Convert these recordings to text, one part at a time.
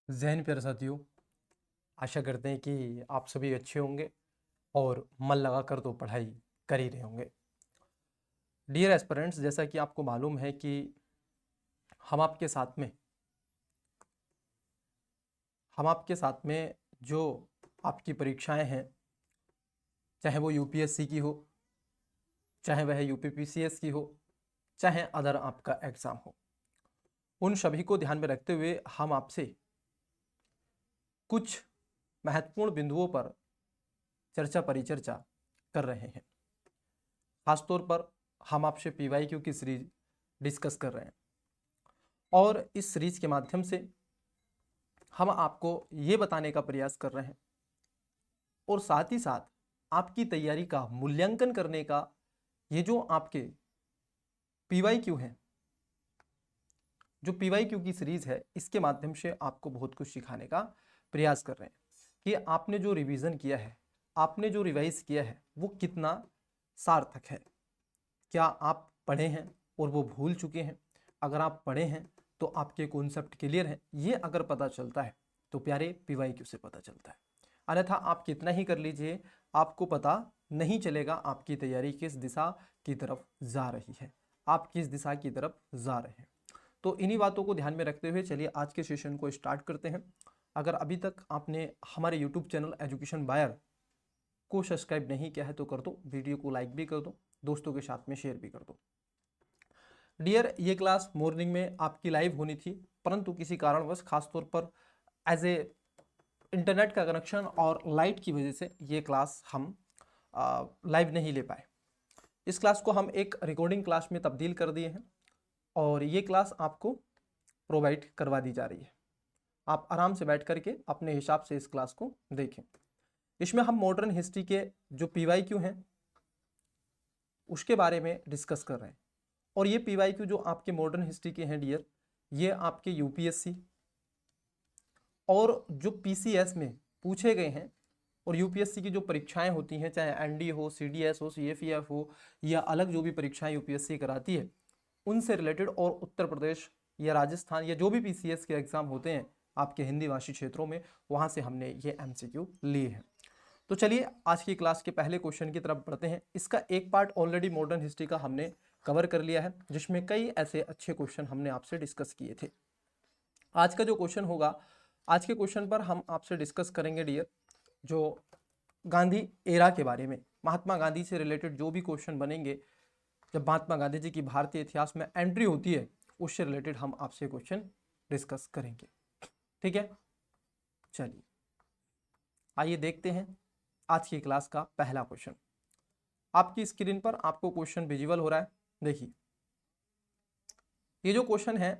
जैन प्यारे साथियों, आशा करते हैं कि आप सभी अच्छे होंगे और मन लगाकर तो पढ़ाई कर ही रहे होंगे। डियर एस्पिरेंट्स, जैसा कि आपको मालूम है कि हम आपके साथ में हम आपके साथ में जो आपकी परीक्षाएं हैं, चाहे वो यूपीएससी की हो, चाहे वह यूपीपीसीएस की हो, चाहे अदर आपका एग्ज़ाम हो, उन सभी को ध्यान में रखते हुए हम आपसे कुछ महत्वपूर्ण बिंदुओं पर चर्चा परिचर्चा कर रहे हैं। खासतौर पर हम आपसे पीवाईक्यू की सीरीज डिस्कस कर रहे हैं और इस सीरीज के माध्यम से हम आपको ये बताने का प्रयास कर रहे हैं और साथ ही साथ आपकी तैयारी का मूल्यांकन करने का ये जो आपके पीवाईक्यू हैं, जो पीवाईक्यू की सीरीज है, इसके माध्यम से आपको बहुत कुछ सिखाने का प्रयास कर रहे हैं कि आपने जो रिवीजन किया है, आपने जो रिवाइज किया है, वो कितना सार्थक है। क्या आप पढ़े हैं और वो भूल चुके हैं? अगर आप पढ़े हैं तो आपके कॉन्सेप्ट क्लियर हैं, ये अगर पता चलता है तो प्यारे पीवाईक्यू से पता चलता है। अन्यथा आप कितना ही कर लीजिए, आपको पता नहीं चलेगा आपकी तैयारी किस दिशा की तरफ जा रही है, आप किस दिशा की तरफ जा रहे हैं। तो इन्हीं बातों को ध्यान में रखते हुए चलिए आज के सेशन को स्टार्ट करते हैं। अगर अभी तक आपने हमारे यूट्यूब चैनल एजुकेशन बायर को सब्सक्राइब नहीं किया है तो कर दो, वीडियो को लाइक भी कर दो, दोस्तों के साथ में शेयर भी कर दो। डियर, ये क्लास मॉर्निंग में आपकी लाइव होनी थी, परंतु किसी कारणवश खासतौर पर एज ए इंटरनेट का कनेक्शन और लाइट की वजह से ये क्लास हम लाइव नहीं ले पाए। इस क्लास को हम एक रिकॉर्डिंग क्लास में तब्दील कर दिए हैं और ये क्लास आपको प्रोवाइड करवा दी जा रही है। आप आराम से बैठ करके अपने हिसाब से इस क्लास को देखें। इसमें हम मॉडर्न हिस्ट्री के जो पीवाईक्यू हैं उसके बारे में डिस्कस कर रहे हैं और ये पीवाईक्यू जो आपके मॉडर्न हिस्ट्री के हैं डियर, ये आपके यूपीएससी और जो पीसीएस में पूछे गए हैं और यूपीएससी की जो परीक्षाएं होती हैं, चाहे एनडी हो, सीडीएस हो, सीएफईएफ हो या अलग जो भी परीक्षाएं यूपीएससी कराती है, उनसे रिलेटेड और उत्तर प्रदेश या राजस्थान या जो भी पीसीएस के एग्जाम होते हैं आपके हिंदी भाषी क्षेत्रों में, वहां से हमने ये एमसीक्यू लिए हैं। तो चलिए आज की क्लास के पहले क्वेश्चन की तरफ बढ़ते हैं। इसका एक पार्ट ऑलरेडी मॉडर्न हिस्ट्री का हमने कवर कर लिया है, जिसमें कई ऐसे अच्छे क्वेश्चन हमने आपसे डिस्कस किए थे। आज का जो क्वेश्चन होगा, आज के क्वेश्चन पर हम आपसे डिस्कस करेंगे डियर, जो गांधी एरा के बारे में, महात्मा गांधी से रिलेटेड जो भी क्वेश्चन बनेंगे, जब महात्मा गांधी जी की भारतीय इतिहास में एंट्री होती है, उससे रिलेटेड हम आपसे क्वेश्चन डिस्कस करेंगे। ठीक है, चलिए आइए देखते हैं आज की क्लास का पहला क्वेश्चन। आपकी स्क्रीन पर आपको क्वेश्चन विजिबल हो रहा है। देखिए, ये जो क्वेश्चन है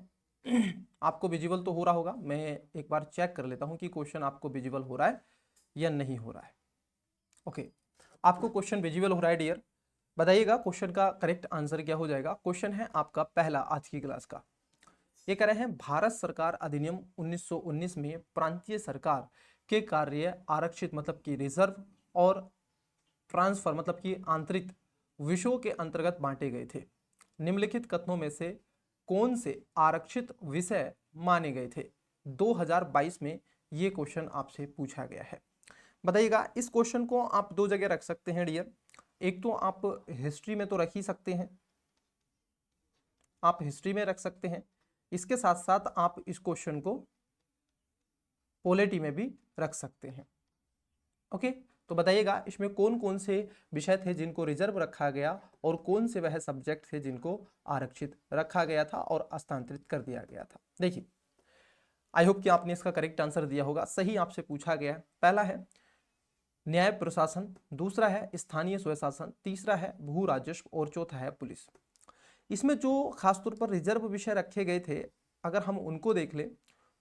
आपको विजिबल तो हो रहा होगा। मैं एक बार चेक कर लेता हूं कि क्वेश्चन आपको विजिबल हो रहा है या नहीं हो रहा है। ओके, आपको क्वेश्चन विजिबल हो रहा है डियर, बताइएगा क्वेश्चन का करेक्ट आंसर क्या हो जाएगा। क्वेश्चन है आपका पहला आज की क्लास का। ये कह रहे हैं भारत सरकार अधिनियम 1919 में प्रांतीय सरकार के कार्य आरक्षित मतलब कि रिजर्व और ट्रांसफर मतलब कि आंतरिक विषयों के अंतर्गत बांटे गए थे। निम्नलिखित कथनों में से कौन से आरक्षित विषय माने गए थे? 2022 में ये क्वेश्चन आपसे पूछा गया है। बताइएगा, इस क्वेश्चन को आप दो जगह रख सकते हैं डियर। एक तो आप हिस्ट्री में तो रख ही सकते हैं, आप हिस्ट्री में रख सकते हैं, इसके साथ साथ आप इस क्वेश्चन को पॉलिटी में भी रख सकते हैं। ओके, तो बताइएगा इसमें कौन कौन से विषय थे जिनको रिजर्व रखा गया और कौन से वह सब्जेक्ट थे जिनको आरक्षित रखा गया था और स्थानांतरित कर दिया गया था। देखिए, आई होप कि आपने इसका करेक्ट आंसर दिया होगा। सही आपसे पूछा गया है। पहला है न्याय प्रशासन, दूसरा है स्थानीय स्वशासन, तीसरा है भू राजस्व और चौथा है पुलिस। इसमें जो खासतौर पर रिजर्व विषय रखे गए थे, अगर हम उनको देख ले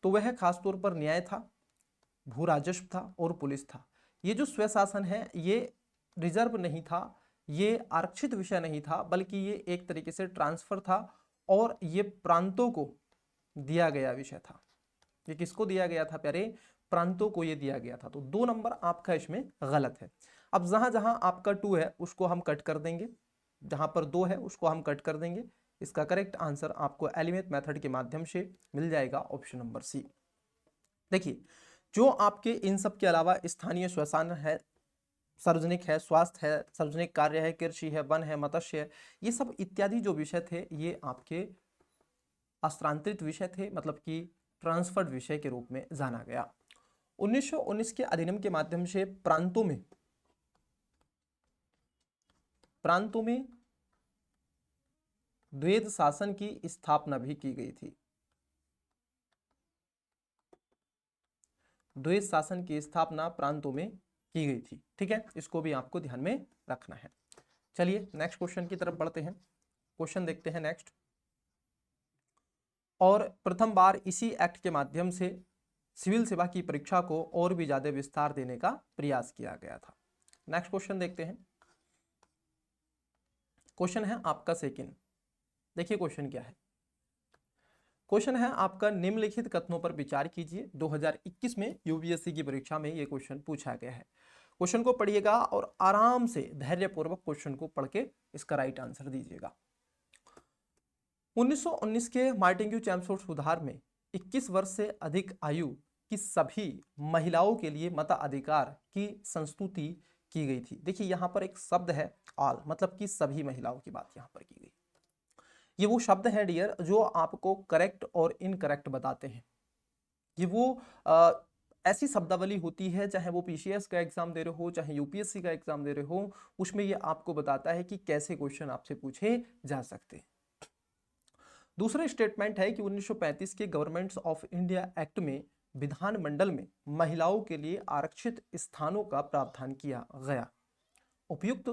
तो वह खासतौर पर न्याय था, भू राजस्व था और पुलिस था। ये जो स्वशासन है ये रिजर्व नहीं था, ये आरक्षित विषय नहीं था, बल्कि ये एक तरीके से ट्रांसफर था और ये प्रांतों को दिया गया विषय था। ये किसको दिया गया था प्यारे? प्रांतों को ये दिया गया था। तो 2 नंबर आपका इसमें गलत है। अब जहां जहां आपका 2 है उसको हम कट कर देंगे, जहां पर 2 है उसको हम कट कर देंगे। इसका करेक्ट आंसर आपको एलिमेंट मेथड के माध्यम से मिल जाएगा, ऑप्शन नंबर सी। देखिए, जो आपके इन सब के अलावा स्थानीय श्वसान है, सार्वजनिक है, स्वास्थ्य है, सार्वजनिक कार्य है, कृषि है, वन है, मत्स्य है, ये सब इत्यादि जो विषय थे ये आपके हस्तांतरित विषय थे, मतलब कि ट्रांसफर्ड विषय के रूप में जाना गया। 1919 के अधिनियम के माध्यम से प्रांतों में द्वैध शासन की स्थापना भी की गई थी। द्वैध शासन की स्थापना प्रांतों में की गई थी। ठीक है, इसको भी आपको ध्यान में रखना है। चलिए नेक्स्ट क्वेश्चन की तरफ बढ़ते हैं। क्वेश्चन देखते हैं नेक्स्ट। और प्रथम बार इसी एक्ट के माध्यम से सिविल सेवा की परीक्षा को और भी ज्यादा विस्तार देने का प्रयास किया गया था। नेक्स्ट क्वेश्चन देखते हैं। क्वेश्चन है आपका सेकंड। देखिए क्वेश्चन क्या है। क्वेश्चन है आपका, निम्नलिखित कथनों पर विचार कीजिए। 2021 में यूपीएससी की परीक्षा में यह क्वेश्चन पूछा गया है। क्वेश्चन को पढ़िएगा और आराम से धैर्यपूर्वक क्वेश्चन को पढ़ के इसका राइट आंसर दीजिएगा। 1919 के मार्टिन चैम्सफोर्ड सुधार में 21 वर्ष से अधिक आयु की सभी महिलाओं के लिए मताधिकार की संस्तुति की गई थी। देखिए यहाँ पर एक शब्द है ऑल, मतलब कि सभी महिलाओं की बात यहाँ पर की गई। ये वो शब्द है डियर जो आपको करेक्ट और इनकरेक्ट बताते हैं। ये वो ऐसी शब्दावली होती है, चाहे वो पीसीएस का एग्जाम दे रहे हो, चाहे यूपीएससी का एग्जाम दे रहे हो, उसमें ये आपको बताता है कि कैसे क्वेश्चन आपसे पूछे जा सकते हैं। दूसरा स्टेटमेंट है कि 1935 के गवर्नमेंट्स ऑफ इंडिया एक्ट में विधानमंडल में महिलाओं के लिए आरक्षित स्थानों का प्रावधान किया गया। उपयुक्त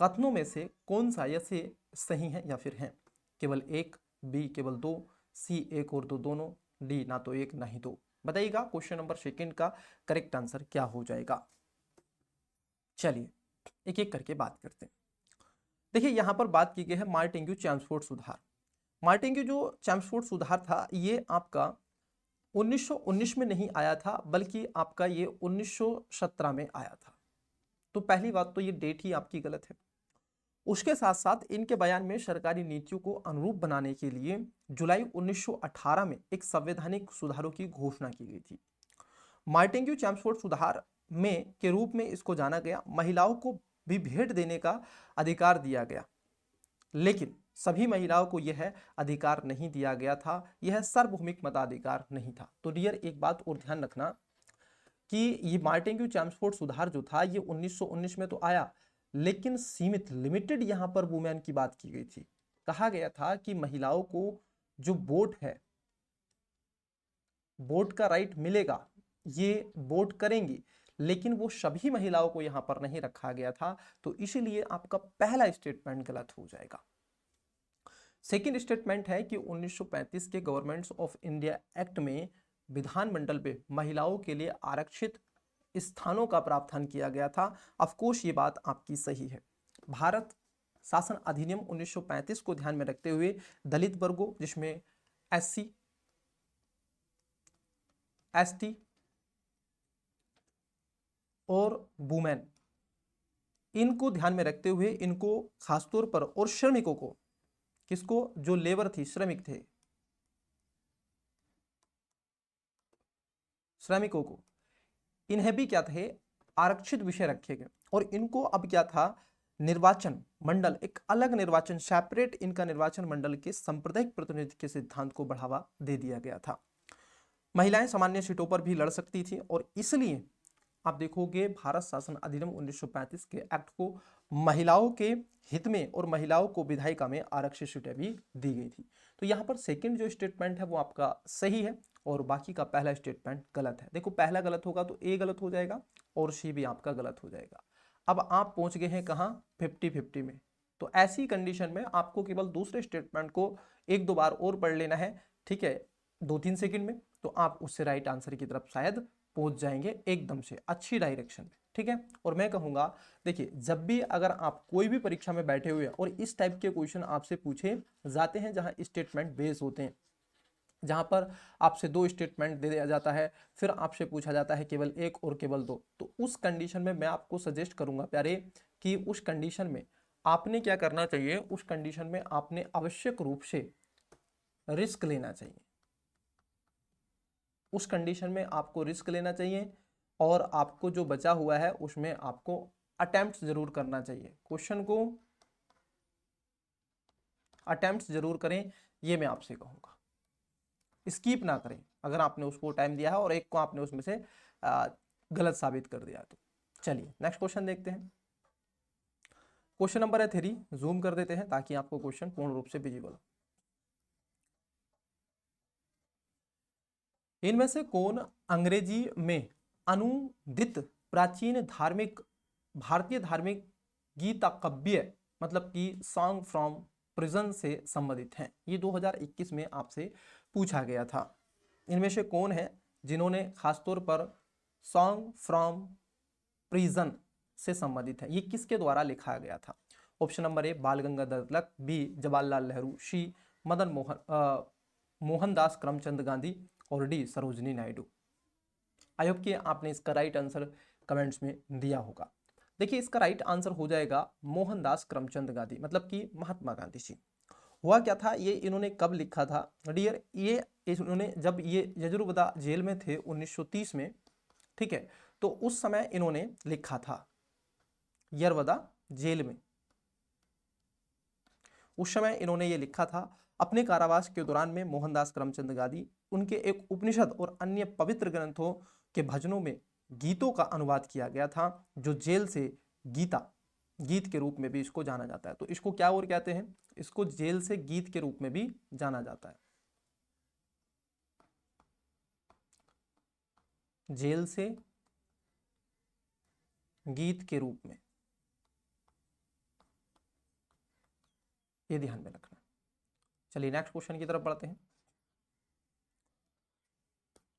कथनों में से कौन सा या से सही है या फिर है? केवल एक, बी केवल दो, सी एक और दो दोनों, डी ना तो एक ना ही दो। बताइएगा क्वेश्चन नंबर सेकंड का करेक्ट आंसर क्या हो जाएगा। चलिए एक एक करके बात करते हैं। देखिए यहां पर बात की गई है मार्टिन चैम्सफोर्ड सुधार। मार्टिन जो चैम्सफोर्ड सुधार था ये आपका 1919 में नहीं आया था, बल्कि आपका ये 1917 में आया था। तो पहली बात तो ये डेट ही आपकी गलत है। उसके साथ साथ इनके बयान में सरकारी नीतियों को अनुरूप बनाने के लिए जुलाई 1918 में एक संवैधानिक सुधारों की घोषणा की गई थी। मार्टिन चैम्सफोर्ड सुधार में के रूप में इसको जाना गया। महिलाओं को भी भेंट देने का अधिकार दिया गया, लेकिन सभी महिलाओं को यह अधिकार नहीं दिया गया था। यह सार्वभौमिक मताधिकार नहीं था। तो डियर एक बात और ध्यान रखना कि ये मार्टिन चैम्सफोर्ड सुधार जो था ये 1919 में तो आया, लेकिन सीमित लिमिटेड यहां पर वुमेन की बात की गई थी। कहा गया था कि महिलाओं को जो वोट है, वोट का राइट मिलेगा, ये वोट करेंगी, लेकिन वो सभी महिलाओं को यहां पर नहीं रखा गया था। तो इसीलिए आपका पहला स्टेटमेंट गलत हो जाएगा। सेकेंड स्टेटमेंट है कि 1935 के गवर्नमेंट्स ऑफ इंडिया एक्ट में विधानमंडल में महिलाओं के लिए आरक्षित स्थानों का प्रावधान किया गया था। ऑफकोर्स ये बात आपकी सही है। भारत शासन अधिनियम 1935 को ध्यान में रखते हुए दलित वर्गों, जिसमें एससी, एसटी और वुमेन, इनको ध्यान में रखते हुए इनको खासतौर पर, और श्रमिकों को, किसको, जो लेबर थी, श्रमिक थे, श्रमिकों को इन्हें भी क्या थे, आरक्षित विषय रखे गए। और इनको अब क्या था, निर्वाचन मंडल, एक अलग निर्वाचन, सेपरेट इनका निर्वाचन मंडल के सांप्रदायिक प्रतिनिधि के सिद्धांत को बढ़ावा दे दिया गया था। महिलाएं सामान्य सीटों पर भी लड़ सकती थी, और इसलिए आप देखोगे भारत शासन अधिनियम 1935 के एक्ट को महिलाओं के हित में और महिलाओं को विधायिका में आरक्षित सीटें भी दी गई थी। तो यहाँ पर सेकंड जो स्टेटमेंट है वो आपका सही है, और बाकी का पहला स्टेटमेंट गलत है। देखो पहला गलत होगा तो ए गलत हो जाएगा और सी भी आपका गलत हो जाएगा। अब आप पहुंच गए हैं कहाँ, 50-50 में। तो ऐसी कंडीशन में आपको केवल दूसरे स्टेटमेंट को एक दो बार और पढ़ लेना है, ठीक है, 2-3 सेकंड में, तो आप उससे राइट आंसर की तरफ शायद पहुंच जाएंगे एकदम से अच्छी डायरेक्शन में। ठीक है, और मैं कहूंगा देखिए, जब भी अगर आप कोई भी परीक्षा में बैठे हुए और इस टाइप के क्वेश्चन आपसे पूछे जाते हैं जहां स्टेटमेंट बेस होते हैं, जहां पर आपसे दो स्टेटमेंट दे दिया जाता है, फिर आपसे पूछा जाता है केवल एक और केवल दो, तो उस कंडीशन में मैं आपको सजेस्ट करूंगा प्यारे कि उस कंडीशन में आपने क्या करना चाहिए, उस कंडीशन में आपने आवश्यक रूप से रिस्क लेना चाहिए। उस कंडीशन में आपको रिस्क लेना चाहिए और आपको जो बचा हुआ है उसमें आपको अटेम्प्ट जरूर करना चाहिए, क्वेश्चन को अटेम्प्ट जरूर करें, ये मैं आपसे कहूँगा। स्कीप ना करें अगर आपने उसको टाइम दिया है और एक को आपने उसमें से गलत साबित कर दिया तो। चलिए नेक्स्ट क्वेश्चन देखते हैं। क्वेश्चन नंबर है 3, जूम कर देते हैं ताकि आपको क्वेश्चन पूर्ण रूप से विजिबल हो। इनमें से कौन अंग्रेजी में अनुदित प्राचीन धार्मिक भारतीय धार्मिक गीताकव्य मतलब कि सॉन्ग फ्रॉम प्रिजन से संबंधित हैं? ये 2021 में आपसे पूछा गया था। इनमें से कौन है जिन्होंने खासतौर पर सॉन्ग फ्रॉम प्रिजन से संबंधित है? ये किसके द्वारा लिखा गया था? ऑप्शन नंबर ए बाल गंगाधर तिलक, बी जवाहरलाल नेहरू, सी मोहनदास करमचंद गांधी और D Sarojini Naidu. I hope कि आपने इसका राइट आंसर कमेंट्स में दिया होगा। देखिए इसका राइट आंसर हो जाएगा मोहनदास करमचंद गांधी मतलब कि महात्मा गांधी जी। हुआ क्या था, ये इन्होंने कब लिखा था डियर, ये इन्होंने जब ये यजुर्वेदा जेल में थे 1930 में, ठीक है, तो उस समय इन्होंने लिखा था यरवदा जेल में, उस समय इन्होंने ये लिखा था। अपने कारावास के दौरान में मोहनदास करमचंद गांधी उनके एक उपनिषद और अन्य पवित्र ग्रंथों के भजनों में गीतों का अनुवाद किया गया था, जो जेल से गीत के रूप में भी इसको जाना जाता है। तो इसको क्या और कहते हैं? इसको जेल से गीत के रूप में भी जाना जाता है, जेल से गीत के रूप में, ये ध्यान में रखना। चलिए नेक्स्ट क्वेश्चन की तरफ बढ़ते हैं।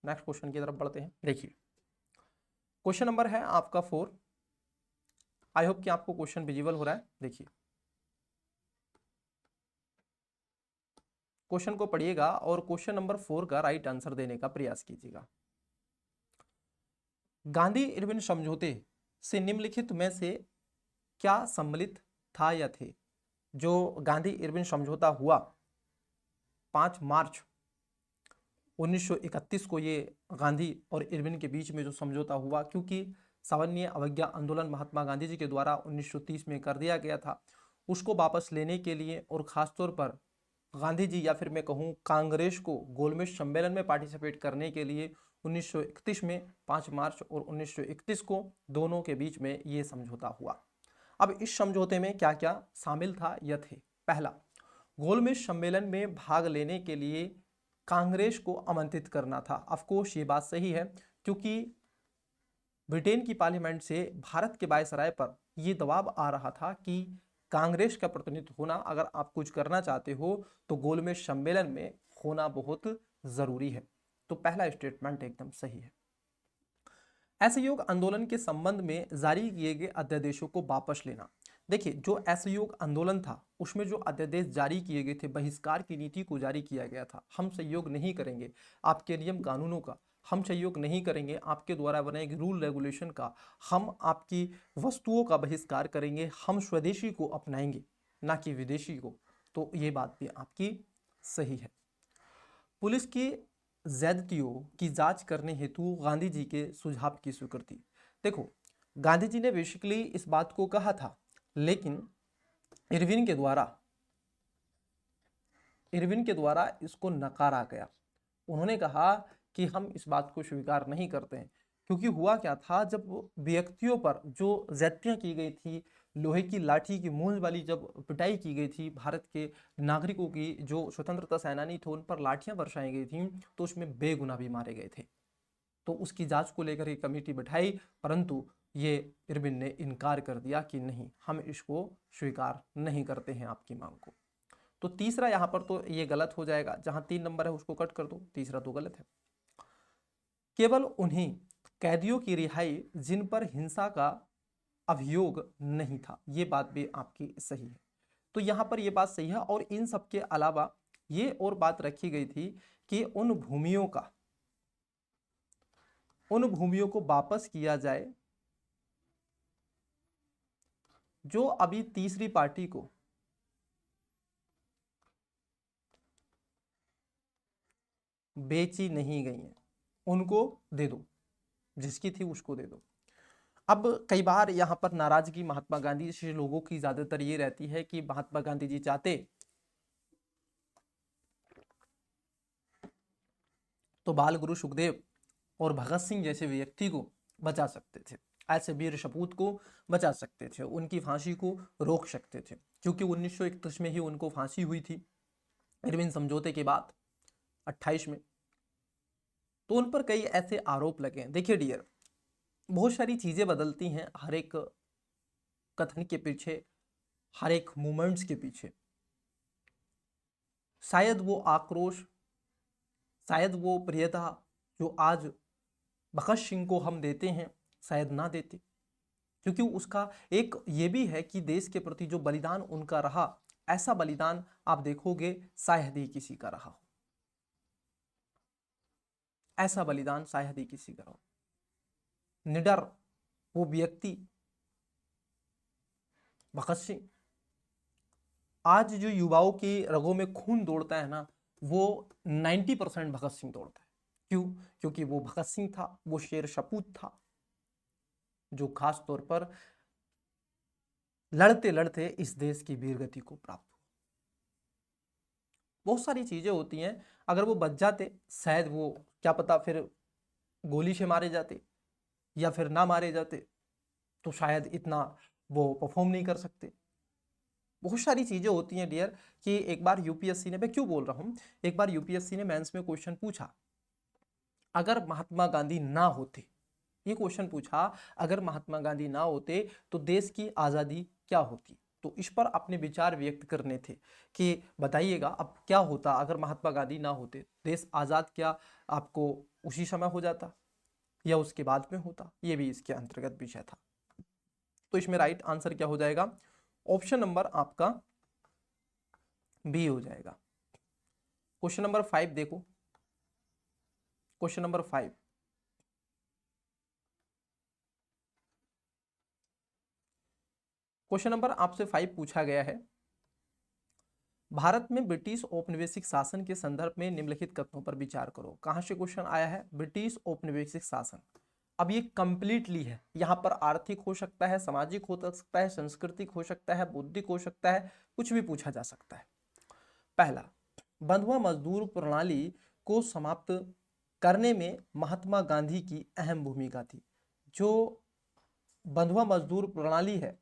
नेक्स्ट क्वेश्चन की तरफ बढ़ते हैं। देखिए क्वेश्चन नंबर है आपका 4। आई होप कि आपको क्वेश्चन विजिबल हो रहा है। देखिए क्वेश्चन को पढ़िएगा और क्वेश्चन नंबर 4 का राइट आंसर देने का प्रयास कीजिएगा। गांधी इरविन समझौते से निम्नलिखित में से क्या सम्मिलित था या थे? जो गांधी इरविन समझौता हुआ 5 मार्च 1931 को, ये गांधी और इरविन के बीच में जो समझौता हुआ, क्योंकि सामान्य अवज्ञा आंदोलन महात्मा गांधी जी के द्वारा 1930 में कर दिया गया था, उसको वापस लेने के लिए और ख़ासतौर पर गांधी जी या फिर मैं कहूँ कांग्रेस को गोलमेज सम्मेलन में पार्टिसिपेट करने के लिए 1931 में 5 मार्च और 1931 को दोनों के बीच में ये समझौता हुआ। अब इस समझौते में क्या क्या शामिल था या थे? पहला, गोलमेज सम्मेलन में भाग लेने के लिए कांग्रेस को आमंत्रित करना था। ऑफकोर्स ये बात सही है, क्योंकि ब्रिटेन की पार्लियामेंट से भारत के वायसराय पर यह दबाव आ रहा था कि कांग्रेस का प्रतिनिधित्व होना, अगर आप कुछ करना चाहते हो तो गोलमेज सम्मेलन में होना बहुत जरूरी है। तो पहला स्टेटमेंट एकदम सही है। असहयोग आंदोलन के संबंध में जारी किए गए अध्यादेशों को वापस लेना। देखिए जो असहयोग आंदोलन था उसमें जो अध्यादेश जारी किए गए थे, बहिष्कार की नीति को जारी किया गया था। हम सहयोग नहीं करेंगे आपके नियम कानूनों का, हम सहयोग नहीं करेंगे आपके द्वारा बनाए गए रूल रेगुलेशन का, हम आपकी वस्तुओं का बहिष्कार करेंगे, हम स्वदेशी को अपनाएंगे ना कि विदेशी को। तो ये बात भी आपकी सही है। पुलिस की ज्यादतियों की जांच करने हेतु गांधी जी के सुझाव की स्वीकृति। देखो गांधी जी ने बेसिकली इस बात को कहा था, लेकिन इरविन के द्वारा इसको नकारा गया। उन्होंने कहा कि हम इस बात को स्वीकार नहीं करते हैं, क्योंकि हुआ क्या था, जब व्यक्तियों पर जो ज्यादतियां की गई थी, लोहे की लाठी की मूंज वाली जब पिटाई की गई थी, भारत के नागरिकों की जो स्वतंत्रता सेनानी थे उन पर लाठियां बरसाई गई थी, तो उसमें बेगुनाह भी मारे गए थे। तो उसकी जांच को लेकर एक कमेटी बैठाई, परंतु ये इरविन ने इनकार कर दिया कि नहीं, हम इसको स्वीकार नहीं करते हैं आपकी मांग को। तो तीसरा यहाँ पर तो ये गलत हो जाएगा, जहां 3 नंबर है उसको कट कर दो, तीसरा तो गलत है। केवल उन्हीं कैदियों की रिहाई जिन पर हिंसा का अभियोग नहीं था, ये बात भी आपकी सही है। तो यहां पर ये बात सही है। और इन सब के अलावा ये और बात रखी गई थी कि उन भूमियों को वापस किया जाए जो अभी तीसरी पार्टी को बेची नहीं गई हैं। उनको दे दो, जिसकी थी उसको दे दो। अब कई बार यहाँ पर नाराजगी महात्मा गांधी से लोगों की ज्यादातर ये रहती है कि महात्मा गांधी जी चाहते तो बाल गुरु सुखदेव और भगत सिंह जैसे व्यक्ति को बचा सकते थे, ऐसे वीर सपूत को बचा सकते थे, उनकी फांसी को रोक सकते थे, क्योंकि 1931 में ही उनको फांसी हुई थी इरविन समझौते के बाद 28 में। तो उन पर कई ऐसे आरोप लगे हैं। देखिए डियर, बहुत सारी चीजें बदलती हैं हर एक कथन के पीछे, हर एक मूवमेंट्स के पीछे। शायद वो आक्रोश, शायद वो प्रियता जो आज भगत सिंह को हम देते हैं शायद ना देते, क्योंकि उसका एक ये भी है कि देश के प्रति जो बलिदान उनका रहा, ऐसा बलिदान आप देखोगे शायद ही किसी का रहा हो, ऐसा बलिदान शायद ही किसी का रहा हो। निडर वो व्यक्ति भगत सिंह, आज जो युवाओं की रगों में खून दौड़ता है ना, वो 90% भगत सिंह दौड़ता है। क्यों? क्योंकि वो भगत सिंह था, वो शेर सपूत था, जो खास तौर पर लड़ते लड़ते इस देश की वीरगति को प्राप्त हुआ। बहुत सारी चीजें होती हैं, अगर वो बच जाते शायद वो क्या पता फिर गोली से मारे जाते या फिर ना मारे जाते, तो शायद इतना वो परफॉर्म नहीं कर सकते। बहुत सारी चीजें होती हैं डियर कि एक बार यूपीएससी ने, मैं क्यों बोल रहा हूं, एक बार यूपीएससी ने मेंस में क्वेश्चन पूछा, अगर महात्मा गांधी ना होते, ये क्वेश्चन पूछा, अगर महात्मा गांधी ना होते तो देश की आजादी क्या होती। तो इस पर अपने विचार व्यक्त करने थे कि बताइएगा अब क्या होता अगर महात्मा गांधी ना होते, देश आजाद क्या आपको उसी समय हो जाता या उसके बाद में होता, ये भी इसके अंतर्गत विषय था। तो इसमें राइट आंसर क्या हो जाएगा? ऑप्शन नंबर आपका बी हो जाएगा। क्वेश्चन नंबर 5 देखो, क्वेश्चन नंबर 5, क्वेश्चन नंबर आपसे 5 पूछा गया है, भारत में ब्रिटिश औपनिवेशिक शासन के संदर्भ में निम्नलिखित कथनों पर विचार करो। कहां से क्वेश्चन आया है? ब्रिटिश औपनिवेशिक शासन। अब ये कंप्लीटली है, यहाँ पर आर्थिक हो सकता है, सामाजिक हो सकता है, सांस्कृतिक हो सकता है, बौद्धिक हो सकता है, कुछ भी पूछा जा सकता है। पहला, बंधुआ मजदूर प्रणाली को समाप्त करने में महात्मा गांधी की अहम भूमिका थी। जो बंधुआ मजदूर प्रणाली है,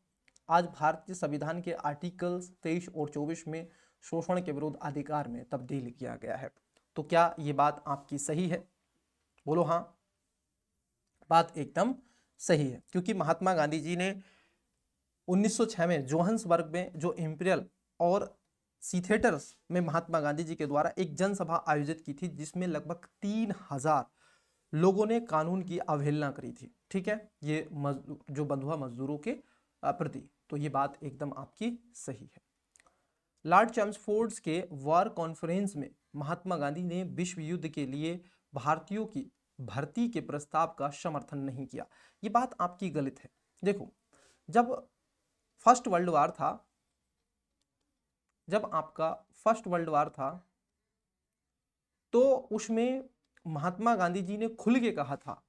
आज भारतीय संविधान के आर्टिकल 23 और 24 में शोषण के विरुद्ध अधिकार में तब्दील किया गया है। तो क्या ये बात आपकी सही है? बोलो हाँ। बात एकदम सही है, क्योंकि महात्मा गांधी जी ने 1906 में जोहान्सबर्ग में जो इंपीरियल और सीथेटर्स में महात्मा गांधी जी के द्वारा एक जनसभा आयोजित की थी, जिसमें लगभग 3000 लोगों ने कानून की अवहेलना करी थी। ठीक है, ये जो बंधुआ मजदूरों के प्रति, तो ये बात एकदम आपकी सही है। लॉर्ड चैम्सफोर्ड के वार कॉन्फ्रेंस में महात्मा गांधी ने विश्व युद्ध के लिए भारतीयों की भर्ती के प्रस्ताव का समर्थन नहीं किया। ये बात आपकी गलत है। देखो, जब फर्स्ट वर्ल्ड वार था, जब आपका फर्स्ट वर्ल्ड वार था, तो उसमें महात्मा गांधी जी ने खुल के कहा था,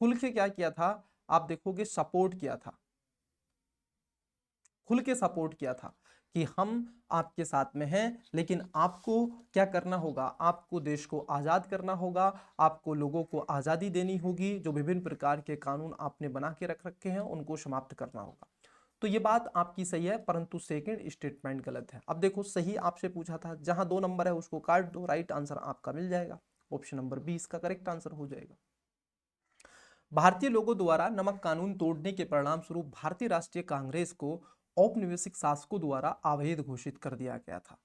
खुल के क्या किया था, आप देखोगे सपोर्ट किया था, खुल के सपोर्ट किया था कि हम आपके साथ में हैं, लेकिन आपको क्या करना होगा, आपको देश को आज़ाद करना होगा, आपको लोगों को आज़ादी देनी होगी, जो विभिन्न प्रकार के कानून आपने बना के रख रखे हैं उनको समाप्त करना होगा। तो ये बात आपकी सही है, परंतु सेकंड स्टेटमेंट गलत है। अब देखो, सही आपसे पूछा था, जहां 2 नंबर है उसको काट दो, राइट आंसर आपका मिल जाएगा, ऑप्शन नंबर 20 का करेक्ट आंसर हो जाएगा। भारतीय लोगों द्वारा नमक कानून तोड़ने के परिणाम स्वरूप भारतीय राष्ट्रीय कांग्रेस को औपनिवेशिक शासकों द्वारा अवैध घोषित कर दिया गया था।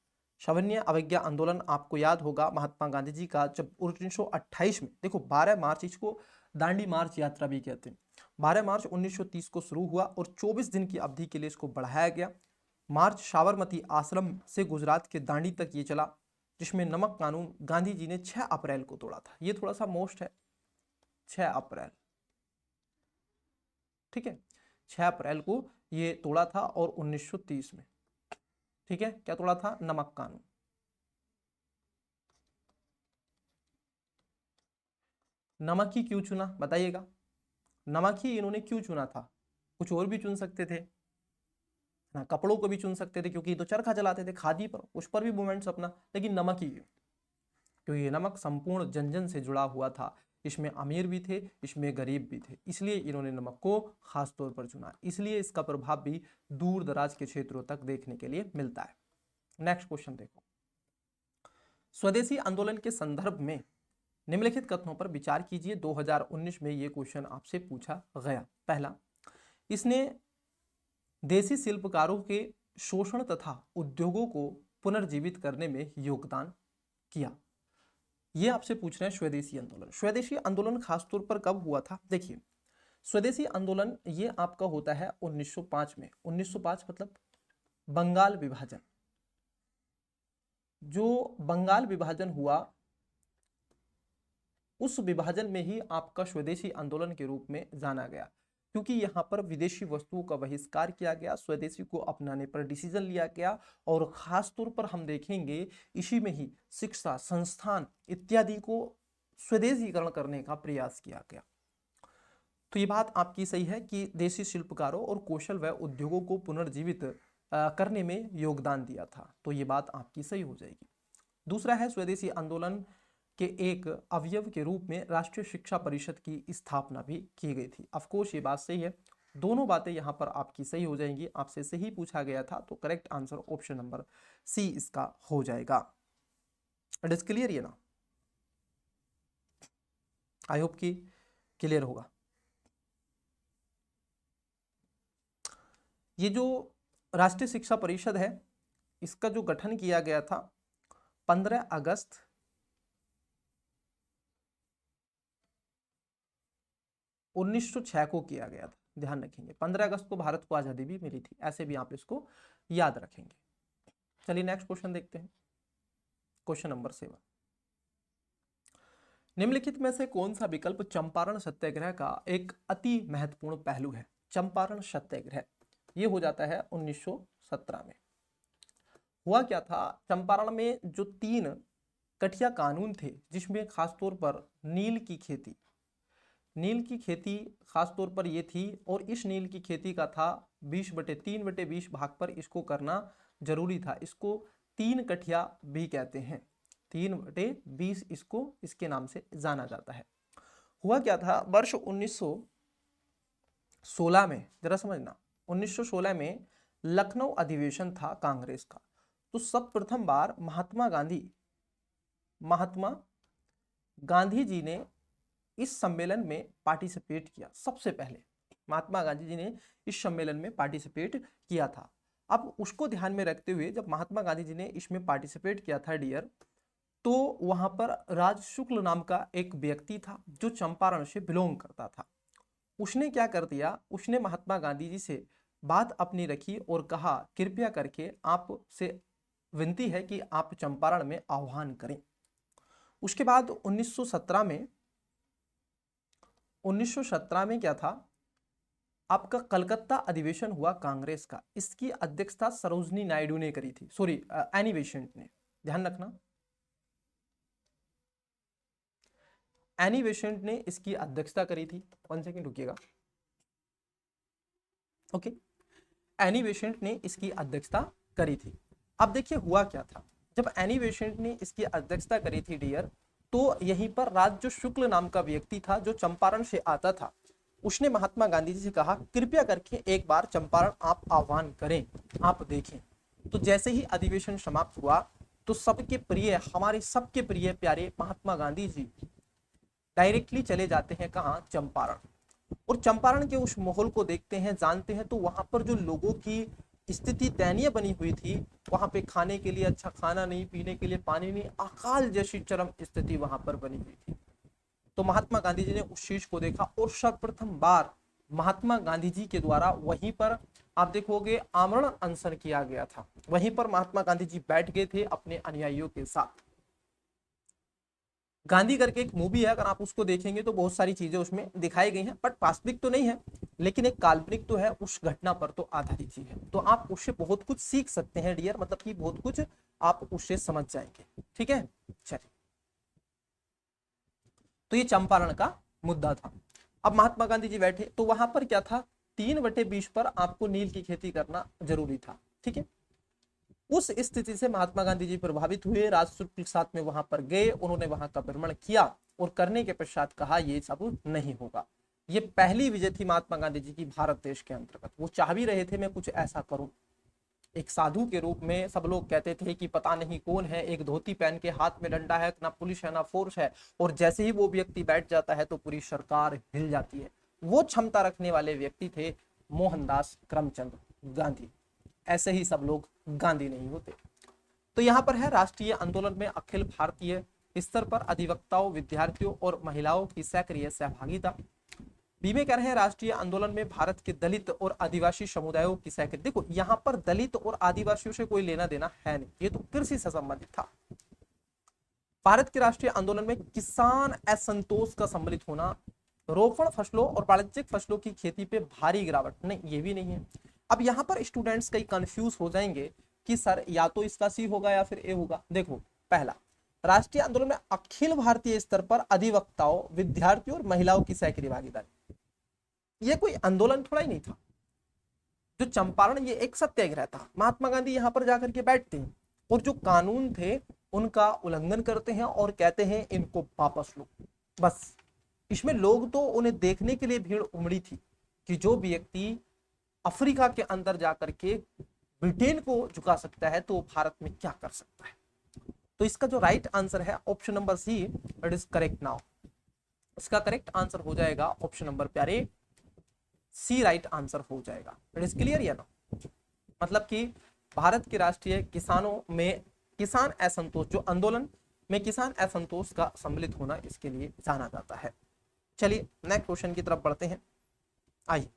सविनय अवज्ञा आंदोलन आपको याद होगा महात्मा गांधी जी का, जब 1928 में, देखो 12 मार्च, इसको दांडी मार्च यात्रा भी कहते हैं, 12 मार्च 1930 को शुरू हुआ और 24 दिन की अवधि के लिए इसको बढ़ाया गया। मार्च साबरमती आश्रम से गुजरात के दांडी तक ये चला, जिसमें नमक कानून गांधी जी ने 6 अप्रैल को तोड़ा था। ये थोड़ा सा मोस्ट है, 6 अप्रैल, ठीक है, 6 अप्रैल को ये तोड़ा था और 1930 में, ठीक है, क्या तोड़ा था? नमक कानून। नमक ही क्यों चुना, बताइएगा। नमक ही इन्होंने क्यों चुना था? कुछ और भी चुन सकते थे ना, कपड़ों को भी चुन सकते थे क्योंकि ये तो चरखा चलाते थे, खादी पर, उस पर भी मूवमेंट्स अपना, लेकिन नमक ही क्यों? क्योंकि ये नमक संपूर्ण जन जन से जुड़ा हुआ था, इसमें अमीर भी थे, इसमें गरीब भी थे, इसलिए इन्होंने नमक को खास तौर पर चुना, इसलिए इसका प्रभाव भी दूर दराज के क्षेत्रों तक देखने के लिए मिलता है। नेक्स्ट क्वेश्चन देखो, स्वदेशी आंदोलन के संदर्भ में निम्नलिखित कथनों पर विचार कीजिए। 2019 में ये क्वेश्चन आपसे पूछा गया। पहला, इसने देसी शिल्पकारों के शोषण तथा उद्योगों को पुनर्जीवित करने में योगदान किया। ये आपसे पूछ रहे हैं स्वदेशी आंदोलन। स्वदेशी आंदोलन खासतौर पर कब हुआ था? देखिए, स्वदेशी आंदोलन ये आपका होता है 1905 में। 1905 मतलब बंगाल विभाजन। जो बंगाल विभाजन हुआ, उस विभाजन में ही आपका स्वदेशी आंदोलन के रूप में जाना गया, क्योंकि यहाँ पर विदेशी वस्तुओं का बहिष्कार किया गया, स्वदेशी को अपनाने पर डिसीजन लिया गया, और खास तौर पर हम देखेंगे इसी में ही शिक्षा संस्थान इत्यादि को स्वदेशीकरण करने का प्रयास किया गया। तो ये बात आपकी सही है कि देसी शिल्पकारों और कौशल व उद्योगों को पुनर्जीवित करने में योगदान दिया था, तो ये बात आपकी सही हो जाएगी। दूसरा है, स्वदेशी आंदोलन के एक अवयव के रूप में राष्ट्रीय शिक्षा परिषद की स्थापना भी की गई थी। ऑफकोर्स ये बात सही है, दोनों बातें यहाँ पर आपकी सही हो जाएंगी। आपसे सही पूछा गया था, तो correct answer option number C इसका हो जाएगा। इट इज क्लियर ये ना? आई होप कि क्लियर होगा। ये जो राष्ट्रीय शिक्षा परिषद है, इसका जो गठन किया गया था 15 अगस्त 1906 को किया गया था। ध्यान रखेंगे, 15 अगस्त को भारत को आजादी भी मिली थी, ऐसे भी आप इसको याद रखेंगे। चलिए नेक्स्ट क्वेश्चन देखते हैं। क्वेश्चन नंबर 7, निम्नलिखित में से कौन सा विकल्प चंपारण सत्याग्रह का एक अति महत्वपूर्ण पहलू है? चंपारण सत्याग्रह ये हो जाता है 1917 में। हुआ क्या था, चंपारण में जो 3 कठिया कानून थे, जिसमें खासतौर पर नील की खेती खासतौर पर ये थी, और इस नील की खेती का था 20/3/20 भाग पर इसको करना जरूरी था। इसको 3 कठिया भी कहते हैं, 3/20 इसको इसके नाम से जाना जाता है। हुआ क्या था, वर्ष 1916 में, जरा समझना, 1916 में लखनऊ अधिवेशन था कांग्रेस का। तो सब प्रथम बार महात्मा गांधी जी ने इस सम्मेलन में पार्टिसिपेट किया। सबसे पहले महात्मा गांधी जी ने इस सम्मेलन में पार्टिसिपेट किया था। अब उसको ध्यान में रखते हुए जब महात्मा गांधी जी ने इसमें पार्टिसिपेट किया था डियर, तो वहां पर राज शुक्ल नाम का एक व्यक्ति था जो चंपारण से बिलोंग करता था। उसने क्या कर दिया, उसने महात्मा गांधी जी से बात अपनी रखी और कहा, कृपया करके आपसे विनती है कि आप चंपारण में आह्वान करें। उसके बाद 1917 में क्या था, आपका कलकत्ता अधिवेशन हुआ कांग्रेस का। इसकी अध्यक्षता सरोजनी नायडू ने करी थी, सॉरी एनी बेसेंट ने, ध्यान रखना, एनी बेसेंट ने इसकी अध्यक्षता करी थी। 1 सेकेंड रुकिएगा। ओके, एनी बेसेंट ने इसकी अध्यक्षता करी थी। अब देखिए हुआ क्या था, जब एनी बेसेंट ने इसकी अध्यक्षता करी थी डियर, तो यहीं पर राज्य शुक्ल नाम का व्यक्ति था जो चंपारण से आता था। उसने महात्मा गांधी जी से कहा, कृपया करके एक बार चंपारण आप आह्वान करें, आप देखें। तो जैसे ही अधिवेशन समाप्त हुआ, तो सबके प्रिय, हमारे सबके प्रिय प्यारे महात्मा गांधी जी डायरेक्टली चले जाते हैं कहाँ, चंपारण। और चंपारण के उस माहौल को देखते हैं, जानते हैं, तो वहां पर जो लोगों की स्थिति दयनीय बनी हुई थी, वहां पे खाने के लिए अच्छा खाना नहीं, पीने के लिए पानी नहीं, अकाल जैसी चरम स्थिति वहां पर बनी हुई थी। तो महात्मा गांधी जी ने उस चीज को देखा और सर्वप्रथम बार महात्मा गांधी जी के द्वारा वहीं पर आप देखोगे आमरण अनशन किया गया था। वहीं पर महात्मा गांधी जी बैठ गए थे अपने अनुयायियों के साथ। गांधी करके एक मूवी है, अगर आप उसको देखेंगे तो बहुत सारी चीजें उसमें दिखाई गई हैं, बट वास्तविक तो नहीं है, लेकिन एक काल्पनिक तो है, उस घटना पर तो आधारित चीज है। तो आप उससे बहुत कुछ सीख सकते हैं डियर, मतलब कि बहुत कुछ आप उससे समझ जाएंगे। ठीक है, चलिए तो ये चंपारण का मुद्दा था। अब महात्मा गांधी जी बैठे तो वहां पर क्या था, 3/20 पर आपको नील की खेती करना जरूरी था। ठीक है, उस स्थिति से महात्मा गांधी जी प्रभावित हुए, राजसूय के साथ में वहां पर गए, उन्होंने वहां का भ्रमण किया और करने के पश्चात कहा ये सब नहीं होगा। ये पहली विजय थी महात्मा गांधी जी की भारत देश के अंतर्गत। वो चाह भी रहे थे मैं कुछ ऐसा करूं, एक साधु के रूप में। सब लोग कहते थे कि पता नहीं कौन है, एक धोती पहन के हाथ में डंडा है, ना पुलिस है ना फोर्स है, और जैसे ही वो व्यक्ति बैठ जाता है तो पूरी सरकार हिल जाती है। वो क्षमता रखने वाले व्यक्ति थे मोहनदास करमचंद गांधी। ऐसे ही सब लोग गांधी नहीं होते। तो यहाँ पर है राष्ट्रीय आंदोलन में अखिल भारतीय स्तर पर अधिवक्ताओं, विद्यार्थियों और महिलाओं की सक्रिय सहभागिता। बी में कह रहे हैं राष्ट्रीय आंदोलन में भारत के दलित और आदिवासी समुदायों की सक्रिय। देखो यहाँ पर दलित और आदिवासियों से कोई लेना देना है नहीं, ये तो कृषि से संबंधित था। भारत के राष्ट्रीय आंदोलन में किसान असंतोष का सम्मिलित होना, रोपण फसलों और वाणिज्यिक फसलों की खेती पे भारी गिरावट, नहीं ये भी नहीं है। अब यहाँ पर स्टूडेंट्स कई कंफ्यूज हो जाएंगे कि सर या तो इसका सी होगा या फिर ए होगा। देखो पहला, राष्ट्रीय आंदोलन में अखिल भारतीय स्तर पर अधिवक्ताओं, विद्यार्थियों और महिलाओं की सक्रिय भागीदारी। ये कोई आंदोलन थोड़ा ही नहीं था। जो चंपारण ये एक सत्याग्रह था। महात्मा गांधी यहाँ पर जाकर के बैठते हैं और जो कानून थे उनका उल्लंघन करते हैं और कहते हैं इनको वापस लो। बस इसमें लोग तो उन्हें देखने के लिए भीड़ उमड़ी थी कि जो व्यक्ति अफ्रीका के अंदर जाकर के ब्रिटेन को झुका सकता है तो भारत में क्या कर सकता है। तो इसका जो राइट आंसर है option number C, it is correct now. इसका करेक्ट आंसर हो जाएगा ऑप्शन नंबर प्यारे सी, राइट आंसर हो जाएगा। इट इज क्लियर या ना। मतलब कि भारत के राष्ट्रीय किसानों में किसान असंतोष, जो आंदोलन में किसान असंतोष का सम्मिलित होना, इसके लिए जाना जाता है। चलिए नेक्स्ट क्वेश्चन की तरफ बढ़ते हैं। आइए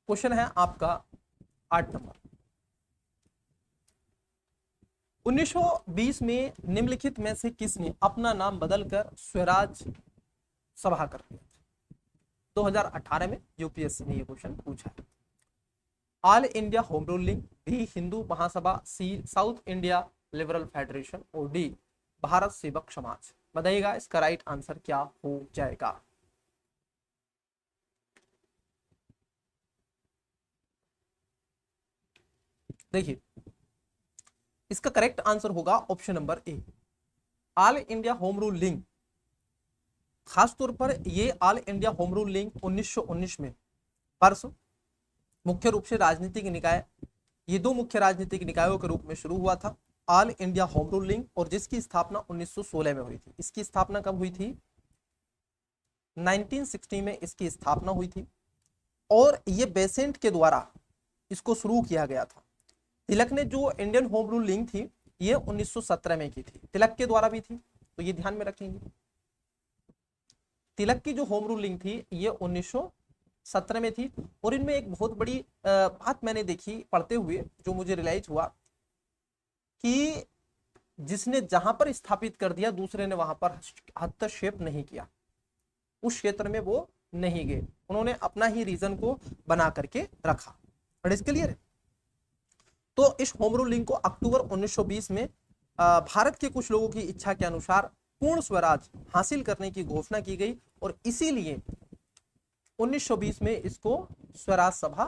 क्वेश्चन है आपका 8 नंबर। 1920 में निम्नलिखित में से किसने अपना नाम बदलकर स्वराज सभा कर दिया? 2018 में यूपीएससी ने ये क्वेश्चन पूछा है। All India Home Rule League, B Hindu Mahasabha, C South India Liberal Federation और डी भारत सेवक समाज। बताइएगा इसका राइट आंसर क्या हो जाएगा। देखिए इसका करेक्ट आंसर होगा option number A, all India Home Rule league. खासतौर पर ये all India Home Rule league 1919 में वर्ष मुख्य रूप से राजनीतिक निकाय, ये दो मुख्य राजनीतिक निकायों के रूप में शुरू हुआ था, all India Home Rule league, और जिसकी स्थापना 1916 में हुई थी। इसकी स्थापना कब हुई थी? 1960 में इसकी स्थापना हुई थी और ये बेसेंट के द्वारा इसको शुरू किया गया था। तिलक ने जो इंडियन होम रूल लीग थी ये 1917 में की थी, तिलक के द्वारा भी थी, तो ये ध्यान में रखेंगे। तिलक की जो होम रूल लीग थी ये 1917 में थी। और इनमें एक बहुत बड़ी बात मैंने देखी पढ़ते हुए, जो मुझे रियलाइज हुआ कि जिसने जहां पर स्थापित कर दिया दूसरे ने वहां पर हस्तक्षेप नहीं किया, उस क्षेत्र में वो नहीं गए, उन्होंने अपना ही रीजन को बना करके रखा। इसके लिए तो इस होम रूल लीग को अक्टूबर 1920 में भारत के कुछ लोगों की इच्छा के अनुसार पूर्ण स्वराज हासिल करने की घोषणा की गई और इसीलिए 1920 में इसको स्वराज सभा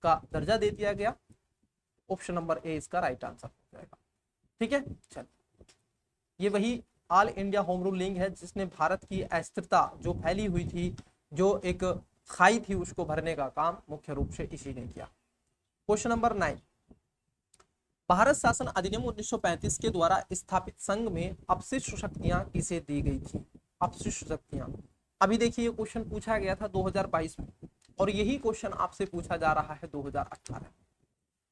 का दर्जा दे दिया गया। ऑप्शन नंबर ए इसका राइट आंसर हो जाएगा। ठीक है, चलिए ये वही all India Home Rule league है जिसने भारत की अस्थिरता जो फैली हुई थी, जो एक खाई थी, उसको भरने का काम मुख्य रूप से इसी ने किया। क्वेश्चन नंबर 9, भारत शासन अधिनियम 1935 के द्वारा स्थापित संघ में अपशिष्ट शक्तियां किसे दी गई थी? अपशिष्ट शक्तियां, अभी देखिए ये क्वेश्चन पूछा गया था 2022 में और यही क्वेश्चन आपसे पूछा जा रहा है 2018।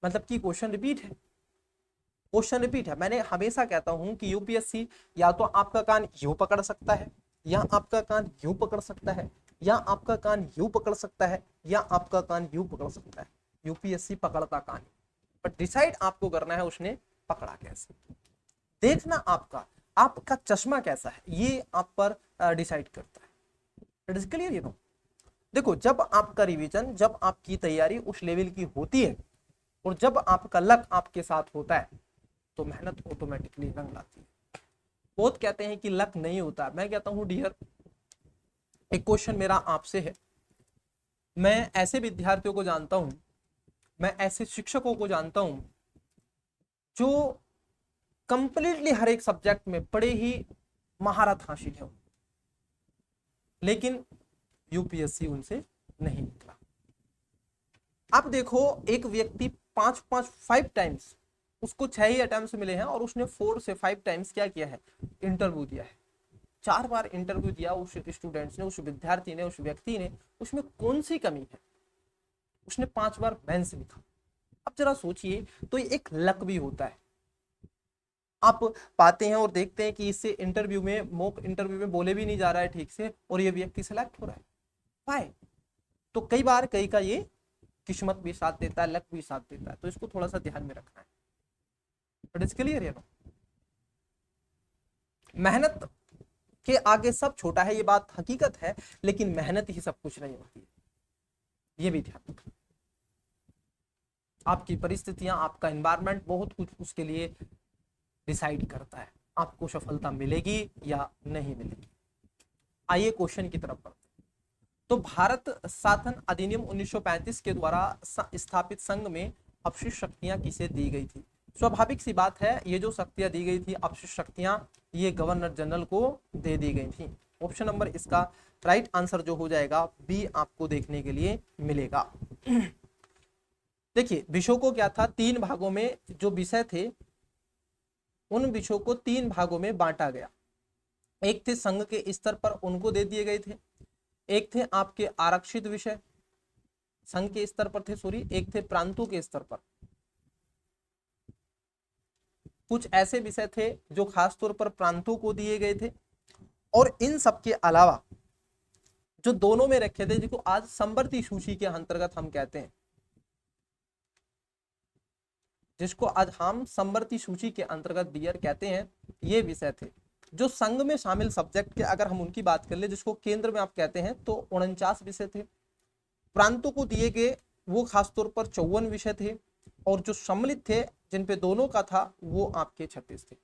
मतलब कि क्वेश्चन रिपीट है, क्वेश्चन रिपीट है। मैंने हमेशा कहता हूं कि यूपीएससी या तो आपका कान यूं पकड़ सकता है, या आपका कान यूं पकड़ सकता है, या आपका कान यूं पकड़ सकता है, या आपका कान यूं पकड़ सकता है। यूपीएससी पकड़ता कान, बट डिसाइड आपको करना है उसने पकड़ा कैसे। देखना आपका चश्मा कैसा है ये आप पर डिसाइड करता है। It is clear, you know. देखो जब आपका रिवीजन, जब आपकी तैयारी उस लेवल की होती है और जब आपका लक आपके साथ होता है तो मेहनत ऑटोमेटिकली रंग लाती है। बहुत कहते हैं कि लक नहीं होता, मैं कहता हूँ डियर, एक क्वेश्चन मेरा आपसे है, मैं ऐसे विद्यार्थियों को जानता हूं, मैं ऐसे शिक्षकों को जानता हूं जो कंप्लीटली हर एक सब्जेक्ट में बड़े ही महारत हासिल है, लेकिन यूपीएससी उनसे नहीं निकला। अब देखो, एक व्यक्ति 5 टाइम्स, उसको 6 ही अटेम्प्ट मिले हैं और उसने 4 से 5 टाइम्स क्या किया है, इंटरव्यू दिया है। 4 बार इंटरव्यू दिया उस स्टूडेंट्स ने, उस विद्यार्थी ने, उस व्यक्ति ने, उसमें कौन सी कमी है, उसने 5 बार मेंस लिखा। अब जरा सोचिए, तो ये एक लक भी होता है। आप पाते हैं और देखते हैं कि इससे इंटरव्यू में, मॉक इंटरव्यू में बोले भी नहीं जा रहा है ठीक से और ये व्यक्ति सिलेक्ट हो रहा है। वाई? तो कई बार कई का ये किस्मत भी साथ देता है, लक भी साथ देता है, तो इसको थोड़ा सा ध्यान में रखना है। बट इसके लिए मेहनत के आगे सब छोटा है, ये बात हकीकत है, लेकिन मेहनत ही सब कुछ नहीं होती है, ये भी ध्यान रखना। आपकी परिस्थितियां, आपका एनवायरनमेंट बहुत कुछ उसके लिए डिसाइड करता है, आपको सफलता मिलेगी या नहीं मिलेगी। आइए क्वेश्चन की तरफ बढ़ते हैं। तो भारत शासन अधिनियम 1935 के द्वारा स्थापित संघ में अपशिष्ट शक्तियां किसे दी गई थी? स्वाभाविक सी बात है, ये जो शक्तियां दी गई थी, अपशिष्ट शक्तियां, ये गवर्नर जनरल को दे दी गई थी। ऑप्शन नंबर इसका राइट आंसर जो हो जाएगा बी आपको देखने के लिए मिलेगा। देखिए, विषयों को क्या था, 3 भागों में जो विषय थे, उन विषयों को 3 भागों में बांटा गया। एक थे संघ के स्तर पर, उनको दे दिए गए थे। एक थे आपके आरक्षित विषय, संघ के स्तर पर थे, सॉरी, एक थे प्रांतों के स्तर पर। कुछ ऐसे विषय थे जो खासतौर पर प्रांतों को दिए गए थे, और इन सब के अलावा जो दोनों में रखे थे, जिसको आज समवर्ती सूची के अंतर्गत हम कहते हैं, जिसको आज हम समवर्ती सूची के अंतर्गत डियर कहते हैं, ये विषय थे जो संघ में शामिल सब्जेक्ट के, अगर हम उनकी बात कर ले, जिसको केंद्र में आप कहते हैं, तो 49 विषय थे। प्रांतों को दिए गए वो खासतौर पर 54 विषय थे, और जो सम्मिलित थे जिन पे दोनों का था, वो आपके 36 थे।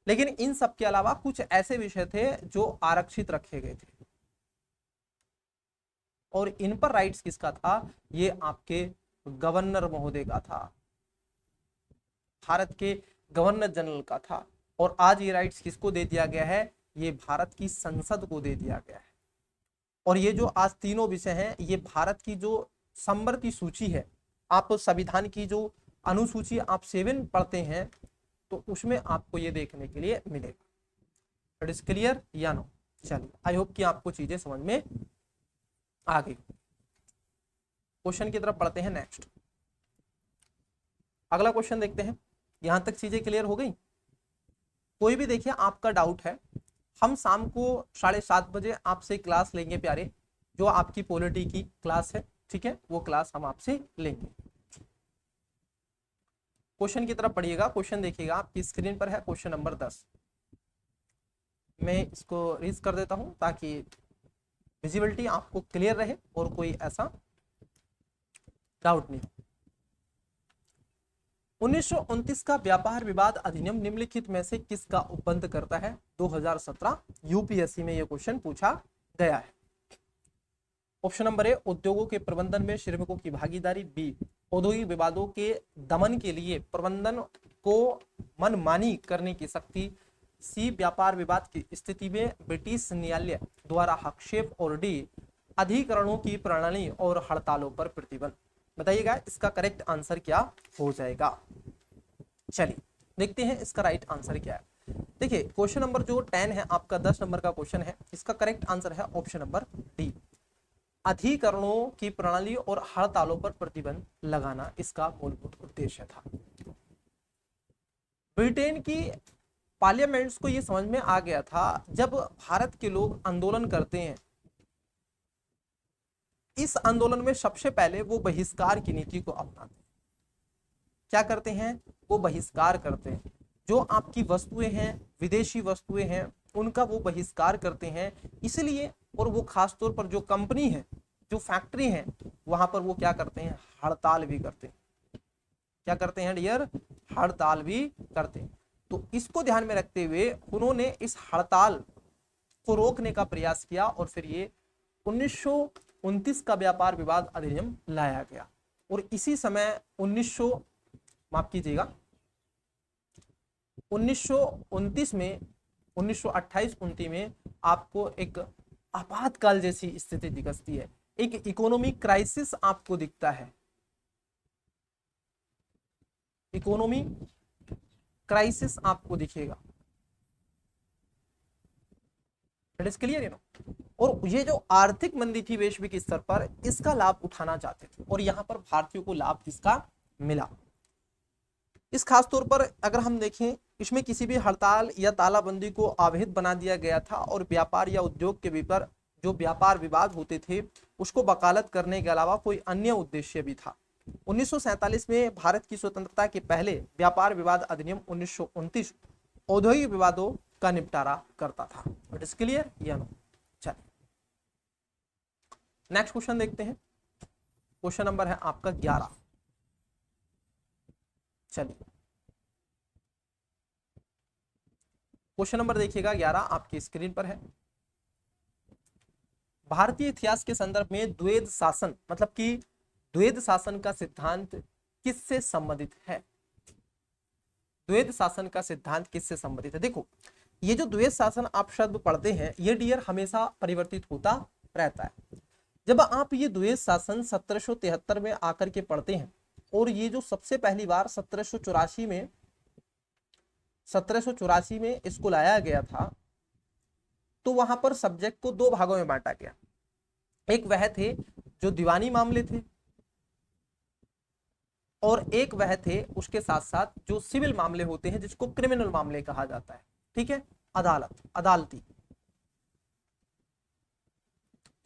लेकिन इन सब के अलावा कुछ ऐसे विषय थे जो आरक्षित रखे गए थे, और इन पर राइट्स किसका था, ये आपके गवर्नर महोदय का था, भारत के गवर्नर जनरल का था। और आज ये राइट्स किसको दे दिया गया है, ये भारत की संसद को दे दिया गया है। और ये जो आज तीनों विषय हैं, ये भारत की जो समवर्ती सूची है, आप संविधान की जो अनुसूची आप 7 पढ़ते हैं, तो उसमें आपको ये देखने के लिए मिलेगा। इट इज क्लियर या नो? चलिए, आई होप कि आपको चीजें समझ में आ गई। क्वेश्चन की तरफ बढ़ते हैं। नेक्स्ट अगला क्वेश्चन देखते हैं। यहां तक चीजें क्लियर हो गई? कोई भी देखिए आपका डाउट है, हम शाम को 7:30 बजे आपसे क्लास लेंगे प्यारे, जो आपकी पॉलिटी की क्लास है, ठीक है, वो क्लास हम आपसे लेंगे। क्वेश्चन की तरफ पढ़िएगा। क्वेश्चन देखिएगा, आपकी स्क्रीन पर है क्वेश्चन नंबर 10। मैं इसको रीड कर देता हूं ताकि विजिबिलिटी आपको क्लियर रहे और कोई ऐसा डाउट नहीं। 1929 का व्यापार विवाद अधिनियम निम्नलिखित में से किसका उपबंध करता है? 2017 यूपीएससी में यह क्वेश्चन पूछा गया है। ऑप्शन नंबर ए, उद्योगों के प्रबंधन में श्रमिकों की भागीदारी। बी, औद्योगिक विवादों के दमन के लिए प्रबंधन को मनमानी करने की शक्ति। सी, व्यापार विवाद की स्थिति में ब्रिटिश न्यायालय द्वारा हस्तक्षेप। और डी, अधिकरणों की प्रणाली और हड़तालों पर प्रतिबंध। बताइएगा इसका करेक्ट आंसर क्या हो जाएगा। चलिए देखते हैं इसका राइट आंसर क्या है। देखिए, क्वेश्चन नंबर जो 10 है आपका, 10 नंबर का क्वेश्चन है, इसका करेक्ट आंसर है ऑप्शन नंबर डी, अधिकरणों की प्रणाली और हड़तालों पर प्रतिबंध लगाना इसका मूलभूत उद्देश्य था। ब्रिटेन की पार्लियामेंट्स को यह समझ में आ गया था, जब भारत के लोग आंदोलन करते हैं, इस आंदोलन में सबसे पहले वो बहिष्कार की नीति को अपनाते हैं। क्या करते हैं? वो बहिष्कार करते हैं। जो आपकी वस्तुएं हैं, विदेशी वस्तुएं हैं, उनका वो बहिष्कार करते हैं। इसलिए, और वो खासतौर पर जो कंपनी है, जो फैक्ट्री है, वहां पर वो क्या करते हैं? हड़ताल भी करते हैं। क्या करते हैं डियर? हड़ताल भी करते हैं। तो इसको ध्यान में रखते हुए उन्होंने इस हड़ताल को रोकने का प्रयास किया और फिर ये 1929 का व्यापार विवाद अधिनियम लाया गया। और इसी समय 1900 माफ कीजिएगा 1929 में 1928-29 में आपको एक आपातकाल जैसी स्थिति दिखती है, एक इकोनॉमिक क्राइसिस आपको दिखता है, इकोनॉमी क्राइसिस आपको दिखेगा। It is clear, you know. और ये जो आर्थिक मंदी थी वैश्विक स्तर पर, इसका लाभ उठाना चाहते थे और यहां पर भारतीयों को लाभ किसका मिला। इस खास तौर पर अगर हम देखें, इसमें किसी भी हड़ताल या तालाबंदी को अवैध बना दिया गया था और व्यापार या उद्योग के भीतर जो व्यापार विवाद होते थे उसको वकालत करने के अलावा कोई अन्य उद्देश्य भी था। 1947 में भारत की स्वतंत्रता के पहले व्यापार विवाद अधिनियम 1929 औद्योगिक विवादों का निपटारा करता था। इट इज क्लियर या नो। चलिए नेक्स्ट क्वेश्चन देखते हैं। क्वेश्चन नंबर है आपका 11। चलिए क्वेश्चन नंबर देखिएगा 11 आपकी स्क्रीन पर है। भारतीय इतिहास के संदर्भ में द्वैध शासन मतलब कि द्वैध शासन का सिद्धांत किससे संबंधित है? द्वैध शासन का सिद्धांत किससे संबंधित है? देखो, ये जो द्वैध शासन आप शब्द पढ़ते हैं ये डियर हमेशा परिवर्तित होता रहता है। जब आप ये द्वैध शासन 1773 में आकर के पढ़ते हैं और ये जो सबसे पहली बार 1784 में इसको लाया गया था, तो वहां पर सब्जेक्ट को दो भागों में बांटा गया। एक वह थे जो दीवानी मामले थे और एक वह थे उसके साथ साथ जो सिविल मामले होते हैं जिसको क्रिमिनल मामले कहा जाता है। ठीक है, अदालती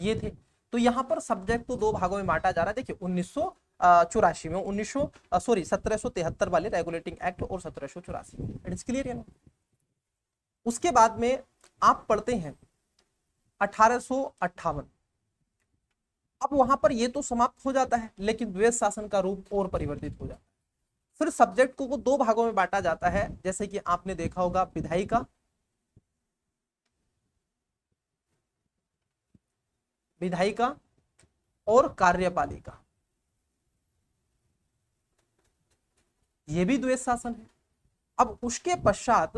ये थे। तो यहां पर सब्जेक्ट को दो भागों में बांटा जा रहा है। देखिए 1984 में 1773 वाले रेगुलेटिंग एक्ट और 1784। इट इज क्लियर है ना। उसके बाद में आप पढ़ते हैं 1858। अब वहां पर ये तो समाप्त हो जाता है लेकिन द्वैध शासन का रूप और परिवर्तित हो जाता है। फिर सब्जेक्ट को दो भागों में बांटा जाता है, जैसे कि आपने देखा होगा विधायिका और कार्यपालिका। ये भी द्वैध शासन है। अब उसके पश्चात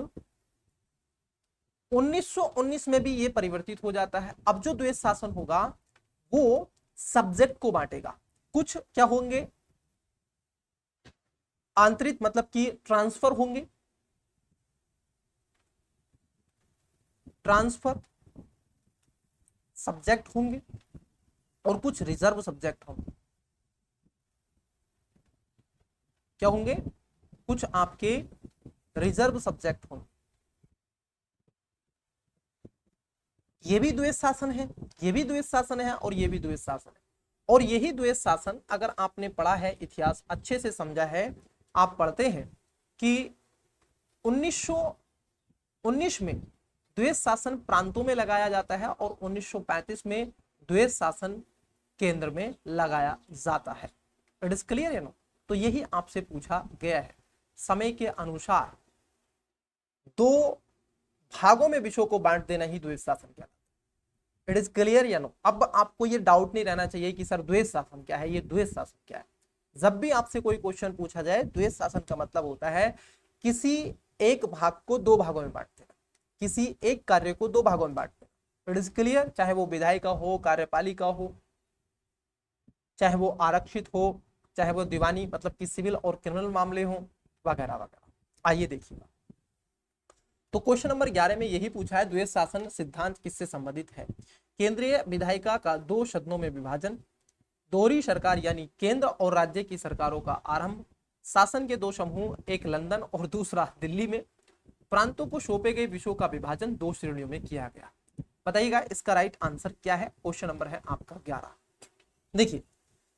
1919 में भी ये परिवर्तित हो जाता है। अब जो द्वैध शासन होगा वो सब्जेक्ट को बांटेगा। कुछ क्या होंगे, आंतरिक मतलब कि ट्रांसफर होंगे, ट्रांसफर सब्जेक्ट होंगे और कुछ रिजर्व सब्जेक्ट होंगे। क्या होंगे? कुछ आपके रिजर्व सब्जेक्ट होंगे। ये भी द्वैध शासन है, ये भी द्वैध शासन है और ये भी द्वैध शासन है। और यही द्वैध शासन अगर आपने पढ़ा है, इतिहास अच्छे से समझा है, आप पढ़ते हैं कि 1919 में द्वैध शासन प्रांतों में लगाया जाता है और 1935 में द्वैध शासन केंद्र में लगाया जाता है। इट इज क्लियर है ना। तो यही आपसे पूछा गया है। समय के अनुसार दो भागों में विषयों को बांट देना ही द्वैध शासन कहलाता है। इट इज क्लियर या नो। अब आपको ये डाउट नहीं रहना चाहिए कि सर द्वैध शासन क्या है, ये द्वैध शासन क्या है। जब भी आपसे कोई क्वेश्चन पूछा जाए, द्वैध शासन का मतलब होता है किसी एक भाग को दो भागों में बांट देना, किसी एक कार्य को दो भागों में बांट देना। It is clear. चाहे वो विधायिका हो, कार्यपालिका हो, चाहे वो आरक्षित हो, चाहे वो दीवानी मतलब कि सिविल और क्रिमिनल मामले हो, वगैरह वगैरह। आइए देखिएगा। तो क्वेश्चन नंबर 11 में यही पूछा है, द्वैध शासन सिद्धांत किससे संबंधित है? केंद्रीय विधायिका का दो सदनों में विभाजन, दोहरी सरकार यानी केंद्र और राज्य की सरकारों का आरंभ, शासन के दो समूह, एक लंदन और दूसरा दिल्ली में, प्रांतों को सौंपे गए विषयों का विभाजन दो श्रेणियों में किया गया। बताइएगा इसका राइट आंसर क्या है। क्वेश्चन नंबर है आपका 11। देखिए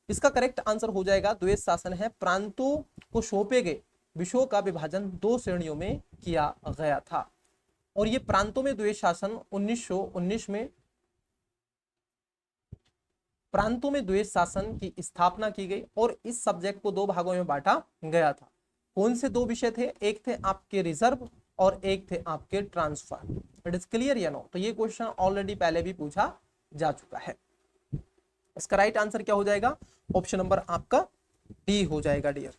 इसका करेक्ट आंसर हो जाएगा, द्वैध शासन है प्रांतों को सौंपे गए विषयों का विभाजन दो श्रेणियों में किया गया था। और ये प्रांतों में द्वैध शासन 1919 में प्रांतों में द्वैध शासन की स्थापना की गई और इस सब्जेक्ट को दो भागों में बांटा गया था। कौन से दो विषय थे? एक थे आपके रिजर्व और एक थे आपके ट्रांसफर। इट इज क्लियर या नो? तो ये क्वेश्चन ऑलरेडी पहले भी पूछा जा चुका है। इसका राइट आंसर क्या हो जाएगा? ऑप्शन नंबर आपका डी हो जाएगा डियर।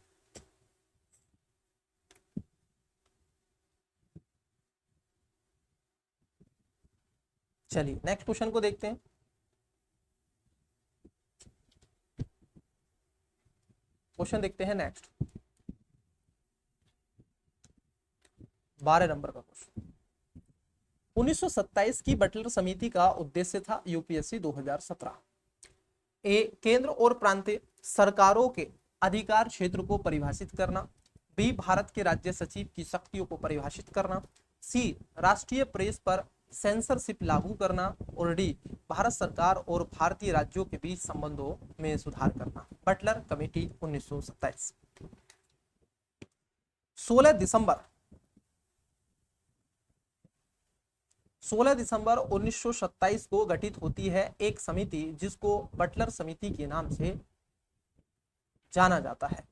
चलिए नेक्स्ट क्वेश्चन को देखते हैं। क्वेश्चन देखते हैं नेक्स्ट, 12 नंबर का क्वेश्चन। 1927 की बटलर समिति का उद्देश्य था यूपीएससी 2017 ए केंद्र और प्रांतीय सरकारों के अधिकार क्षेत्र को परिभाषित करना, बी भारत के राज्य सचिव की शक्तियों को परिभाषित करना, सी राष्ट्रीय प्रेस पर सेंसरशिप लागू करना, और डी भारत सरकार और भारतीय राज्यों के बीच संबंधों में सुधार करना। Butler committee 1927। 16 दिसंबर 1927 को गठित होती है एक समिति जिसको बटलर समिति के नाम से जाना जाता है।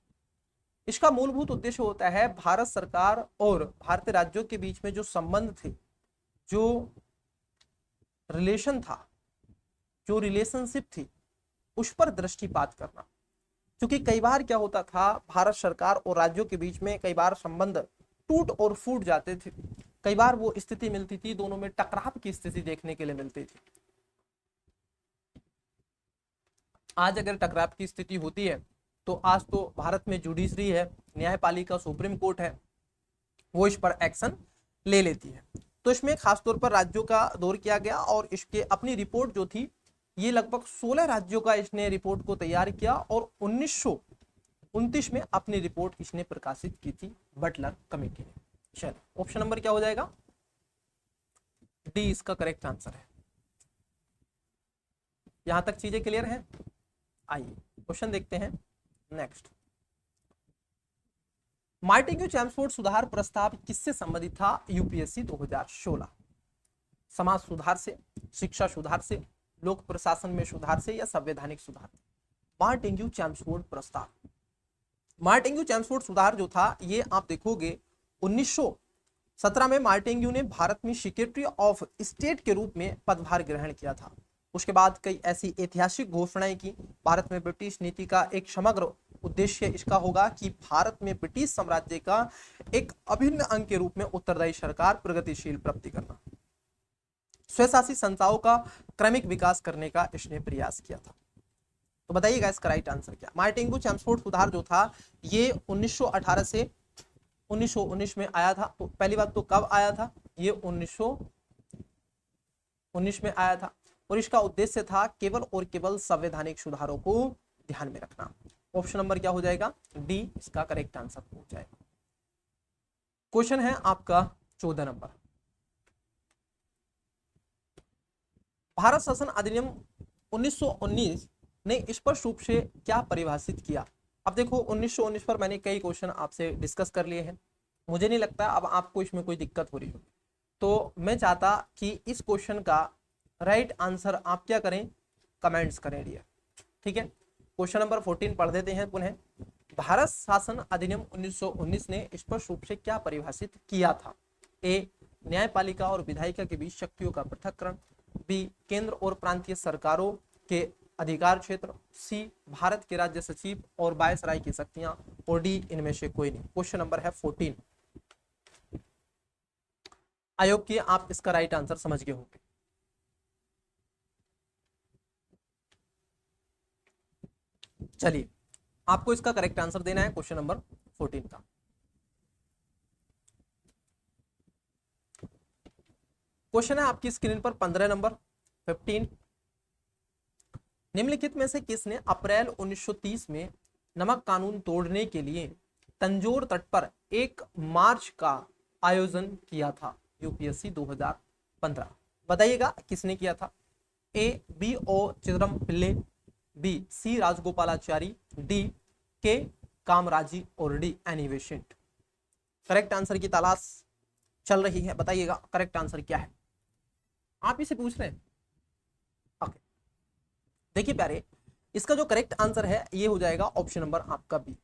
इसका मूलभूत उद्देश्य होता है भारत सरकार और भारतीय राज्यों के बीच में जो संबंध थे, जो रिलेशन था, जो रिलेशनशिप थी, उस पर दृष्टिपात करना। क्योंकि कई बार क्या होता था, भारत सरकार और राज्यों के बीच में कई बार संबंध टूट और फूट जाते थे। कई बार वो स्थिति मिलती थी, दोनों में टकराव की स्थिति देखने के लिए मिलती थी। आज अगर टकराव की स्थिति होती है तो आज तो भारत में जुडिशरी है, न्यायपालिका सुप्रीम कोर्ट है, वो इस पर एक्शन ले लेती है। तो इसमें खासतौर पर राज्यों का दौर किया गया और इसके अपनी रिपोर्ट जो थी, ये लगभग 16 राज्यों का इसने रिपोर्ट को तैयार किया और 1929 में अपनी रिपोर्ट इसने प्रकाशित की थी बटलर कमेटी ने। चलो ऑप्शन नंबर क्या हो जाएगा? डी इसका करेक्ट आंसर है। यहां तक चीजें क्लियर हैं? आइए क्वेश्चन देखते हैं नेक्स्ट। मार्टिन्यू चैम्सफोर्ड सुधार प्रस्ताव किससे संबंधित था यूपीएससी 2016? समाज सुधार से, शिक्षा सुधार से, लोक प्रशासन में सुधार से, या संवैधानिक सुधार? मार्टिन्यू चैम्सफोर्ड प्रस्ताव, मार्टिन्यू चैम्सफोर्ड सुधार जो था, ये आप देखोगे 1917 में मार्टिन्यू ने भारत में सेक्रेटरी ऑफ स्टेट के रूप में पदभार ग्रहण किया था। उसके बाद कई ऐसी ऐतिहासिक घोषणाएं की। भारत में ब्रिटिश नीति का एक समग्र उद्देश्य इसका होगा कि भारत में ब्रिटिश साम्राज्य का एक अभिन्न अंग के रूप में उत्तरदायी सरकार प्रगतिशील प्राप्ति करना, स्वशासी संस्थाओं का क्रमिक विकास करने का इसने प्रयास किया था। तो बताइएगा इसका राइट आंसर क्या? मार्टिन्यू चैम्सफोर्ड सुधार जो था ये 1918 से 1919 में आया था। तो पहली बात तो कब आया था? ये 1919 में आया था और इसका उद्देश्य था केवल और केवल संवैधानिक सुधारों को ध्यान में रखना। ऑप्शन नंबर क्या हो जाएगा? डी इसका करेक्ट आंसर हो जाएगा। क्वेश्चन है आपका 14 नंबर। भारत शासन अधिनियम 1919 ने स्पष्ट रूप से क्या परिभाषित किया? अब देखो 1919 पर मैंने कई क्वेश्चन आपसे डिस्कस कर लिए हैं, मुझे नहीं लगता अब आपको इसमें कोई दिक्कत हो रही होगी। तो मैं चाहता कि इस क्वेश्चन का राइट आंसर आप क्या करें, कमेंट्स करें डियर। ठीक है, क्वेश्चन नंबर 14 पढ़ देते हैं पुनः। भारत शासन अधिनियम 1919 ने स्पष्ट रूप से क्या परिभाषित किया था? ए न्यायपालिका और विधायिका के बीच शक्तियों का पृथक्करण, बी केंद्र और प्रांतीय सरकारों के अधिकार क्षेत्र, सी भारत के राज्य सचिव और वायसराय की शक्तियां, और डी इनमें से कोई नहीं। क्वेश्चन नंबर है 14। आयोग की आप इसका राइट आंसर समझ गए होंगे। चलिए आपको इसका करेक्ट आंसर देना है क्वेश्चन नंबर 14 का। क्वेश्चन है आपकी स्क्रीन पर 15 नंबर 15। निम्नलिखित में से किसने अप्रैल 1930 में नमक कानून तोड़ने के लिए तंजौर तट पर एक मार्च का आयोजन किया था यूपीएससी 2015? बताइएगा किसने किया था? A V O Chidambaram Pillai, B C Rajagopalachari, D K Kamaraj, और D Annie Besant. Correct answer की तलाश चल रही है, बताइएगा करेक्ट आंसर क्या है? आप इसे पूछ रहे हैं। ओके देखिए प्यारे, इसका जो करेक्ट आंसर है ये हो जाएगा ऑप्शन नंबर आपका बी।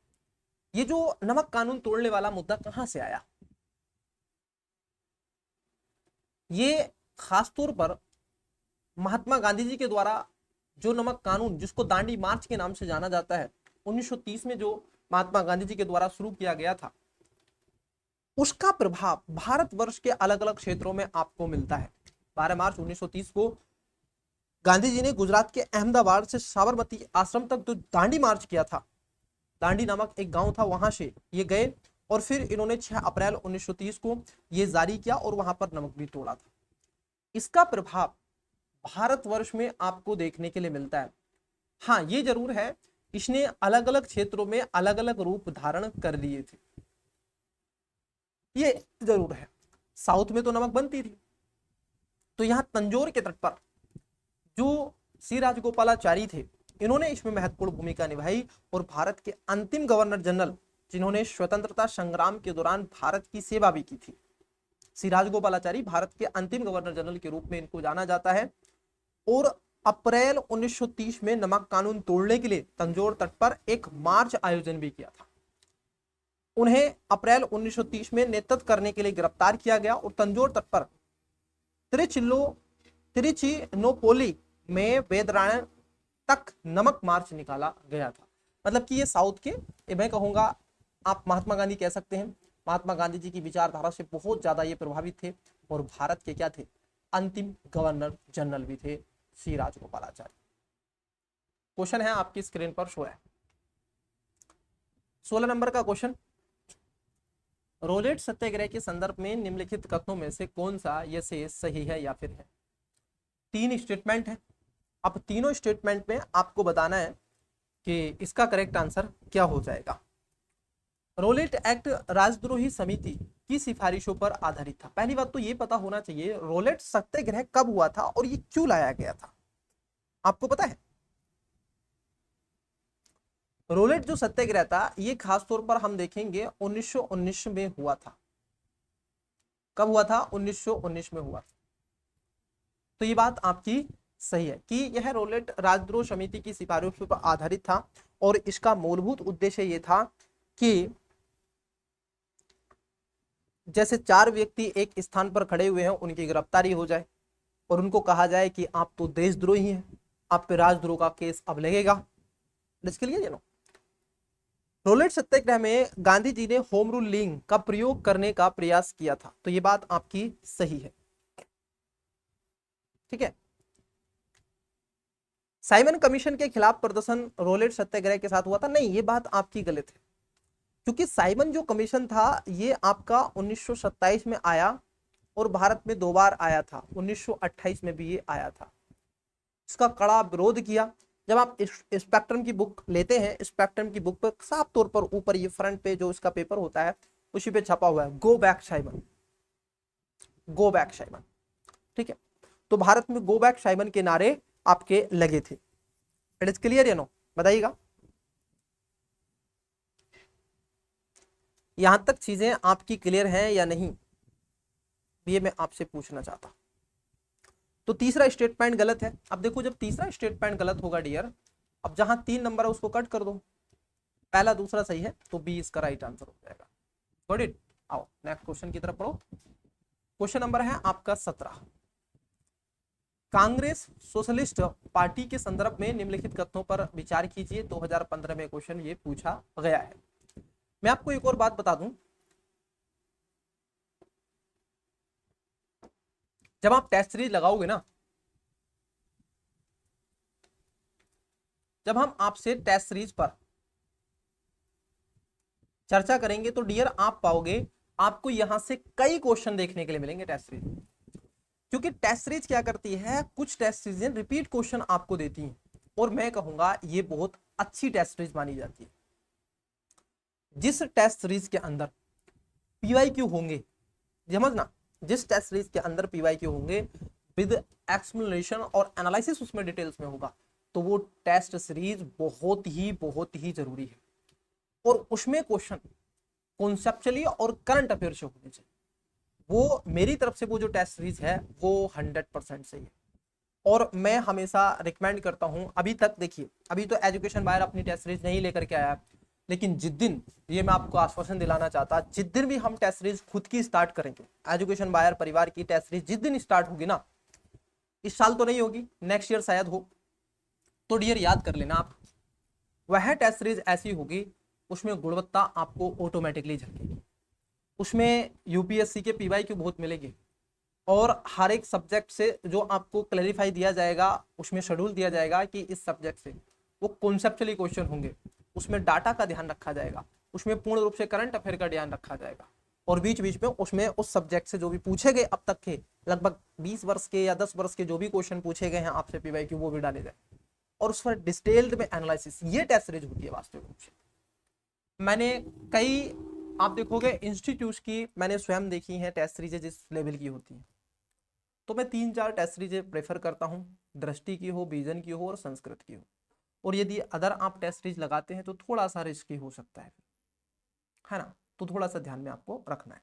ये जो नमक कानून तोड़ने वाला मुद्दा कहां से आया? ये खासतौर पर महात्मा गांधी जी के द्वारा जो नमक कानून, जिसको दांडी मार्च के नाम से जाना जाता है, 1930 में जो महात्मा गांधी जी के द्वारा शुरू किया गया था, उसका प्रभाव भारतवर्ष के अलग अलग क्षेत्रों में आपको मिलता है। 12 मार्च 1930 को गांधी जी ने गुजरात के अहमदाबाद से साबरमती आश्रम तक जो दांडी मार्च किया था, दांडी नामक एक गांव था, वहां से ये गए और फिर इन्होंने 6 अप्रैल 1930 को ये जारी किया और वहां पर नमक भी तोड़ा था। इसका प्रभाव भारतवर्ष में आपको देखने के लिए मिलता है। हाँ, ये जरूर है, इसने अलग अलग क्षेत्रों में अलग अलग रूप धारण कर लिए थे, ये जरूर है। साउथ में तो नमक बनती थी, तो यहां तंजौर के तट पर जो श्री राजगोपालाचारी थे, इन्होंने इसमें महत्वपूर्ण भूमिका निभाई और भारत के अंतिम गवर्नर जनरल, जिन्होंने स्वतंत्रता संग्राम के दौरान भारत की सेवा भी की थी, श्री राजगोपालाचारी भारत के अंतिम गवर्नर जनरल के रूप में इनको जाना जाता है। और अप्रैल 1930 में नमक कानून तोड़ने के लिए तंजौर तट पर एक मार्च आयोजन भी किया था। उन्हें अप्रैल 1930 में नेतृत्व करने के लिए गिरफ्तार किया गया और तंजौर तट पर तिरुचिनोपोली में वेदरायण तक नमक मार्च निकाला गया था। मतलब कि ये साउथ के, मैं कहूंगा आप महात्मा गांधी कह सकते हैं, महात्मा गांधी जी की विचारधारा से बहुत ज्यादा ये प्रभावित थे और भारत के क्या थे, अंतिम गवर्नर जनरल भी थे श्री राजगोपालाचारी। क्वेश्चन है आपकी स्क्रीन पर शो है, 16 नंबर का क्वेश्चन। रोलेट सत्याग्रह के संदर्भ में निम्नलिखित कथनों में से कौन सा ये से सही है या फिर है? 3 स्टेटमेंट है। अब तीनों स्टेटमेंट में आपको बताना है कि इसका करेक्ट आंसर क्या हो जाएगा। रोलेट एक्ट राजद्रोही समिति की सिफारिशों पर आधारित था। पहली बात तो ये पता होना चाहिए रोलेट सत्याग्रह कब हुआ था और ये क्यों लाया गया था, आपको पता है? रोलेट जो सत्याग्रह था ये खासतौर पर हम देखेंगे 1919 में हुआ था। कब हुआ था? 1919 में हुआ था। तो ये बात आपकी सही है कि यह रोलेट राजद्रोह समिति की सिफारिशों पर आधारित था और इसका मूलभूत उद्देश्य ये था कि जैसे 4 व्यक्ति एक स्थान पर खड़े हुए हैं, उनकी गिरफ्तारी हो जाए और उनको कहा जाए कि आप तो देशद्रोही हैं, आप पे राजद्रोह का केस अब लगेगा। इसके लिए जानो, रोलेट सत्याग्रह में गांधी जी ने होम रूलिंग का प्रयोग करने का प्रयास किया था। तो ये बात आपकी सही है, ठीक है। साइमन कमीशन के खिलाफ प्रदर्शन रोलेट सत्याग्रह के साथ हुआ था? नहीं, ये बात आपकी गलत है, क्योंकि साइमन जो कमीशन था ये आपका 1927 में आया और भारत में 2 बार आया था, 1928 में भी ये आया था। इसका कड़ा विरोध किया। जब आप स्पेक्ट्रम की बुक लेते हैं, स्पेक्ट्रम की बुक पर साफ तौर पर ऊपर ये फ्रंट पे जो इसका पेपर होता है उसी पे छपा हुआ है go back Simon, go back Simon, ठीक है। तो भारत में गो बैक साइमन के नारे आपके लगे थे। इट इज क्लियर या नो? बताइएगा, यहां तक चीजें आपकी क्लियर हैं या नहीं, ये मैं आपसे पूछना चाहता। तो तीसरा स्टेटमेंट गलत है। अब देखो, जब तीसरा स्टेटमेंट गलत होगा डियर, अब जहां 3 नंबर है उसको कट कर दो, पहला दूसरा सही है तो बी इसका राइट आंसर हो जाएगा। Got it? आओ नेक्स्ट क्वेश्चन की तरफ पढ़ो। क्वेश्चन नंबर है आपका 17। कांग्रेस सोशलिस्ट पार्टी के संदर्भ में निम्नलिखित कथनों पर विचार कीजिए। 2015 में क्वेश्चन ये पूछा गया है। मैं आपको एक और बात बता दूं, जब आप टेस्ट सीरीज लगाओगे ना, जब हम आपसे टेस्ट सीरीज पर चर्चा करेंगे तो डियर आप पाओगे आपको यहां से कई क्वेश्चन देखने के लिए मिलेंगे टेस्ट सीरीज। क्योंकि टेस्ट सीरीज क्या करती है, कुछ टेस्ट सीरीज रिपीट क्वेश्चन आपको देती है और मैं कहूंगा ये बहुत अच्छी टेस्ट सीरीज मानी जाती है। जिस टेस्ट सीरीज के अंदर पीवाईक्यू होंगे, समझना, जिस टेस्ट सीरीज के अंदर पीवाईक्यू होंगे विद एक्सप्लेनेशन और एनालिसिस उसमें डिटेल्स में होगा, तो वो टेस्ट सीरीज बहुत ही जरूरी है। और उसमें क्वेश्चन कॉन्सेप्चुअली और करंट अफेयर से होने चाहिए। वो मेरी तरफ से वो जो टेस्ट सीरीज है वो 100% सही है और मैं हमेशा रिकमेंड करता हूं। अभी तक देखिए, अभी तो एजुकेशन बायर अपनी टेस्ट सीरीज नहीं लेकर के आया, लेकिन जिस दिन, ये मैं आपको आश्वासन दिलाना चाहता, जिस दिन भी हम टेस्ट सीरीज खुद की स्टार्ट करेंगे, एजुकेशन बायर परिवार की टेस्ट सीरीज जिस दिन स्टार्ट होगी ना, इस साल तो नहीं होगी, नेक्स्ट ईयर शायद हो, तो डियर याद कर लेना आप, वह टेस्ट सीरीज ऐसी होगी उसमें गुणवत्ता आपको ऑटोमेटिकली झलकेगी, उसमें यूपीएससी के पीवाईक्यू बहुत मिलेंगे, और हर एक सब्जेक्ट से जो आपको क्लैरिफाई दिया जाएगा, उसमें शेड्यूल दिया जाएगा कि इस सब्जेक्ट से वो कॉन्सेप्चुअली क्वेश्चन होंगे, उसमें डाटा का ध्यान रखा जाएगा, उसमें पूर्ण रूप से करंट अफेयर का ध्यान रखा जाएगा, और बीच बीच में उसमें उस सब्जेक्ट से जो भी पूछे गए अब तक के लगभग 20 वर्ष के या 10 वर्ष के जो भी क्वेश्चन पूछे गए हैं आपसे पीवाईक्यू, वो भी डाले जाए, और उस पर डिटेल्ड में एनालिसिस, ये टेस्ट सीरीज होती है वास्तविक रूप से। मैंने कई, आप देखोगे इंस्टीट्यूट की मैंने स्वयं देखी हैं टेस्ट सीरीजें जिस लेवल की होती हैं, तो मैं 3-4 टेस्ट सीरीजें प्रेफर करता हूँ, दृष्टि की हो, विजन की हो और संस्कृत की हो, और यदि अदर आप टेस्ट सीरीज लगाते हैं तो थोड़ा सा रिस्की हो सकता है ना, तो थोड़ा सा ध्यान में आपको रखना है।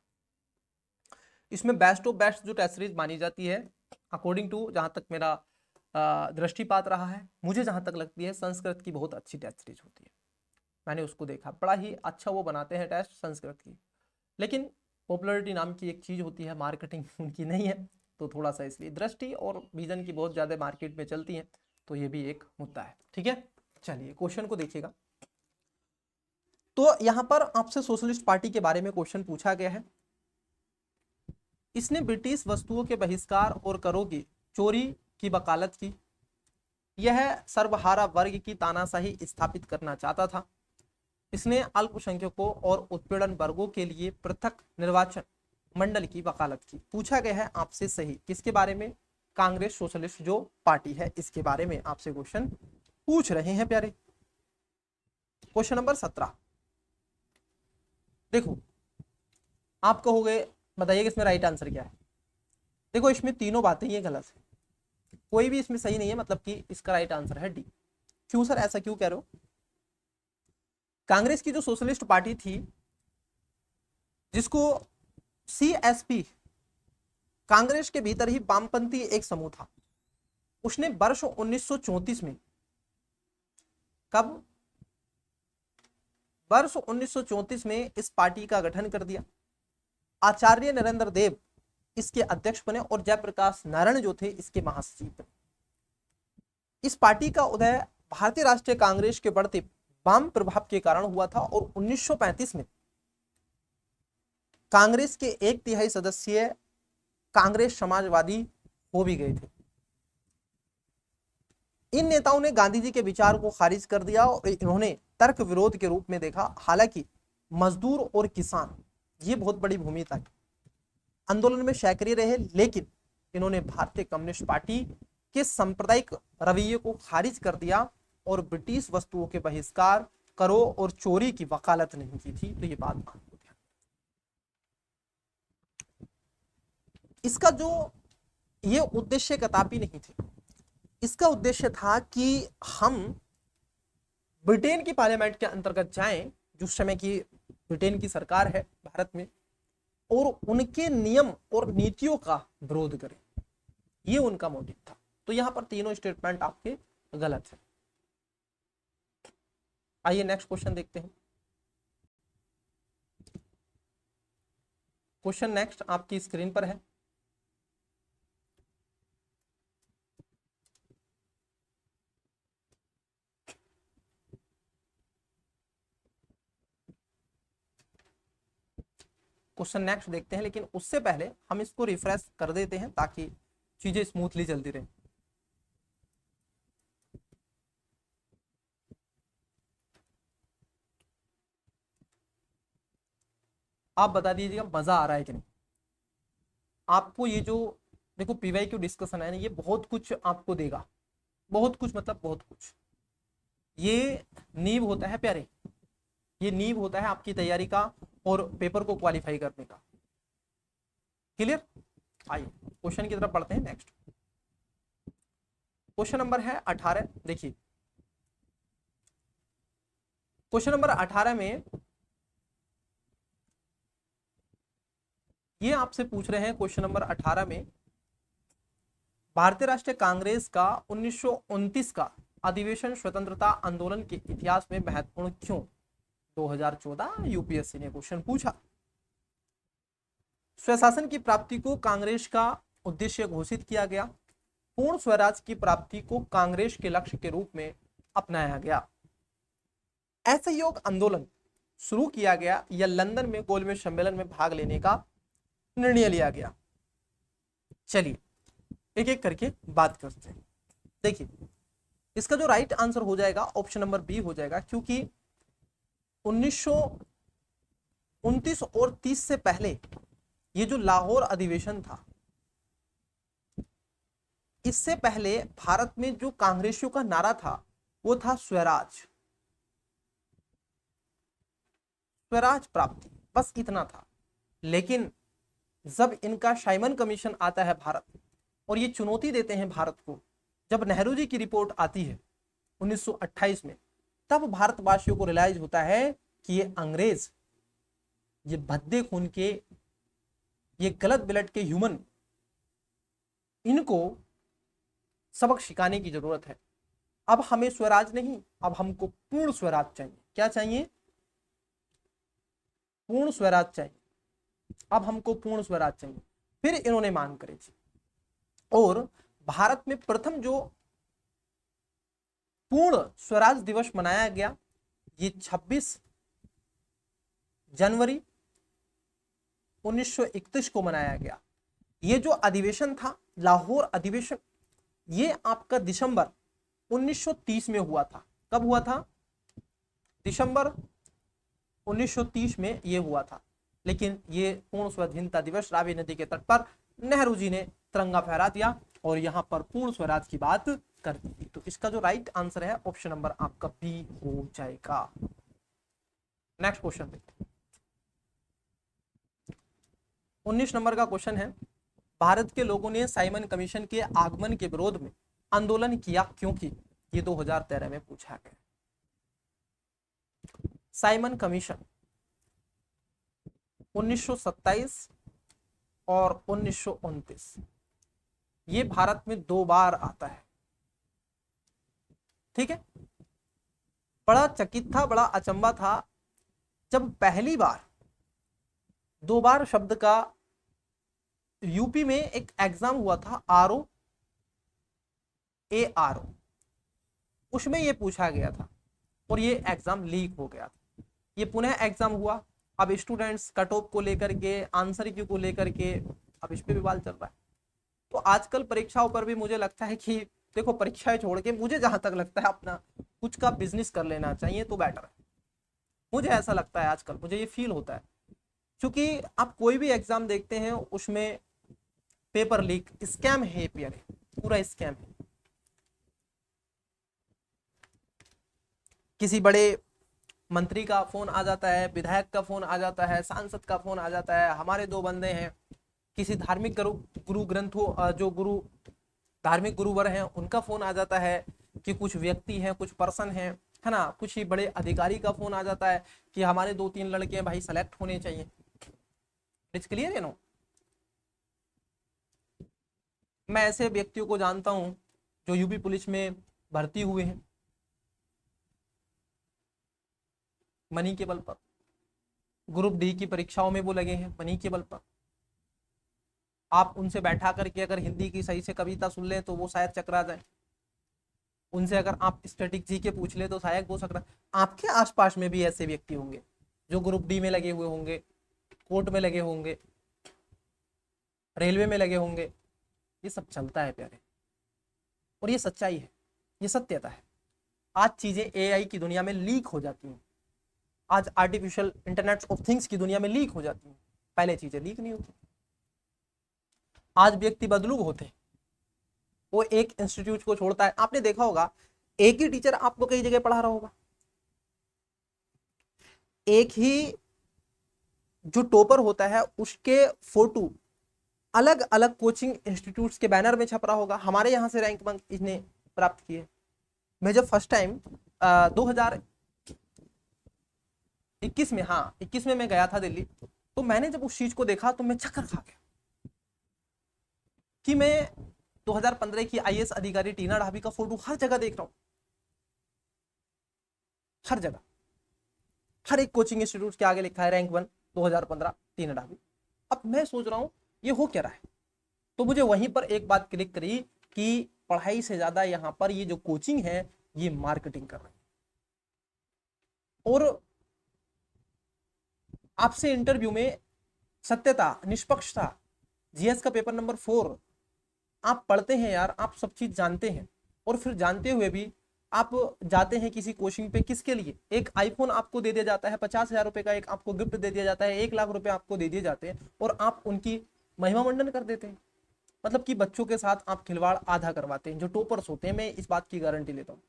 इसमें बेस्ट ऑफ बेस्ट जो टेस्ट सीरीज मानी जाती है अकॉर्डिंग टू जहाँ तक मेरा दृष्टिपात रहा है, मुझे जहाँ तक लगती है संस्कृत की बहुत अच्छी टेस्ट सीरीज होती है, मैंने उसको देखा, बड़ा ही अच्छा वो बनाते हैं टेस्ट संस्कृत की, लेकिन पॉपुलरिटी नाम की एक चीज़ होती है, मार्केटिंग उनकी नहीं है, तो थोड़ा सा इसलिए दृष्टि और विजन की बहुत ज़्यादा मार्केट में चलती है, तो ये भी एक मुद्दा है। ठीक है, चलिए क्वेश्चन को देखिएगा। तो यहाँ पर आपसे सोशलिस्ट पार्टी के बारे में क्वेश्चन पूछा गया है। इसने ब्रिटिश वस्तुओं के बहिष्कार और करों की चोरी की वकालत की। यह सर्वहारा वर्ग की तानाशाही स्थापित करना चाहता था। इसने अल्पसंख्यकों और उत्पीड़न वर्गों के लिए पृथक निर्वाचन मंडल की वकालत की। पूछा गया है आपसे सही किसके बारे में, कांग्रेस सोशलिस्ट जो पार्टी है इसके बारे में आपसे क्वेश्चन पूछ रहे हैं प्यारे। क्वेश्चन नंबर 17 देखो, आप कहोगे बताइए कि इसमें राइट आंसर क्या है। देखो इसमें तीनों बातें ये गलत है, कोई भी इसमें सही नहीं है, मतलब कि इसका राइट आंसर है डी। क्यों सर, ऐसा क्यों कह रहे हो? कांग्रेस की जो सोशलिस्ट पार्टी थी, जिसको सीएसपी, कांग्रेस के भीतर ही वामपंथी एक समूह था, उसने वर्ष 1934 में, कब, वर्ष 1934 में इस पार्टी का गठन कर दिया। आचार्य नरेंद्र देव इसके अध्यक्ष बने और जयप्रकाश नारायण जो थे इसके महासचिव बने। इस पार्टी का उदय भारतीय राष्ट्रीय कांग्रेस के बढ़ते वाम प्रभाव के कारण हुआ था और 1935 में कांग्रेस के 1/3 सदस्य कांग्रेस समाजवादी हो भी गए थे। इन नेताओं ने गांधी जी के विचार को खारिज कर दिया और इन्होंने तर्क विरोध के रूप में देखा। हालांकि मजदूर और किसान, ये बहुत बड़ी भूमिका है, आंदोलन में सक्रिय रहे, लेकिन इन्होंने भारतीय कम्युनिस्ट पार्टी के सांप्रदायिक रवैये को खारिज कर दिया और ब्रिटिश वस्तुओं के बहिष्कार, करों और चोरी की वकालत नहीं की थी। तो ये बात मान लो ध्यान। इसका जो ये उद्देश्य कदापि नहीं थे, इसका उद्देश्य था कि हम ब्रिटेन की पार्लियामेंट के अंतर्गत जाएं, जो समय की ब्रिटेन की सरकार है भारत में, और उनके नियम और नीतियों का विरोध करें, ये उनका मोटिव था। तो यहां पर तीनों स्टेटमेंट आपके गलत है। आइए नेक्स्ट क्वेश्चन देखते हैं। क्वेश्चन नेक्स्ट आपकी स्क्रीन पर है। क्वेश्चन नेक्स्ट देखते हैं, लेकिन उससे पहले हम इसको रिफ्रेश कर देते हैं ताकि चीजें स्मूथली चलती रहे। आप बता दीजिएगा मजा आ रहा है कि नहीं आपको। ये जो देखो पीवाईक्यू डिस्कशन है ना, ये बहुत कुछ आपको देगा, बहुत कुछ मतलब बहुत कुछ। ये नींव होता है प्यारे, ये नींव होता है आपकी तैयारी का और पेपर को क्वालिफाई करने का। क्लियर? आइए क्वेश्चन की तरफ बढ़ते हैं। नेक्स्ट क्वेश्चन नंबर है 18। देखिए क्वेश्चन नंबर 18 में ये आपसे पूछ रहे हैं, क्वेश्चन नंबर 18 में भारतीय राष्ट्रीय कांग्रेस का 1929 का अधिवेशन स्वतंत्रता आंदोलन के इतिहास में महत्वपूर्ण क्यों? 2014 यूपीएससी ने क्वेश्चन पूछा। स्वशासन की प्राप्ति को कांग्रेस का उद्देश्य घोषित किया गया। पूर्ण स्वराज की प्राप्ति को कांग्रेस के लक्ष्य के रूप में अपनाया गया। असहयोग आंदोलन शुरू किया गया या लंदन में गोलमेज सम्मेलन में भाग लेने का निर्णय लिया गया। चलिए एक एक करके बात करते हैं। देखिए इसका जो राइट आंसर हो जाएगा ऑप्शन नंबर बी हो जाएगा, क्योंकि 1929 और 30 से पहले ये जो लाहौर अधिवेशन था, इससे पहले भारत में जो कांग्रेसियों का नारा था वो था स्वराज, स्वराज प्राप्ति, बस इतना था। लेकिन जब इनका साइमन कमीशन आता है भारत और ये चुनौती देते हैं भारत को, जब नेहरू जी की रिपोर्ट आती है 1928 में, तब भारतवासियों को रियलाइज होता है कि ये अंग्रेज, ये भद्दे खून के, ये गलत ब्लड के ह्यूमन, इनको सबक सिखाने की जरूरत है। अब हमें स्वराज नहीं, अब हमको पूर्ण स्वराज चाहिए। क्या चाहिए? पूर्ण स्वराज चाहिए। अब हमको पूर्ण स्वराज चाहिए। फिर इन्होंने मांग करी थी और भारत में प्रथम जो पूर्ण स्वराज दिवस मनाया गया ये 26 जनवरी 1931 को मनाया गया। ये जो अधिवेशन था लाहौर अधिवेशन, ये आपका दिसंबर 1930 में हुआ था। कब हुआ था? दिसंबर 1930 में ये हुआ था। लेकिन ये पूर्ण स्वाधीनता दिवस रावी नदी के तट पर नेहरू जी ने तिरंगा फहरा दिया और यहां पर पूर्ण स्वराज की बात कर दी थी। तो इसका जो राइट आंसर है ऑप्शन नंबर आपका बी हो जाएगा। नेक्स्ट क्वेश्चन देखते हैं। 19 नंबर का क्वेश्चन है, भारत के लोगों ने साइमन कमीशन के आगमन के विरोध में आंदोलन किया क्योंकि? ये 2013 में पूछा गया। साइमन कमीशन 1927 और 1929 ये भारत में 2 बार आता है। ठीक है, बड़ा चकित था, बड़ा अचंबा था जब पहली बार 2 बार शब्द का यूपी में एक एग्जाम हुआ था, RO ARO, उसमें ये पूछा गया था और ये एग्जाम लीक हो गया था। ये पुनः एग्जाम हुआ। अब स्टूडेंट्स कट ऑफ को लेकर के, आंसर क्यू को लेकर के अब इस पे विवाद चल रहा है। तो आजकल परीक्षाओं पर भी मुझे लगता है कि देखो, परीक्षाएं छोड़ के मुझे जहां तक लगता है अपना कुछ का बिजनेस कर लेना चाहिए तो बेटर है। मुझे ऐसा लगता है, आजकल मुझे ये फील होता है, क्योंकि आप कोई भी एग्जाम देखते हैं उसमें पेपर लीक स्कैम है, पूरा स्कैम है। किसी बड़े मंत्री का फोन आ जाता है, विधायक का फोन आ जाता है, सांसद का फोन आ जाता है, हमारे 2 बंदे हैं, किसी धार्मिक गुरु ग्रंथों जो गुरु धार्मिक गुरुवर हैं उनका फोन आ जाता है, कि कुछ व्यक्ति हैं, कुछ पर्सन हैं, है ना, कुछ ही बड़े अधिकारी का फोन आ जाता है कि हमारे 2-3 लड़के भाई सेलेक्ट होने चाहिए। इट्स क्लियर है नो। मैं ऐसे व्यक्तियों को जानता हूं जो यूपी पुलिस में भर्ती हुए हैं मनी के बल पर, ग्रुप डी की परीक्षाओं में वो लगे हैं मनी के बल पर। आप उनसे बैठा करके अगर हिंदी की सही से कविता सुन लें तो वो शायद चकरा जाए। उनसे अगर आप स्टैटिक जी के पूछ ले तो शायद वो चकरा। आपके आसपास में भी ऐसे व्यक्ति होंगे जो ग्रुप डी में लगे हुए होंगे, कोर्ट में लगे होंगे, रेलवे में लगे होंगे। ये सब चलता है प्यारे, और ये सच्चाई है, ये सत्यता है। आज चीजें AI की दुनिया में लीक हो जाती हैं, आज आर्टिफिशियल इंटरनेट ऑफ थिंग्स की दुनिया में लीक हो जाती हैं, पहले चीजें लीक नहीं होती। आज व्यक्ति बदलू होते हैं, वो एक इंस्टीट्यूट को छोड़ता है। आपने देखा होगा एक ही टीचर आपको कई जगह पढ़ा रहा होगा, एक ही जो टॉपर होता है उसके फोटो अलग अलग कोचिंग इंस्टीट्यूट्स के बैनर में छप रहा होगा। हमारे यहाँ से रैंक बंक इसने प्राप्त किए। मैं जब फर्स्ट टाइम 2021 में, हाँ 21 में मैं गया था दिल्ली, तो मैंने जब उस चीज को देखा तो मैं चक्कर खा गया कि मैं 2015 की IAS अधिकारी टीना ढाबी का फोटो हर जगह देख रहा हूं, हर जगह। हर एक कोचिंग इंस्टीट्यूट के आगे लिखा है रैंक 1 2015 3 अडाबी। अब मैं सोच रहा हूँ ये हो क्या रहा है, तो मुझे वहीं पर एक बात क्लिक करी कि पढ़ाई से ज्यादा यहाँ पर ये जो कोचिंग है ये मार्केटिंग कर रही है। और आपसे इंटरव्यू में सत्यता, निष्पक्षता, जीएस का पेपर नंबर 4 आप पढ़ते हैं यार, आप सब चीज जानते हैं, और फिर जानते हुए भी आप जाते हैं किसी कोचिंग पे, किसके लिए? एक आईफोन आपको दे दिया जाता है, 50,000 रुपए का एक आपको गिफ्ट दे दिया जाता है, 1 लाख रुपए आपको दे दिए जाते हैं, और आप उनकी महिमा मंडन कर देते हैं। मतलब कि बच्चों के साथ आप खिलवाड़ आधा करवाते हैं, जो टॉपर्स होते हैं, मैं इस बात की गारंटी लेता हूँ।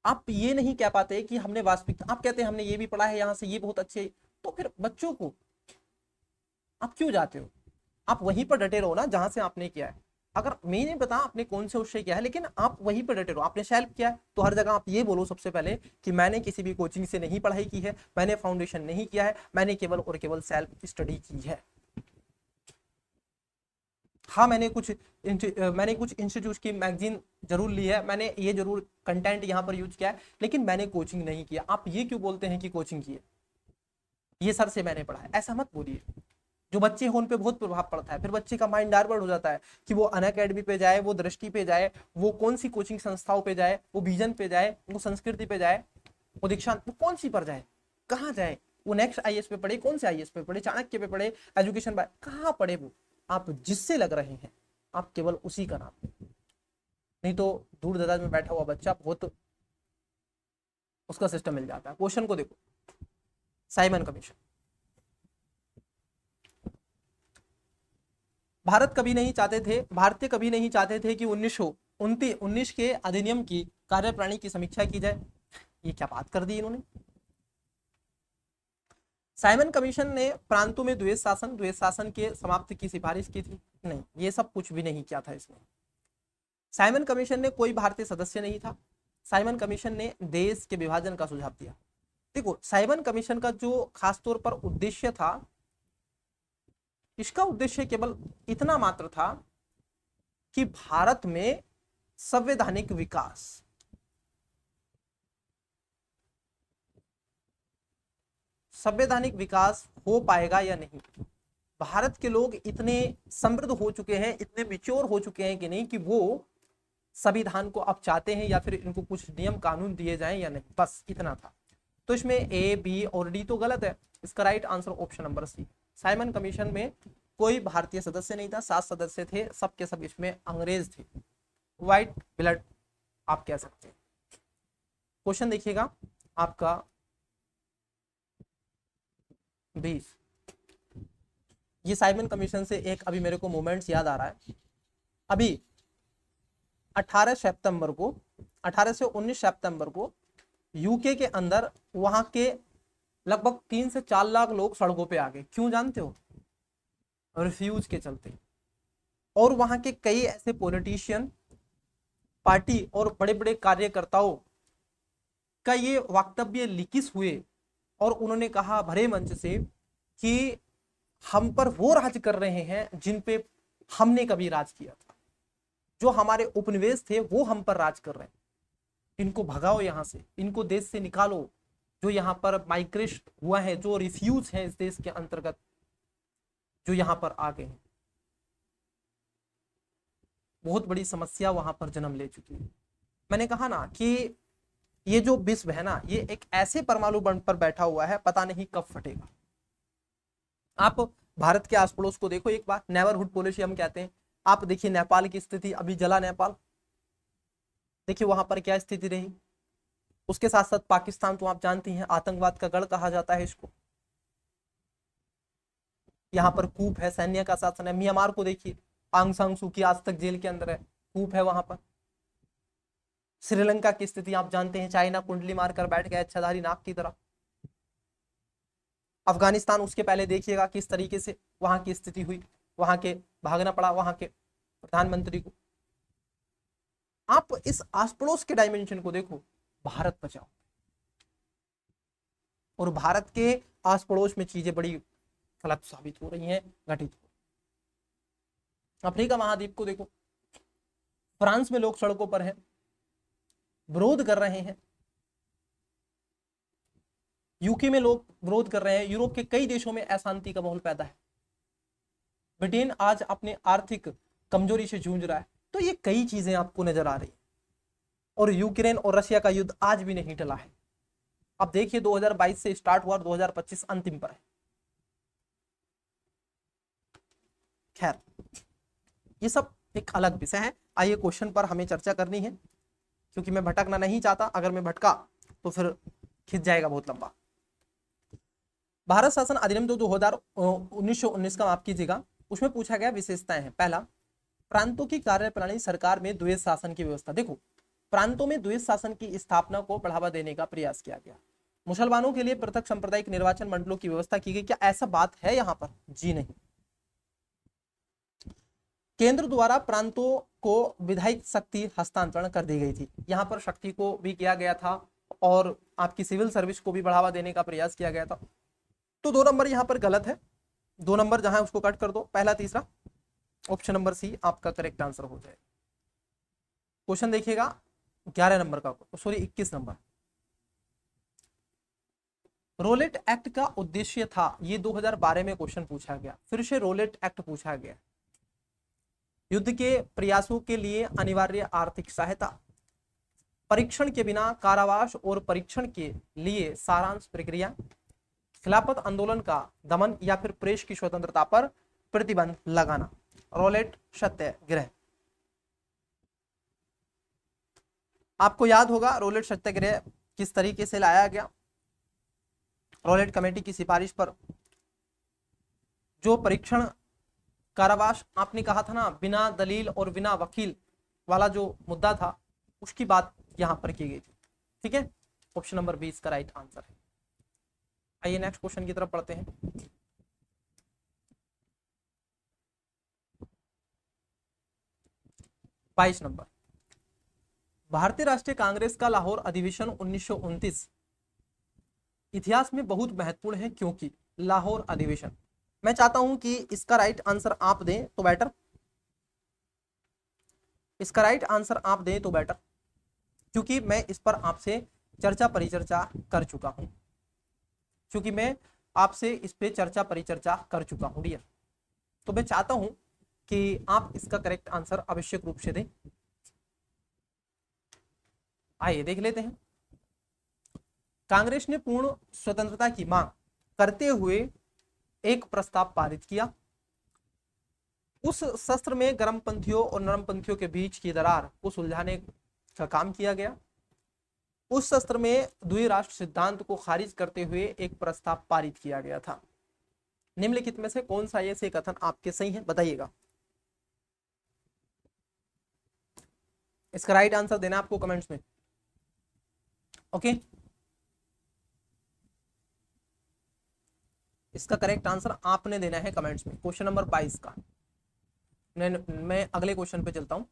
आप ये नहीं कह पाते कि हमने वास्तविक, आप कहते हैं हमने ये भी पढ़ा है, यहाँ से ये बहुत अच्छे, तो फिर बच्चों को आप क्यों जाते हो? आप वहीं पर डटे रहो ना जहां से आपने किया है। अगर मैं नहीं पता आपने कौन से विषय किया है, लेकिन आप वहीं पर डटे रहो। आपने सेल्फ किया है तो हर जगह आप ये बोलो सबसे पहले कि मैंने किसी भी कोचिंग से नहीं पढ़ाई की है, मैंने फाउंडेशन नहीं किया है, मैंने केवल और केवल सेल्फ स्टडी की है। हाँ, मैंने कुछ इंस्टीट्यूट की मैगजीन जरूर ली है, मैंने ये जरूर कंटेंट यहाँ पर यूज किया है, लेकिन मैंने कोचिंग नहीं किया। आप ये क्यों बोलते हैं कि कोचिंग की है? ये सर से मैंने पढ़ा है, ऐसा मत बोलिए। जो बच्चे हैं उन पे बहुत प्रभाव पड़ता है, फिर बच्चे का माइंड डाइवर्ट हो जाता है कि वो अनअकैडमी पे जाए, वो दृष्टि पे जाए, वो कौन सी कोचिंग संस्थाओं पे जाए, वो विजन पे जाए, वो संस्कृति पे जाए, वो दीक्षांत, वो कौन सी पर जाए, कहाँ जाए, वो नेक्स्ट आईएएस पे पढ़े, कौन से आईएएस पे पढ़े, चाणक्य पे पढ़े, एजुकेशन बाय कहाँ पढ़े? वो आप जिससे लग रहे हैं आप केवल उसी का नाम, नहीं तो दूर दराज में बैठा हुआ बच्चा बहुत उसका सिस्टम मिल जाता है। क्वेश्चन को देखो, साइमन कमीशन। भारतीय कभी नहीं चाहते थे कि 1919 के अधिनियम की कार्यप्रणाली की समीक्षा की जाए। ये क्या बात कर दी इन्होंने? साइमन कमीशन ने प्रांतों में द्वेष शासन के समाप्ति की सिफारिश की थी? नहीं, ये सब कुछ भी नहीं किया था इसने। साइमन कमीशन ने कोई भारतीय सदस्य नहीं था। साइमन कमीशन ने देश के विभाजन का सुझाव दिया। देखो, साइमन कमीशन का जो खासतौर पर उद्देश्य था, इसका उद्देश्य केवल इतना मात्र था कि भारत में संवैधानिक विकास हो पाएगा या नहीं। भारत के लोग इतने समृद्ध हो चुके हैं, इतने मिच्योर हो चुके हैं कि नहीं, कि वो संविधान को अब चाहते हैं या फिर इनको कुछ नियम कानून दिए जाएं या नहीं, बस इतना था। तो इसमें ए, बी और डी तो गलत है। इसका right answer option number C. Simon Commission में कोई भारतीय सदस्य नहीं था, 7 सदस्य थे, सब के सब इसमें अंग्रेज थे, व्हाइट ब्लड आप कह सकते हैं। क्वेश्चन देखिएगा आपका 20। ये साइमन कमीशन से एक अभी मेरे को मोमेंट्स याद आ रहा है। अभी 18 से 19 सितंबर को यूके के अंदर वहां के लगभग 3 से 4 लाख लोग सड़कों पे आ गए। क्यों जानते हो? रिफ्यूज के चलते। और वहां के कई ऐसे पॉलिटिशियन, पार्टी और बड़े बड़े कार्यकर्ताओं का ये वक्तव्य लिखित हुए, और उन्होंने कहा भरे मंच से कि हम पर वो राज कर रहे हैं जिन पे हमने कभी राज किया था, जो हमारे उपनिवेश थे वो हम पर राज कर रहे हैं, इनको भगाओ यहां से, इनको देश से निकालो। जो यहाँ पर माइग्रेट हुआ है, जो रिफ्यूज है इस देश के अंतर्गत, जो यहाँ पर आ गए हैं, बहुत बड़ी समस्या वहां पर जन्म ले चुकी है। मैंने कहा ना कि ये जो विश्व है ना, ये एक ऐसे परमाणु बम पर बैठा हुआ है, पता नहीं कब फटेगा। आप भारत के आस पड़ोस को देखो एक बार, नेबरहुड पॉलिसी हम कहते हैं। आप देखिए नेपाल की स्थिति, अभी जला नेपाल, देखिए वहां पर क्या स्थिति रही। उसके साथ साथ पाकिस्तान तो आप जानती हैं आतंकवाद का गढ़ कहा जाता है इसको। यहाँ पर कूप है, सैन्य का शासन है। म्यांमार को देखिए, आंग सान सू की आज तक जेल के अंदर है, कूप है वहां पर। श्रीलंका की स्थिति आप जानते हैं, चाइना कुंडली मारकर बैठ गया इच्छाधारी नाग की तरह। अफगानिस्तान, उसके पहले देखिएगा किस तरीके से वहां की स्थिति हुई, वहां के भागना पड़ा वहां के प्रधानमंत्री को। आप इस आस पड़ोस के डायमेंशन को देखो, भारत बचाओ। और भारत के आस पड़ोस में चीजें बड़ी गलत साबित हो रही हैं, घटित हो। अफ्रीका महाद्वीप को देखो, फ्रांस में लोग सड़कों पर हैं, विरोध कर रहे हैं। यूके में लोग विरोध कर रहे हैं, यूरोप के कई देशों में अशांति का माहौल पैदा है, ब्रिटेन आज अपने आर्थिक कमजोरी से जूझ रहा है। तो ये कई चीजें आपको नजर आ रही है। और यूक्रेन और रशिया का युद्ध आज भी नहीं टला है। अब देखिए 2022 से स्टार्ट हुआ, 2025 अंतिम पर है। खैर, ये सब एक अलग विषय है। आइए क्वेश्चन पर हमें चर्चा करनी है, क्योंकि मैं भटकना नहीं चाहता। अगर मैं भटका तो फिर खिंच जाएगा बहुत लंबा। भारत शासन अधिनियम 1919 का माफ कीजिएगा, उसमें पूछा गया विशेषताएं हैं। पहला, प्रांतों की कार्यप्रणाली सरकार में द्वैध शासन की व्यवस्था। देखो, प्रांतों में द्वैध शासन की स्थापना को बढ़ावा देने का प्रयास किया गया। मुसलमानों के लिए पृथक सांप्रदायिक निर्वाचन मंडलों की व्यवस्था की गई। क्या ऐसा बात है यहाँ पर? जी नहीं। केंद्र द्वारा प्रांतों को विधायिक शक्ति हस्तांतरण कर दी गई थी। यहाँ पर शक्ति को भी किया गया था और आपकी सिविल सर्विस को भी बढ़ावा देने का प्रयास किया गया था। तो 2 नंबर यहाँ पर गलत है। 2 नंबर जहां है उसको कट कर दो। पहला तीसरा, ऑप्शन नंबर सी आपका करेक्ट आंसर हो जाए। क्वेश्चन देखिएगा 11 नंबर का, सॉरी 21 नंबर। रोलेट एक्ट का उद्देश्य था, ये 2012 में क्वेश्चन पूछा गया। फिर से रोलेट एक्ट पूछा गया। युद्ध के प्रयासों के लिए अनिवार्य आर्थिक सहायता, परीक्षण के बिना कारावास और परीक्षण के लिए सारांश प्रक्रिया, खिलाफत आंदोलन का दमन या फिर प्रेस की स्वतंत्रता पर प्रतिबंध लगाना। रोलेट सत्याग्रह, आपको याद होगा रोलेट सत्याग्रह किस तरीके से लाया गया। रोलेट कमेटी की सिफारिश पर जो परीक्षण कारावास आपने कहा था ना, बिना दलील और बिना वकील वाला जो मुद्दा था, उसकी बात यहां पर की गई थी। ठीक है, ऑप्शन नंबर 20 का राइट आंसर है। आइए नेक्स्ट क्वेश्चन की तरफ पढ़ते हैं। बाईस नंबर, भारतीय राष्ट्रीय कांग्रेस का लाहौर अधिवेशन 1929 इतिहास में बहुत महत्वपूर्ण है, क्योंकि लाहौर अधिवेशन, मैं चाहता हूं कि इसका राइट आंसर आप दें तो बेटर, इसका राइट आंसर आप दें तो बेटर, क्योंकि मैं इस पर आपसे चर्चा परिचर्चा कर चुका हूं, क्योंकि मैं आपसे इस पे चर्चा परिचर्चा कर चुका हूं डियर। तो मैं चाहता हूं कि आप इसका करेक्ट आंसर आवश्यक रूप से दें। आइए देख लेते हैं। कांग्रेस ने पूर्ण स्वतंत्रता की मांग करते हुए एक प्रस्ताव पारित किया। उस शस्त्र में गर्मपंथियों और नरमपंथियों के बीच की दरार को सुलझाने का काम किया गया। उस शस्त्र में द्विराष्ट्र सिद्धांत को खारिज करते हुए एक प्रस्ताव पारित किया गया था। निम्नलिखित में से कौन सा ये से कथन आपके सही है, बताइएगा। इसका राइट आंसर देना आपको कमेंट्स में। ओके, इसका करेक्ट आंसर आपने देना है कमेंट्स में, क्वेश्चन नंबर 22 का। मैं अगले क्वेश्चन पे चलता हूं।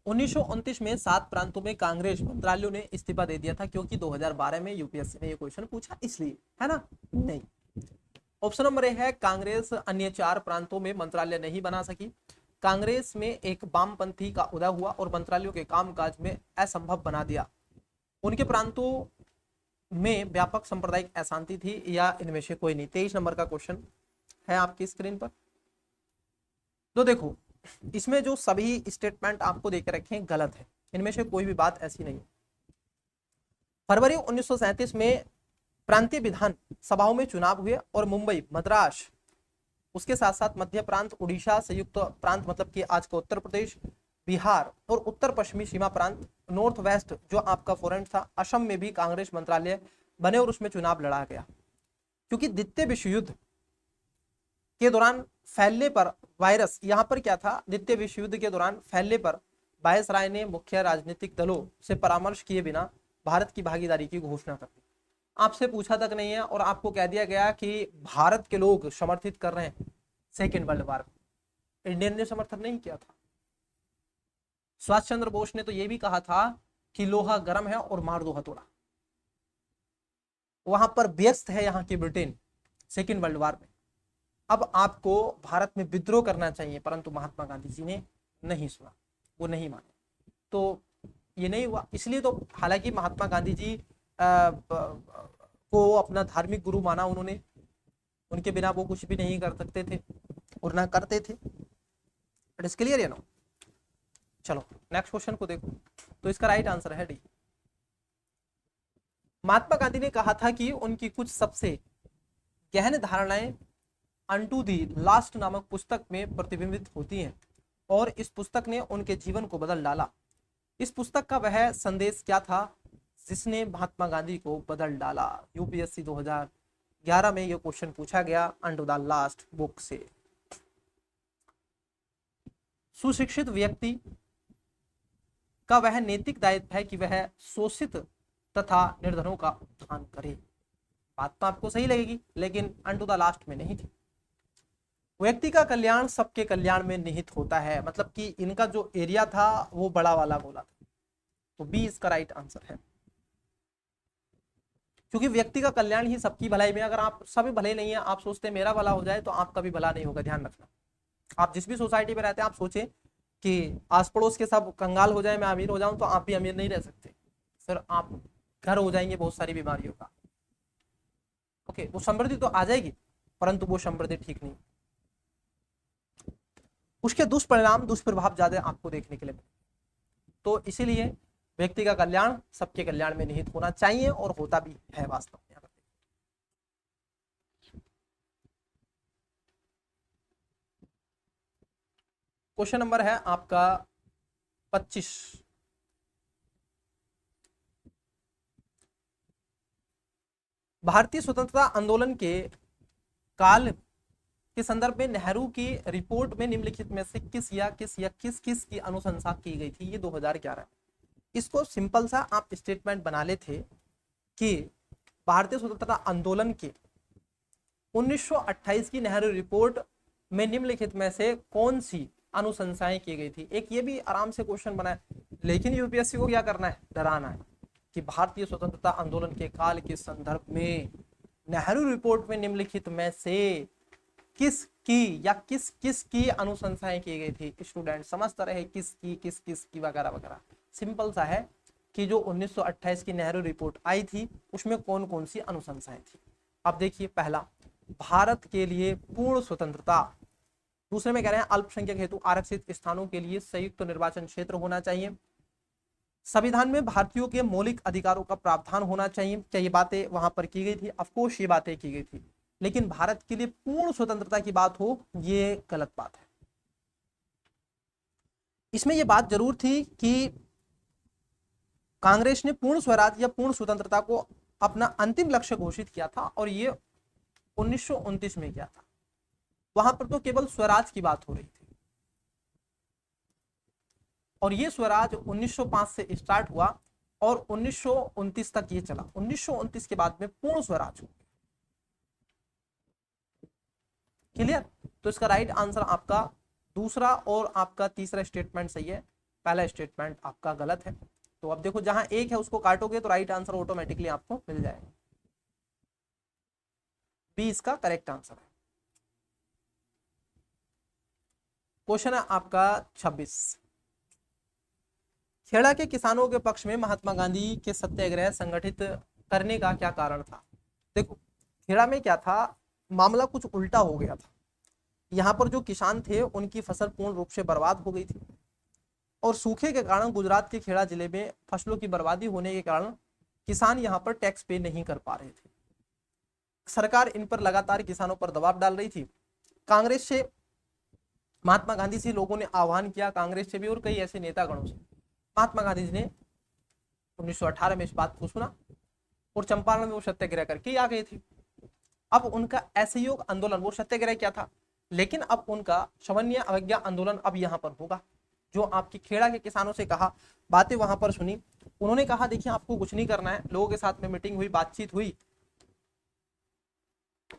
उन्नीस में 7 प्रांतों में कांग्रेस मंत्रालयों ने इस्तीफा दे दिया था, क्योंकि 2012 में यूपीएससी ने ये क्वेश्चन पूछा इसलिए, है ना? नहीं। ऑप्शन नंबर ए है, कांग्रेस अन्य 4 प्रांतों में मंत्रालय नहीं बना सकी। कांग्रेस में एक वामपंथी का उदय हुआ और मंत्रालयों के कामकाज में असंभव बना दिया। उनके प्रांतों में व्यापक सांप्रदायिक अशांति थी, या इनमें से कोई नहीं। 23 नंबर का क्वेश्चन है आपकी स्क्रीन पर। तो देखो, इसमें जो सभी स्टेटमेंट आपको देकर रखे हैं गलत है, इनमें से कोई भी बात ऐसी नहीं। फरवरी 1937 में प्रांतीय विधान सभाओं में चुनाव हुए और मुंबई, मद्रास, उसके साथ साथ मध्य प्रांत, उड़ीसा, संयुक्त प्रांत मतलब कि आज का उत्तर प्रदेश, बिहार और उत्तर पश्चिमी सीमा प्रांत, नॉर्थ वेस्ट जो आपका फॉरेन था, असम में भी कांग्रेस मंत्रालय बने और उसमें चुनाव लड़ा गया। क्योंकि द्वितीय विश्व युद्ध के दौरान फैलने पर वायरस, यहां पर क्या था, द्वितीय विश्व युद्ध के दौरान फैलने पर वायसराय ने मुख्य राजनीतिक दलों से परामर्श किए बिना भारत की भागीदारी की घोषणा कर दी। आपसे पूछा तक नहीं है और आपको कह दिया गया कि भारत के लोग समर्थित कर रहे हैं सेकेंड वर्ल्ड वॉर। इंडियन ने समर्थन नहीं किया था। सुभाष चंद्र बोस ने तो यह भी कहा था कि लोहा गर्म है और मार दो हथौड़ा। वहां पर व्यस्त है यहाँ की ब्रिटेन सेकेंड वर्ल्ड वॉर में। अब आपको भारत में विद्रोह करना चाहिए, परंतु महात्मा गांधी जी ने नहीं सुना, वो नहीं माने। तो ये नहीं हुआ। इसलिए तो हालांकि महात्मा गांधी जी को अपना धार्मिक गुरु माना उन्होंने, उनके बिना वो कुछ भी नहीं कर सकते थे और ना करते थे। It is clear, no. चलो नेक्स्ट क्वेश्चन को देखो, तो इसका राइट आंसर है डी। महात्मा गांधी ने कहा था कि उनकी कुछ सबसे गहन धारणाएं अनटू दी लास्ट नामक पुस्तक में प्रतिबिंबित होती हैं और इस पुस्तक ने उनके जीवन को बदल डाला। इस पुस्तक का वह संदेश क्या था जिसने महात्मा गांधी को बदल डाला? यूपीएससी 2011 में यह क्वेश्चन पूछा गया अनटू द लास्ट बुक से। सुशिक्षित व्यक्ति का वह नैतिक दायित्व है कि वह शोषित तथा निर्धनों का उत्थान करे। बात तो आपको सही लगेगी, लेकिन अनटू द लास्ट में नहीं थी। व्यक्ति का कल्याण सबके कल्याण में निहित होता है, मतलब कि इनका जो एरिया था वो बड़ा वाला बोला था, तो बी इसका राइट आंसर है। क्योंकि व्यक्ति का कल्याण ही सबकी भलाई में, अगर आप सभी भले नहीं है, आप सोचते मेरा भला हो जाए तो आपका भी भला नहीं होगा। ध्यान रखना, आप जिस भी सोसाइटी में रहते हैं आप सोचें कि आस पड़ोस के सब कंगाल हो जाए, मैं अमीर हो जाऊं, तो आप भी अमीर नहीं रह सकते, सर आप घर हो जाएंगे बहुत सारी बीमारियों का। ओके, वो समृद्धि तो आ जाएगी परंतु वो समृद्धि ठीक नहीं, उसके दुष्परिणाम दुष्प्रभाव ज्यादा आपको देखने के लिए। तो इसीलिए व्यक्ति का कल्याण सबके कल्याण में निहित होना चाहिए और होता भी है वास्तव में। क्वेश्चन नंबर है आपका 25। भारतीय स्वतंत्रता आंदोलन के काल के संदर्भ में नेहरू की रिपोर्ट में निम्नलिखित में से किस किस की अनुशंसा की गई थी? ये 2011। इसको सिंपल सा आप स्टेटमेंट बना ले थे कि भारतीय स्वतंत्रता आंदोलन के 1928 की नेहरू रिपोर्ट में निम्नलिखित में से कौन सी अनुशंसाएं की गई थी। एक ये भी आराम से क्वेश्चन बना है, लेकिन यूपीएससी को क्या करना है, डराना है कि भारतीय स्वतंत्रता आंदोलन के काल के संदर्भ में नेहरू रिपोर्ट में निम्नलिखित में से किसकी या किस की अनुशंसाएं की गई थी। स्टूडेंट समझता रहे किसकी वगैरह वगैरह। सिंपल सा है कि जो 1928 की नेहरू रिपोर्ट आई थी उसमें कौन कौन सी अनुशंसाएं थी। अब देखिए, पहला, भारत के लिए पूर्ण स्वतंत्रता। दूसरे में कह रहे हैं अल्पसंख्यक हेतु आरक्षित स्थानों के लिए संयुक्त निर्वाचन क्षेत्र होना चाहिए। संविधान में भारतीयों के मौलिक अधिकारों का प्रावधान होना चाहिए। क्या ये बातें वहां पर की गई थी? ऑफकोर्स ये बातें की गई थी, लेकिन भारत के लिए पूर्ण स्वतंत्रता की बात हो, ये गलत बात है। इसमें यह बात जरूर थी कि कांग्रेस ने पूर्ण स्वराज या पूर्ण स्वतंत्रता को अपना अंतिम लक्ष्य घोषित किया था और ये 1929 में किया था। वहां पर तो केवल स्वराज की बात हो रही थी और ये स्वराज 1905 से स्टार्ट हुआ और 1929 तक ये चला। 1929 के बाद में पूर्ण स्वराज हो। क्लियर? तो इसका राइट आंसर आपका दूसरा और आपका तीसरा स्टेटमेंट सही है, पहला स्टेटमेंट आपका गलत है। तो अब देखो, जहां एक है उसको काटोगे तो राइट आंसर ऑटोमेटिकली आपको मिल जाएगा। बी इसका करेक्ट आंसर है। क्वेश्चन है आपका 26। खेड़ा के किसानों के पक्ष में महात्मा गांधी के सत्याग्रह संगठित करने का क्या कारण था? देखो, खेड़ा में क्या था, मामला कुछ उल्टा हो गया था। यहाँ पर जो किसान थे उनकी फसल पूर्ण रूप से बर्बाद हो गई थी और सूखे के कारण गुजरात के खेड़ा जिले में फसलों की बर्बादी होने के कारण किसान यहाँ पर टैक्स पे नहीं कर पा रहे थे। सरकार इन पर लगातार किसानों पर दबाव डाल रही थी। कांग्रेस से, महात्मा गांधी से लोगों ने आह्वान किया, कांग्रेस से भी और कई ऐसे नेतागणों से। महात्मा गांधी जी ने 1918 में इस बात को सुना और चंपारण में वो सत्याग्रह करके आ गए थे। अब उनका असहयोग आंदोलन, वो सत्याग्रह क्या था, लेकिन अब उनका शवन्य अवज्ञा आंदोलन अब यहाँ पर होगा। जो आपकी खेड़ा के किसानों से कहा, बातें वहां पर सुनी, उन्होंने कहा देखिए आपको कुछ नहीं करना है। लोगों के साथ में मीटिंग हुई, बातचीत हुई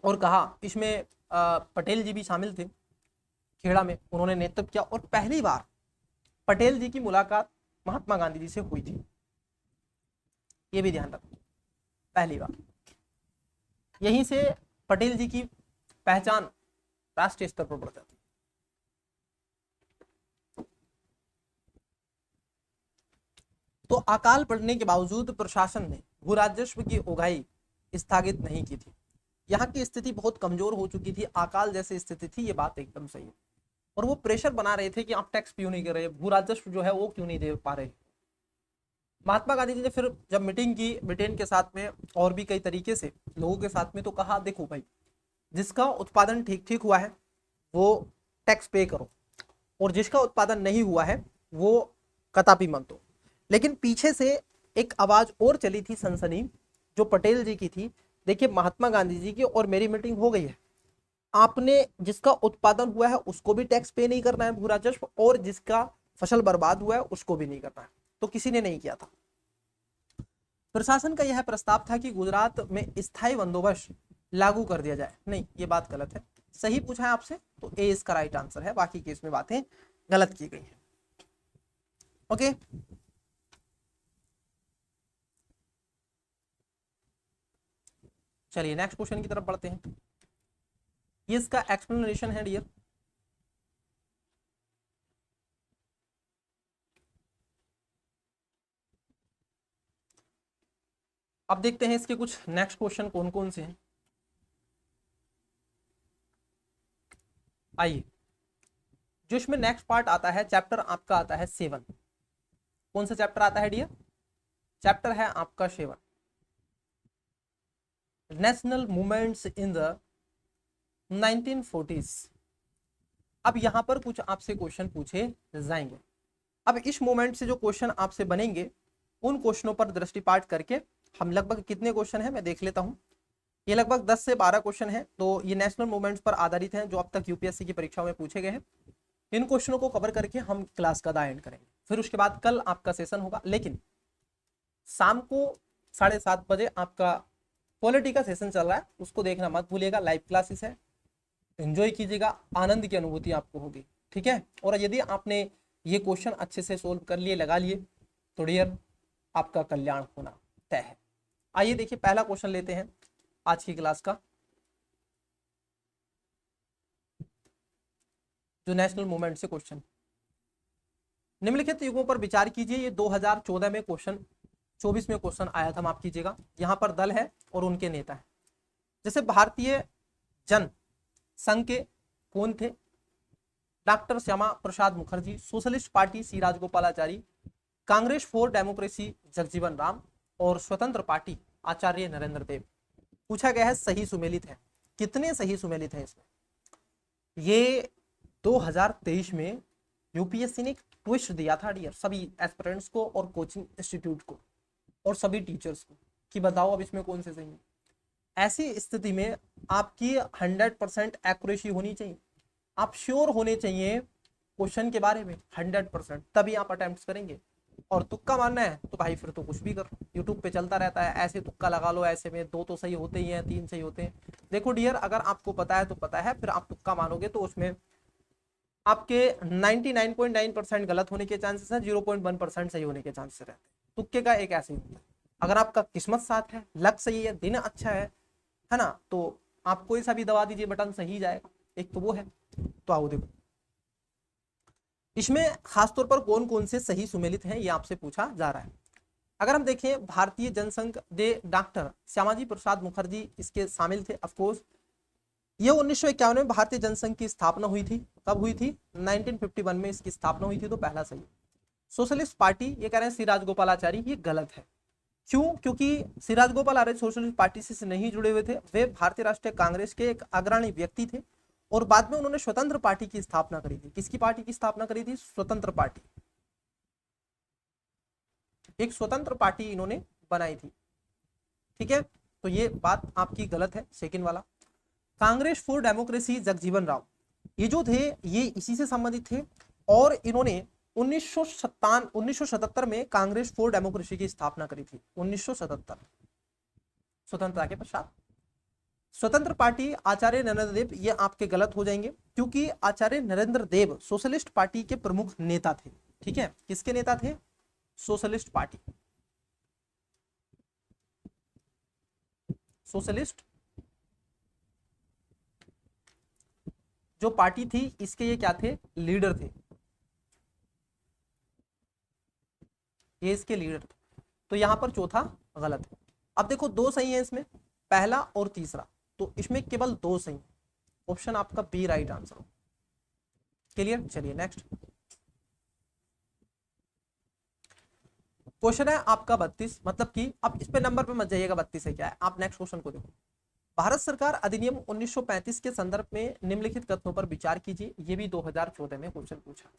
और कहा, इसमें पटेल जी भी शामिल थे खेड़ा में, उन्होंने नेतृत्व किया और पहली बार पटेल जी की मुलाकात महात्मा गांधी जी से हुई थी। ये भी ध्यान रखो, पहली बार। यहीं से पटेल जी की पहचान राष्ट्रीय स्तर पर बढ़ जाती। तो अकाल पड़ने के बावजूद प्रशासन ने भू राजस्व की उगाही स्थगित नहीं की थी। यहाँ की स्थिति बहुत कमजोर हो चुकी थी, अकाल जैसी स्थिति थी, ये बात एकदम सही है। और वो प्रेशर बना रहे थे कि आप टैक्स क्यों नहीं कर रहे, भू राजस्व जो है वो क्यों नहीं दे पा रहे। महात्मा गांधी जी ने फिर जब मीटिंग की ब्रिटेन के साथ में और भी कई तरीके से लोगों के साथ में, तो कहा देखो भाई, जिसका उत्पादन ठीक ठीक हुआ है वो टैक्स पे करो, और जिसका उत्पादन नहीं हुआ है वो कदापि मत दो। लेकिन पीछे से एक आवाज और चली थी सनसनी, जो पटेल जी की थी। देखिए, महात्मा गांधी जी की और मेरी मीटिंग हो गई है, आपने जिसका उत्पादन हुआ है उसको भी टैक्स पे नहीं करना है भू राजस्व, और जिसका फसल बर्बाद हुआ है उसको भी नहीं करना है। तो किसी ने नहीं किया था। प्रशासन का यह प्रस्ताव था कि गुजरात में स्थायी बंदोबस्त लागू कर दिया जाए। नहीं, ये बात गलत है। सही पूछा है आपसे तो ए इसका राइट आंसर है, बाकी केस में बातें गलत की गई है। ओके, चलिए नेक्स्ट क्वेश्चन की तरफ बढ़ते हैं। ये इसका एक्सप्लेनेशन है डियर। अब देखते हैं इसके कुछ नेक्स्ट क्वेश्चन कौन कौन से हैं। आइए, जो इसमें नेक्स्ट पार्ट आता है, चैप्टर आपका आता है 7। कौन सा चैप्टर आता है डियर? चैप्टर है आपका 7, national movements in the 1940s। अब यहां पर कुछ आपसे क्वेश्चन पूछे जाएंगे। अब इस मोमेंट से जो क्वेश्चन आपसे बनेंगे, उन क्वेश्चनों पर दृष्टिपात करके हम लगभग कितने क्वेश्चन है मैं देख लेता हूं। ये लगभग 10 से 12 क्वेश्चन है, तो ये नेशनल मूवमेंट्स पर आधारित हैं जो अब तक यूपीएससी की परीक्षाओं में पूछे गए हैं। इन क्वेश्चनों को कवर करके हम क्लास का दा एंड करेंगे। फिर उसके बाद कल आपका सेशन होगा, लेकिन शाम को 7:30 बजे आपका पॉलिटी का सेशन चल रहा है, उसको देखना मत भूलिएगा। लाइव क्लासेस है, एंजॉय कीजिएगा, आनंद की अनुभूति आपको होगी। ठीक है, और यदि आपने ये क्वेश्चन अच्छे से सोल्व कर लिए, लगा लिए, तो डियर आपका कल्याण होना तय है। आइए देखिए, पहला क्वेश्चन लेते हैं आज की क्लास का, जो नेशनल मूवमेंट से क्वेश्चन। निम्नलिखित युगों पर विचार कीजिए। ये 2014 में क्वेश्चन, 24 में क्वेश्चन आया था, माफ कीजिएगा। यहाँ पर दल है और उनके नेता है। जैसे भारतीय जन संघ के कौन थे? Doctor Shyama Prasad Mukherjee, Socialist Party C Rajagopalachari, Congress for Democracy Jagjivan Ram, और स्वतंत्र पार्टी आचार्य नरेंद्र देव। पूछा गया है सही सुमेलित है, कितने सही सुमेलित है इसमें? ये 2023 में यूपीएससी ने एक ट्विस्ट दिया था डियर, सभी एस्पिरेंट्स को और कोचिंग इंस्टीट्यूट को और सभी टीचर्स को, कि बताओ अब इसमें कौन से सही है। ऐसी स्थिति में आपकी 100% एक्यूरेसी होनी चाहिए, आप श्योर होने चाहिए क्वेश्चन के बारे में 100%, तभी आप अटेम्प्ट करेंगे। और तुक्का मारना है तो भाई फिर तो कुछ भी कर, यूट्यूब पे चलता रहता है, ऐसे तुक्का लगा लो, ऐसे में 2 तो सही होते ही हैं, 3 सही होते हैं। देखो डियर, अगर आपको पता है तो पता है, फिर आप तुक्का मारोगे तो उसमें आपके 99.9% गलत होने के चांसेस हैं, 0.1% सही होने के चांसेस रहते हैं। तुक्के का एक ऐसे ही होता है। अगर आपका किस्मत साथ है, लक सही है, दिन अच्छा है ना, तो आप कोई सा भी दबा दीजिए, बटन सही जाएगा। एक तो वो है। तो आओ देखो, इसमें खासतौर पर कौन कौन से सही सुमेलित हैं ये आपसे पूछा जा रहा है। अगर हम देखें, भारतीय जनसंघ दे डॉक्टर श्यामाजी प्रसाद मुखर्जी इसके शामिल थे। ऑफकोर्स ये 1951 में भारतीय जनसंघ की स्थापना हुई थी। कब हुई थी? 1951 में इसकी स्थापना हुई थी, तो पहला सही। सोशलिस्ट पार्टी, ये कह रहे हैं सी राजगोपालाचारी, ये गलत है। क्यों? क्योंकि सी राजगोपालाचारी सोशलिस्ट पार्टी से नहीं जुड़े हुए थे, वे भारतीय राष्ट्रीय कांग्रेस के एक अग्रणी व्यक्ति थे, और बाद में उन्होंने स्वतंत्र पार्टी की स्थापना करी थी। किसकी पार्टी की स्थापना करी थी? स्वतंत्र पार्टी। एक स्वतंत्र पार्टी इन्होंने बनाई थी। ठीक है, तो ये बात आपकी गलत है, सेकंड वाला। कांग्रेस फॉर डेमोक्रेसी जगजीवन राम, ये जो थे ये इसी से संबंधित थे, और इन्होंने 1977 में कांग्रेस फॉर डेमोक्रेसी की स्थापना करी थी। 1977 स्वतंत्रता के पश्चात। स्वतंत्र पार्टी आचार्य नरेंद्र देव, ये आपके गलत हो जाएंगे, क्योंकि आचार्य नरेंद्र देव सोशलिस्ट पार्टी के प्रमुख नेता थे। ठीक है, किसके नेता थे? सोशलिस्ट पार्टी, सोशलिस्ट जो पार्टी थी इसके ये क्या थे? लीडर थे। ये इसके लीडर थे। तो यहाँ पर चौथा गलत है। अब देखो दो सही है इसमें, पहला और तीसरा, तो इसमें केवल दो सही। ऑप्शन आपका बी राइट आंसर हो। क्लियर, चलिए नेक्स्ट क्वेश्चन है आपका 32, मतलब कि अब इस पे नंबर पे मत जाइएगा 32 है क्या है, आप नेक्स्ट क्वेश्चन को देखो। भारत सरकार अधिनियम 1935 के संदर्भ में निम्नलिखित कथनों पर विचार कीजिए। ये भी 2014 में क्वेश्चन पूछा।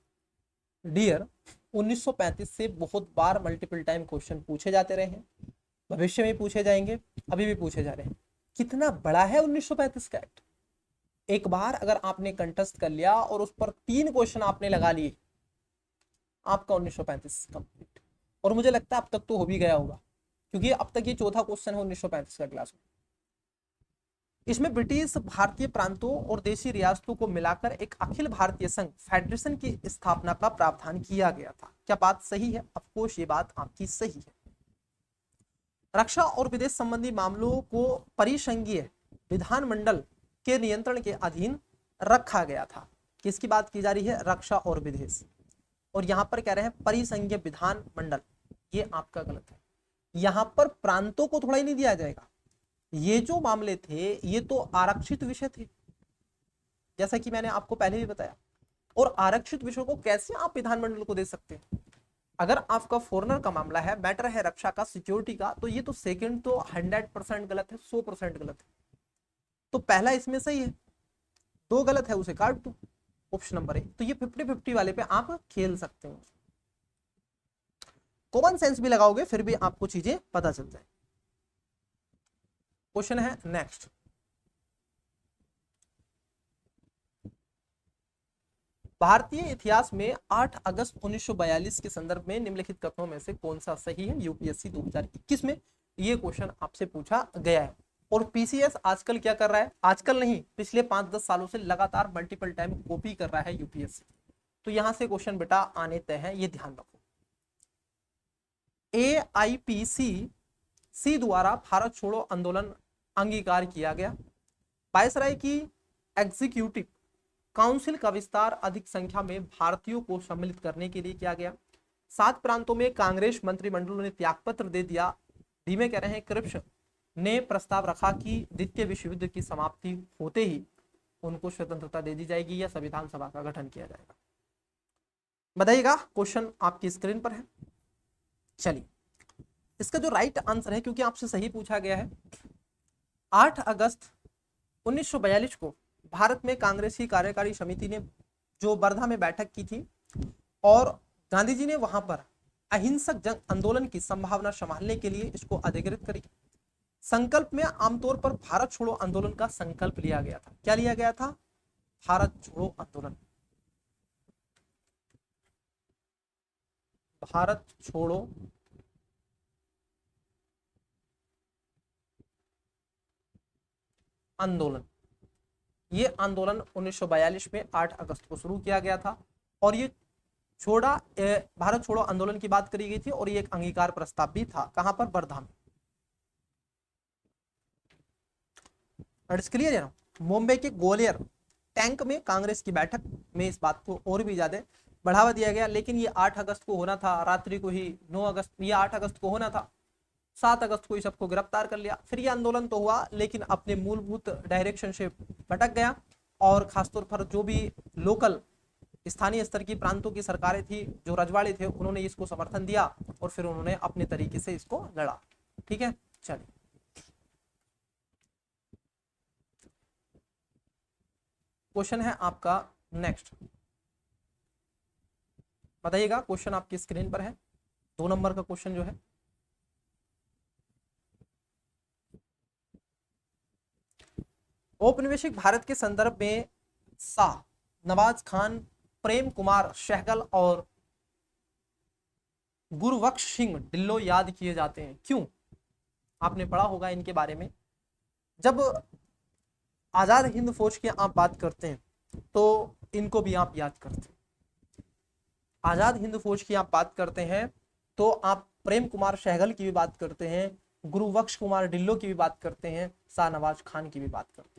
डियर, 1935 से बहुत बार मल्टीपल टाइम क्वेश्चन पूछे जाते रहे हैं, भविष्य में पूछे जाएंगे, अभी भी पूछे जा रहे हैं। कितना बड़ा है 1935 का एक्ट। एक बार अगर आपने कंटेस्ट कर लिया और उस पर 3 क्वेश्चन आपने लगा लिए, आपका 1935 कंप्लीट। और मुझे लगता है अब तक तो हो भी गया होगा, क्योंकि अब तक ये चौथा क्वेश्चन है 1935 का क्लास में। इसमें ब्रिटिश भारतीय प्रांतों और देशी रियासतों को मिलाकर एक अखिल भारतीय संघ फेडरेशन की स्थापना का प्रावधान किया गया था। क्या बात सही है? ऑफ कोर्स ये बात आपकी सही है। रक्षा और विदेश संबंधी मामलों को परिसंघीय विधानमंडल के नियंत्रण के अधीन रखा गया था। किसकी बात की जा रही है? रक्षा और विदेश। और यहां पर कह रहे हैं परिसंघीय विधानमंडल, ये आपका गलत है। यहां पर प्रांतों को थोड़ा ही नहीं दिया जाएगा। ये जो मामले थे ये तो आरक्षित विषय थे, जैसा कि मैंने आपको पहले भी बताया। और आरक्षित विषयों को कैसे आप विधानमंडल को दे सकते हैं? अगर आपका फॉरेनर का मामला है, मैटर है रक्षा का, सिक्योरिटी का, तो ये तो सेकंड तो 100% गलत है, 100% गलत है। तो पहला इसमें सही है, 2 गलत है, उसे काट दो, ऑप्शन नंबर 1। तो ये 50-50 वाले पे आप खेल सकते हो। कॉमन सेंस भी लगाओगे फिर भी आपको चीजें पता चल जाए। क्वेश्चन है नेक्स्ट, भारतीय इतिहास में 8 अगस्त 1942 के संदर्भ में निम्नलिखित कथनों में से कौन सा सही है? यूपीएससी 2021 में ये क्वेश्चन आपसे पूछा गया है। और पीसीएस आजकल क्या कर रहा है? आजकल नहीं, पिछले 5-10 सालों से लगातार मल्टीपल टाइम कॉपी कर रहा है यूपीएससी। तो यहां से क्वेश्चन बेटा आने तय है, ये ध्यान रखो। AIPC द्वारा भारत छोड़ो आंदोलन अंगीकार किया गया। वायसराय की एग्जीक्यूटिव काउंसिल का विस्तार अधिक संख्या में भारतीयों को सम्मिलित करने के लिए किया गया। 7 प्रांतों में कांग्रेस मंत्रिमंडल ने त्यागपत्र दे दिया। डी में कह रहे हैं क्रिप्स ने प्रस्ताव रखा कि द्वितीय विश्व युद्ध की समाप्ति होते ही उनको स्वतंत्रता दे दी जाएगी या संविधान सभा का गठन किया जाएगा। बताइएगा, क्वेश्चन आपकी स्क्रीन पर है। चलिए, इसका जो राइट आंसर है, क्योंकि आपसे सही पूछा गया है, 8 अगस्त 1942 को भारत में कांग्रेस की कार्यकारी समिति ने जो वर्धा में बैठक की थी और गांधी जी ने वहां पर अहिंसक जन आंदोलन की संभावना संभालने के लिए इसको अधिकृत करी। संकल्प में आमतौर पर भारत छोड़ो आंदोलन का संकल्प लिया गया था। क्या लिया गया था? भारत छोड़ो आंदोलन। भारत छोड़ो आंदोलन, ये आंदोलन 1942 में 8 अगस्त को शुरू किया गया था। और ये भारत छोड़ो आंदोलन की बात करी गई थी और ये एक अंगीकार प्रस्ताव भी था। कहां पर? वर्धा में। क्लियर है ना? मुंबई के ग्वालियर टैंक में कांग्रेस की बैठक में इस बात को और भी ज्यादा बढ़ावा दिया गया। लेकिन ये 8 अगस्त को होना था, रात्रि को ही 9 अगस्त, ये 8 अगस्त को होना था, 7 अगस्त को इस सबको गिरफ्तार कर लिया। फिर ये आंदोलन तो हुआ लेकिन अपने मूलभूत डायरेक्शन से भटक गया। और खासतौर पर जो भी लोकल स्थानीय स्तर की प्रांतों की सरकारें थी, जो रजवाड़े थे, उन्होंने इसको समर्थन दिया और फिर उन्होंने अपने तरीके से इसको लड़ा। ठीक है, चलिए क्वेश्चन है आपका नेक्स्ट। बताइएगा, क्वेश्चन आपकी स्क्रीन पर है, 2 नंबर का क्वेश्चन जो है। औपनिवेशिक भारत के संदर्भ में शाह नवाज खान, प्रेम कुमार सहगल और गुरबख्श सिंह ढिल्लों याद किए जाते हैं। क्यों? आपने पढ़ा होगा इनके बारे में। जब आजाद हिंद फौज की आप बात करते हैं तो इनको भी आप याद करते हैं। आजाद हिंद फौज की आप बात करते हैं तो आप प्रेम कुमार सहगल की भी बात करते हैं, गुरबख्श कुमार ढिल्लों की भी बात करते हैं, शाह नवाज खान की भी बात करते हैं।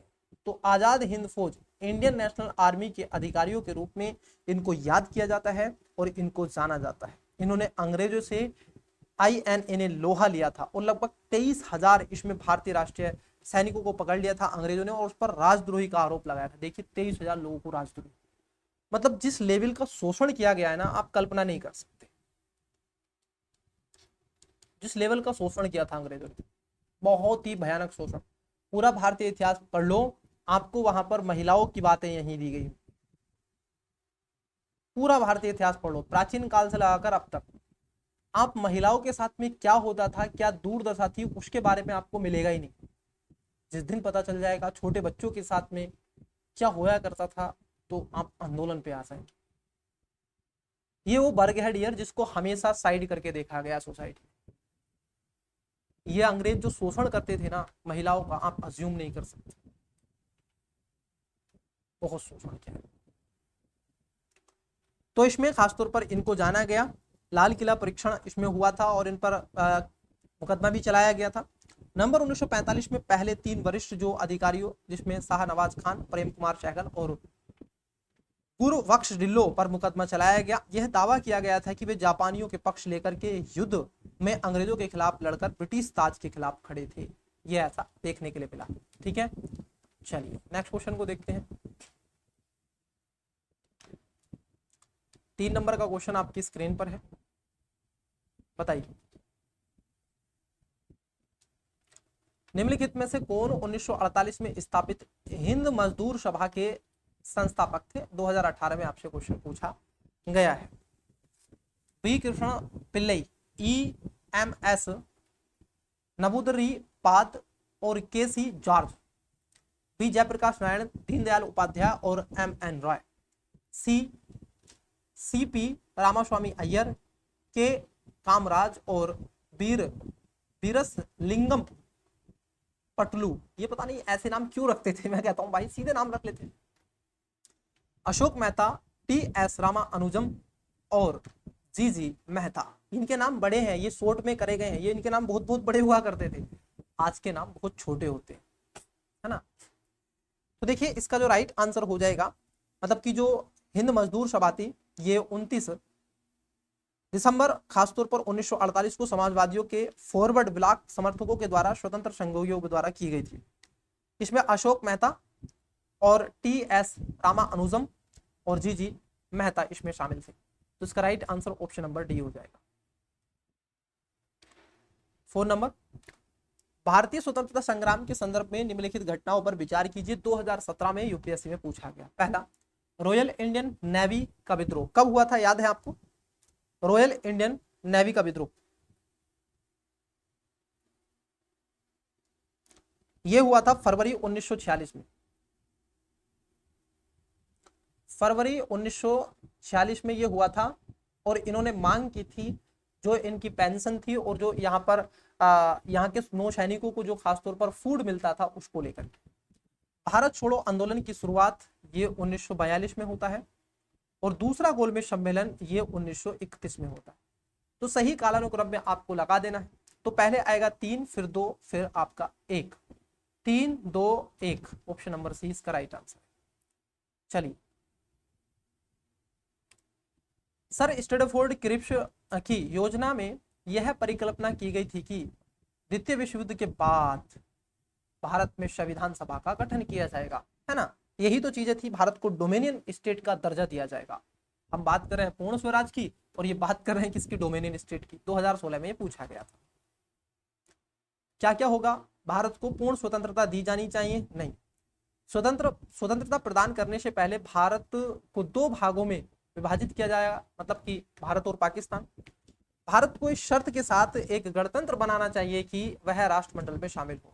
तो आजाद हिंद फौज, इंडियन नेशनल आर्मी के अधिकारियों के रूप में इनको याद किया जाता है और इनको जाना जाता है। इन्होंने अंग्रेजों से INA ने लोहा लिया था और लगभग 23,000 इसमें भारतीय राष्ट्रीय सैनिकों को पकड़ लिया था अंग्रेजों ने और उस पर राजद्रोही का आरोप लगाया था। देखिए 23,000 लोगों को राजद्रोही, मतलब जिस लेवल का शोषण किया गया है ना, आप कल्पना नहीं कर सकते। जिस लेवल का शोषण किया था अंग्रेजों ने, बहुत ही भयानक शोषण। पूरा भारतीय इतिहास पढ़ लो, आपको वहां पर महिलाओं की बातें यहीं दी गई। पूरा भारतीय इतिहास पढ़ लो, प्राचीन काल से लगाकर अब तक, आप महिलाओं के साथ में क्या होता था, क्या दुर्दशा थी, उसके बारे में आपको मिलेगा ही नहीं। जिस दिन पता चल जाएगा छोटे बच्चों के साथ में क्या होया करता था, तो आप आंदोलन पे आ जाएंगे। ये वो वर्ग है डियर जिसको हमेशा साइड करके देखा गया सोसाइटी। ये अंग्रेज जो शोषण करते थे ना महिलाओं का, आप अज्यूम नहीं कर सकते, बहुत शोषण किया है। तो इसमें खासतौर पर इनको जाना गया, लाल किला परीक्षण इसमें हुआ था और इन पर मुकदमा भी चलाया गया था। नंबर 1945 में पहले 3 वरिष्ठ जो अधिकारियों, जिसमें शाहनवाज खान, प्रेम कुमार सहगल और गुरुबख्श ढिल्लों पर मुकदमा चलाया गया। यह दावा किया गया था कि वे जापानियों के पक्ष लेकर के युद्ध में अंग्रेजों के खिलाफ लड़कर ब्रिटिश ताज के खिलाफ खड़े थे। यह ऐसा देखने के लिए मिला। ठीक है, चलिए नेक्स्ट क्वेश्चन को देखते हैं। 3 नंबर का क्वेश्चन आपकी स्क्रीन पर है, बताइए निम्नलिखित में से कौन 1948 में स्थापित हिंद मजदूर सभा के संस्थापक थे। 2018 में आपसे क्वेश्चन पूछा गया है। B Krishna Pillai, EMS Namboodiripad और KC जॉर्ज। बी जयप्रकाश नारायण, दीनदयाल उपाध्याय और MN रॉय। CP रामास्वामी अय्यर, के कामराज और वीरस लिंगम पटलू। ये पता नहीं ऐसे नाम क्यों रखते थे, मैं कहता हूं भाई सीधे नाम रख लेते। अशोक मेहता, TS रामा अनुजम और GG मेहता। इनके नाम बड़े हैं, ये शॉर्ट में करे गए हैं। ये इनके नाम बहुत बहुत बड़े हुआ करते थे, आज के नाम बहुत छोटे होते हैं, है ना। तो देखिए इसका जो राइट आंसर हो जाएगा, मतलब कि जो हिंद मजदूर सभा थी ये 29 दिसंबर खासतौर पर 1948 को समाजवादियों के फॉरवर्ड ब्लॉक समर्थकों के द्वारा स्वतंत्र संघोगियों के द्वारा की गई थी। इसमें अशोक मेहता और TS रामा अनुजम और GG मेहता इसमें शामिल थे। तो इसका right answer option number D हो जाएगा। 4 नंबर, भारतीय स्वतंत्रता संग्राम के संदर्भ में निम्नलिखित घटनाओं पर विचार कीजिए। 2017 में UPSC में पूछा गया। पहला, रॉयल इंडियन नेवी का विद्रोह कब हुआ था, याद है आपको? रॉयल इंडियन नेवी का विद्रोह यह हुआ था फरवरी 1946 में। फरवरी 1946 में यह हुआ था और इन्होंने मांग की थी जो इनकी पेंशन थी और जो यहाँ पर यहाँ के नौ सैनिकों को जो खासतौर पर फूड मिलता था उसको लेकर। भारत छोड़ो आंदोलन की शुरुआत ये 1942 में होता है और दूसरा गोलमेज सम्मेलन ये 1931 में होता है। तो सही कालानुक्रम में आपको लगा देना है। तो पहले आएगा 3, फिर 2, फिर आपका 1। 3, 2, 1 ऑप्शन नंबर सी इसका राइट आंसर। चलिए, सर स्टैनफोर्ड क्रिप्स की योजना में यह परिकल्पना की गई थी कि द्वितीय विश्व युद्ध के बाद भारत में संविधान सभा का गठन किया जाएगा, है ना। यही तो चीजें थी, भारत को डोमिनियन स्टेट का दर्जा दिया जाएगा। हम बात कर रहे हैं पूर्ण स्वराज की और ये बात कर रहे हैं किसकी, डोमिनियन स्टेट की। 2016 में ये पूछा गया था। क्या क्या होगा, भारत को पूर्ण स्वतंत्रता दी जानी चाहिए? नहीं, स्वतंत्रता प्रदान करने से पहले भारत को 2 भागों में विभाजित किया जाएगा, मतलब कि भारत और पाकिस्तान। भारत को इस शर्त के साथ एक गणतंत्र बनाना चाहिए कि वह राष्ट्रमंडल में शामिल हो।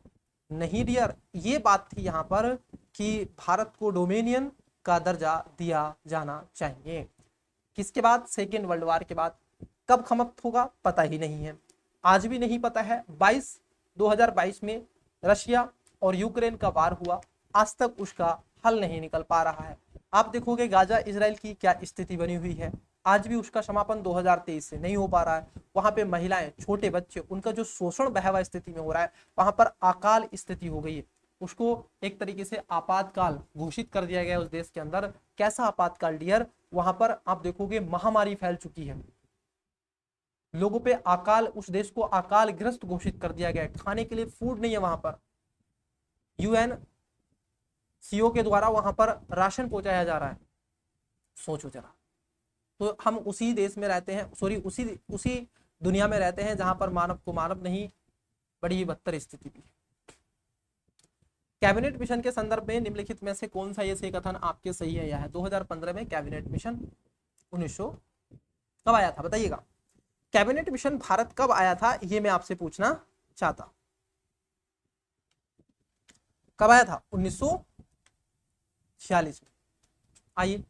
नहीं डियर, ये बात थी यहाँ पर कि भारत को डोमिनियन का दर्जा दिया जाना चाहिए। किसके बाद? सेकेंड वर्ल्ड वॉर के बाद। कब समाप्त होगा पता ही नहीं है, आज भी नहीं पता है। 2022 में रशिया और यूक्रेन का वार हुआ, आज तक उसका हल नहीं निकल पा रहा है। आप देखोगे गाजा इजराइल की क्या स्थिति बनी हुई है, आज भी उसका समापन 2023 से नहीं हो पा रहा है। वहां पे महिलाएं, छोटे बच्चे, उनका जो शोषण बहवा स्थिति में हो रहा है, वहां पर अकाल स्थिति हो गई है। उसको एक तरीके से आपातकाल घोषित कर दिया गया उस देश के अंदर। कैसा आपातकाल डियर? वहां पर आप देखोगे महामारी फैल चुकी है, लोगों पे अकाल, उस देश को अकाल ग्रस्त घोषित कर दिया गया है, खाने के लिए फूड नहीं है वहां पर, यूएन सीओ के द्वारा वहां पर राशन पहुंचाया जा रहा है। सोचो जरा। तो हम उसी देश में रहते हैं, सॉरी उसी उसी दुनिया में रहते हैं जहां पर मानव को मानव नहीं, बड़ी ही बदतर स्थिति भी है। कैबिनेट मिशन के संदर्भ में निम्नलिखित में से कौन सा ये सही कथन आपके सही है? यह है 2015 में कैबिनेट मिशन 1900 कब आया था बताइएगा। कैबिनेट मिशन भारत कब आया था ये मैं आपसे पूछना चाहता। कब आया था? 1946 में। आइए,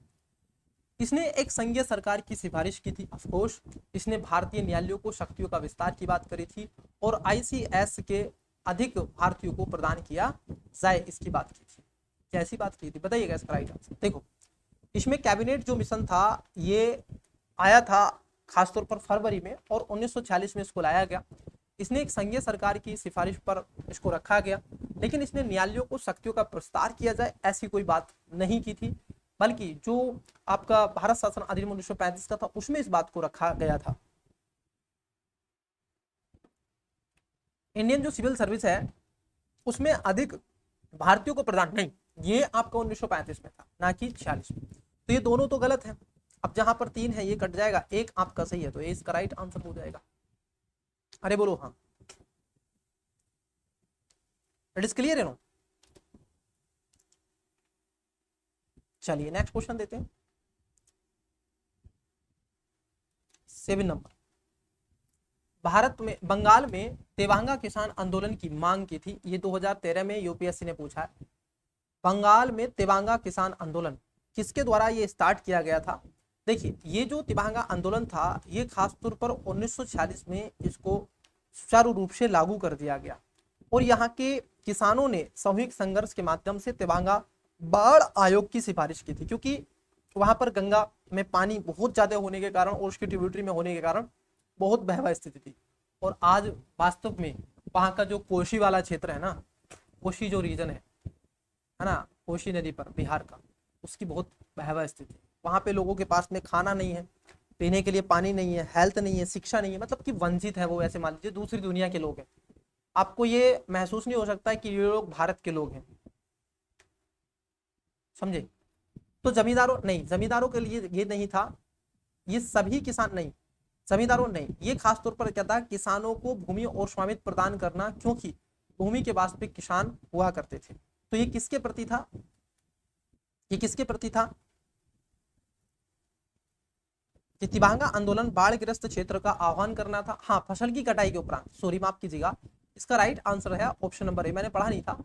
इसने एक संघीय सरकार की सिफारिश की थी, ऑफ कोर्स। इसने भारतीय न्यायालयों को शक्तियों का विस्तार की बात करी थी और आईसीएस के अधिक भारतीयों को प्रदान किया जाए इसकी बात की थी। कैसी बात की थी बताइएगा इसका राइट आंसर। देखो, इसमें कैबिनेट जो मिशन था ये आया था खासतौर पर फरवरी में और 1946 में इसको लाया गया। इसने एक संघीय सरकार की सिफारिश पर इसको रखा गया, लेकिन इसने न्यायालयों को शक्तियों का विस्तार किया जाए ऐसी कोई बात नहीं की थी, बल्कि जो आपका भारत शासन अधिनियम 1935 का था उसमें इस बात को रखा गया था। इंडियन जो सिविल सर्विस है उसमें अधिक भारतीयों को प्रदान नहीं, ये आपका 1935 में था ना कि 46 में। तो ये दोनों तो गलत है। अब जहां पर 3 है ये कट जाएगा, एक आपका सही है, तो ये इसका राइट आंसर हो जाएगा। अरे बोलो हाँ, इट इज क्लियर है नो। चलिए नेक्स्ट क्वेश्चन देते हैं। 7 नंबर, भारत में बंगाल में तेवांगा किसान आंदोलन की मांग की थी। ये 2013 में यूपीएससी ने पूछा है। बंगाल में तेवांगा किसान आंदोलन किसके द्वारा ये स्टार्ट किया गया था? देखिए, ये जो तेवांगा आंदोलन था ये खासतौर पर 1946 में इसको सुचारू रूप से लागू कर दिया गया और यहाँ के किसानों ने सामूहिक संघर्ष के माध्यम से तेवांगा बाढ़ आयोग की सिफारिश की थी, क्योंकि वहां पर गंगा में पानी बहुत ज्यादा होने के कारण और उसकी ट्रिब्यूटरी में होने के कारण बहुत भयावह स्थिति थी। और आज वास्तव में वहां का जो कोशी वाला क्षेत्र है ना, कोशी जो रीजन है ना, कोशी नदी पर बिहार का, उसकी बहुत भयावह स्थिति। वहां पे लोगों के पास में खाना नहीं है, पीने के लिए पानी नहीं है, हेल्थ नहीं है, शिक्षा नहीं है, मतलब कि वंचित है वो। ऐसे मान लीजिए दूसरी दुनिया के लोग हैं। आपको ये महसूस नहीं हो सकता कि ये लोग भारत के लोग हैं, समझे? तो जमींदारों नहीं, जमींदारों के लिए ये नहीं था, ये सभी किसान नहीं, जमींदारों नहीं, ये खासतौर पर क्या था, किसानों को भूमि और स्वामित्व प्रदान करना, क्योंकि भूमि के वास्तविक किसान हुआ करते थे। तो ये किसके प्रति था? ये किसके प्रति था? कि तेवांगा आंदोलन बाढ़ ग्रस्त क्षेत्र का आह्वान करना था। हाँ, फसल की कटाई के उपरांत, सॉरी माफ कीजिएगा, इसका राइट आंसर है ऑप्शन नंबर ए। मैंने पढ़ा नहीं था।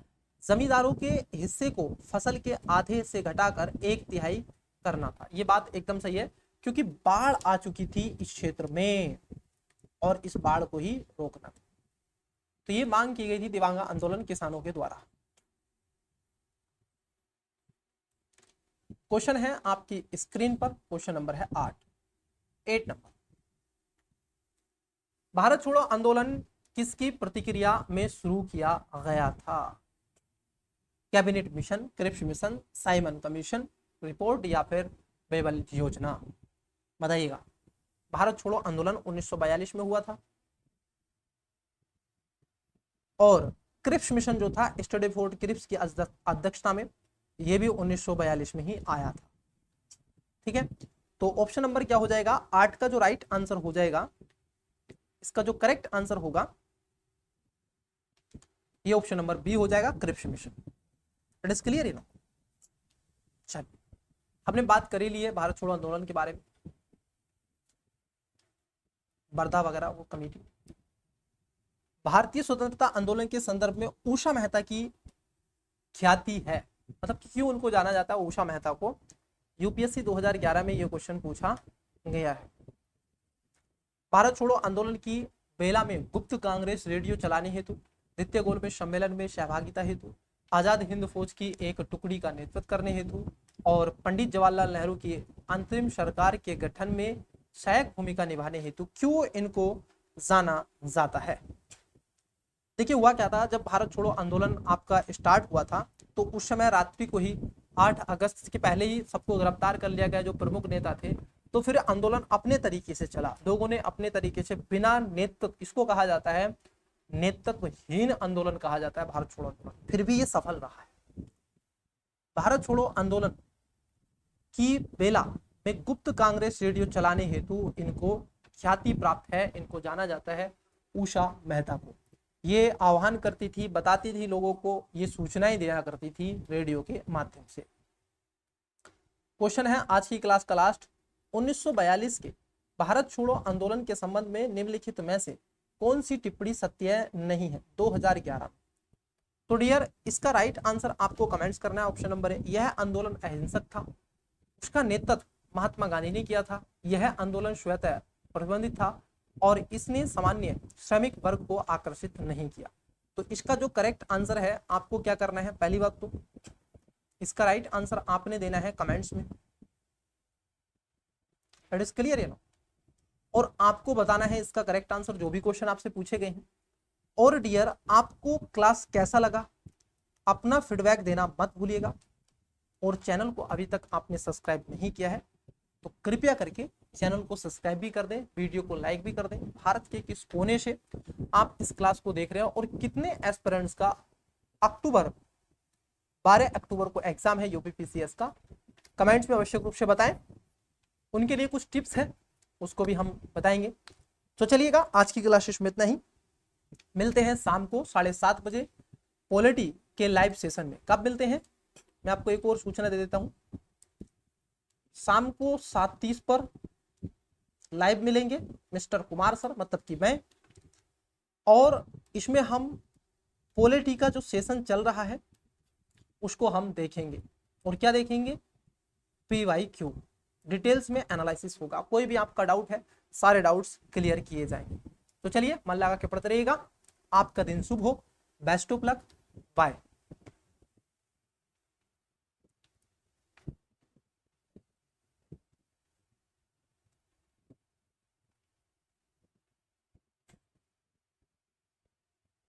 जमींदारों के हिस्से को फसल के आधे से घटाकर 1/3 करना था। ये बात एकदम सही है, क्योंकि बाढ़ आ चुकी थी इस क्षेत्र में और इस बाढ़ को ही रोकना। तो ये मांग की गई थी तेवांगा आंदोलन किसानों के द्वारा। क्वेश्चन है आपकी स्क्रीन पर, क्वेश्चन नंबर है 8 नंबर। भारत छोड़ो आंदोलन किसकी प्रतिक्रिया में शुरू किया गया था? Cabinet mission, Cripps mission, Simon Commission report या फिर बेबल योजना? बताइएगा। भारत छोड़ो आंदोलन 1942 में हुआ था और क्रिप्स मिशन जो था स्टैटिफोर्ड क्रिप्स की अध्यक्षता में, यह भी 1942 में ही आया था। ठीक है, तो ऑप्शन नंबर क्या हो जाएगा? 8 का जो राइट आंसर हो जाएगा, इसका जो करेक्ट आंसर होगा ये ऑप्शन नंबर बी हो जाएगा, Cripps mission. It is clear no. चलिए, हमने बात करी ली है भारत छोड़ो आंदोलन के बारे में, वर्धा वगैरह वो कमेटी। भारतीय स्वतंत्रता आंदोलन के संदर्भ में उषा मेहता की ख्याति है, मतलब क्यों उनको जाना जाता है उषा मेहता को? यूपीएससी 2011 में ये क्वेश्चन पूछा गया है। भारत छोड़ो आंदोलन की बेला में गुप्त कांग्रेस रेडियो चलाने हेतु, द्वितीय गोलमेज सम्मेलन में सहभागिता हेतु, आजाद हिंद फौज की एक टुकड़ी का नेतृत्व करने हेतु और पंडित जवाहरलाल नेहरू की अंतरिम सरकार के गठन में सहायक भूमिका निभाने हेतु क्यों इनको जाना जाता है? देखिए, हुआ क्या था, जब भारत छोड़ो आंदोलन आपका स्टार्ट हुआ था तो उस समय रात्रि को ही 8 अगस्त के पहले ही सबको गिरफ्तार कर लिया गया जो प्रमुख नेता थे। तो तो फिर आंदोलन अपने तरीके से चला, लोगों ने अपने तरीके से बिना नेतृत्व, इसको कहा जाता है नेतृत्वहीन आंदोलन कहा जाता है भारत छोड़ो आंदोलन, फिर भी ये सफल रहा है। भारत छोड़ो आंदोलन की बेला में गुप्त कांग्रेस रेडियो चलाने हेतु इनको ख्याति प्राप्त है, इनको जाना जाता है उषा मेहता को। ये आह्वान करती थी, बताती थी लोगों को, ये सूचनाएं दिया करती थी रेडियो के माध्यम से। क्वेश्चन है आज की क्लास का लास्ट, 1942 के भारत छोड़ो आंदोलन के संबंध में निम्नलिखित में से कौन सी टिप्पणी सत्य नहीं है? 2011। तो डियर, इसका राइट आंसर आपको कमेंट्स करना है। ऑप्शन नंबर है, यह आंदोलन अहिंसक था, उसका नेतृत्व महात्मा गांधी ने किया था, यह आंदोलन स्वतः प्रतिबंधित था और इसने सामान्य श्रमिक वर्ग को आकर्षित नहीं किया। तो इसका जो करेक्ट आंसर है आपको क्या करना है, पहली बात तो इसका राइट आंसर आपने देना है कमेंट्स में, इट इज क्लियर है ना। और आपको बताना है इसका करेक्ट आंसर जो भी क्वेश्चन आपसे पूछे गए हैं। और डियर, आपको क्लास कैसा लगा अपना फीडबैक देना मत भूलिएगा। और चैनल को अभी तक आपने सब्सक्राइब नहीं किया है तो कृपया करके चैनल को सब्सक्राइब भी कर दें, वीडियो को लाइक भी कर दें। भारत के किस कोने से आप इस क्लास को देख रहे हो और कितने एस्पिरेंट्स का 12 अक्टूबर को एग्जाम है यूपीपीसीएस का, कमेंट्स में आवश्यक रूप से बताएं। उनके लिए कुछ टिप्स है उसको भी हम बताएंगे। तो चलिएगा, आज की क्लास में इतना ही। मिलते हैं शाम को 7:30 बजे पॉलिटी के लाइव सेशन में। कब मिलते हैं मैं आपको एक और सूचना दे देता हूं, शाम को 7:30 पर लाइव मिलेंगे मिस्टर कुमार सर, मतलब कि मैं, और इसमें हम पॉलिटी का जो सेशन चल रहा है उसको हम देखेंगे। और क्या देखेंगे, PYQ डिटेल्स में एनालिसिस होगा। कोई भी आपका डाउट है सारे डाउट्स क्लियर किए जाएंगे। तो चलिए मन लगा के पढ़ते रहिएगा। आपका दिन शुभ हो, बेस्ट ऑफ लक, बाय।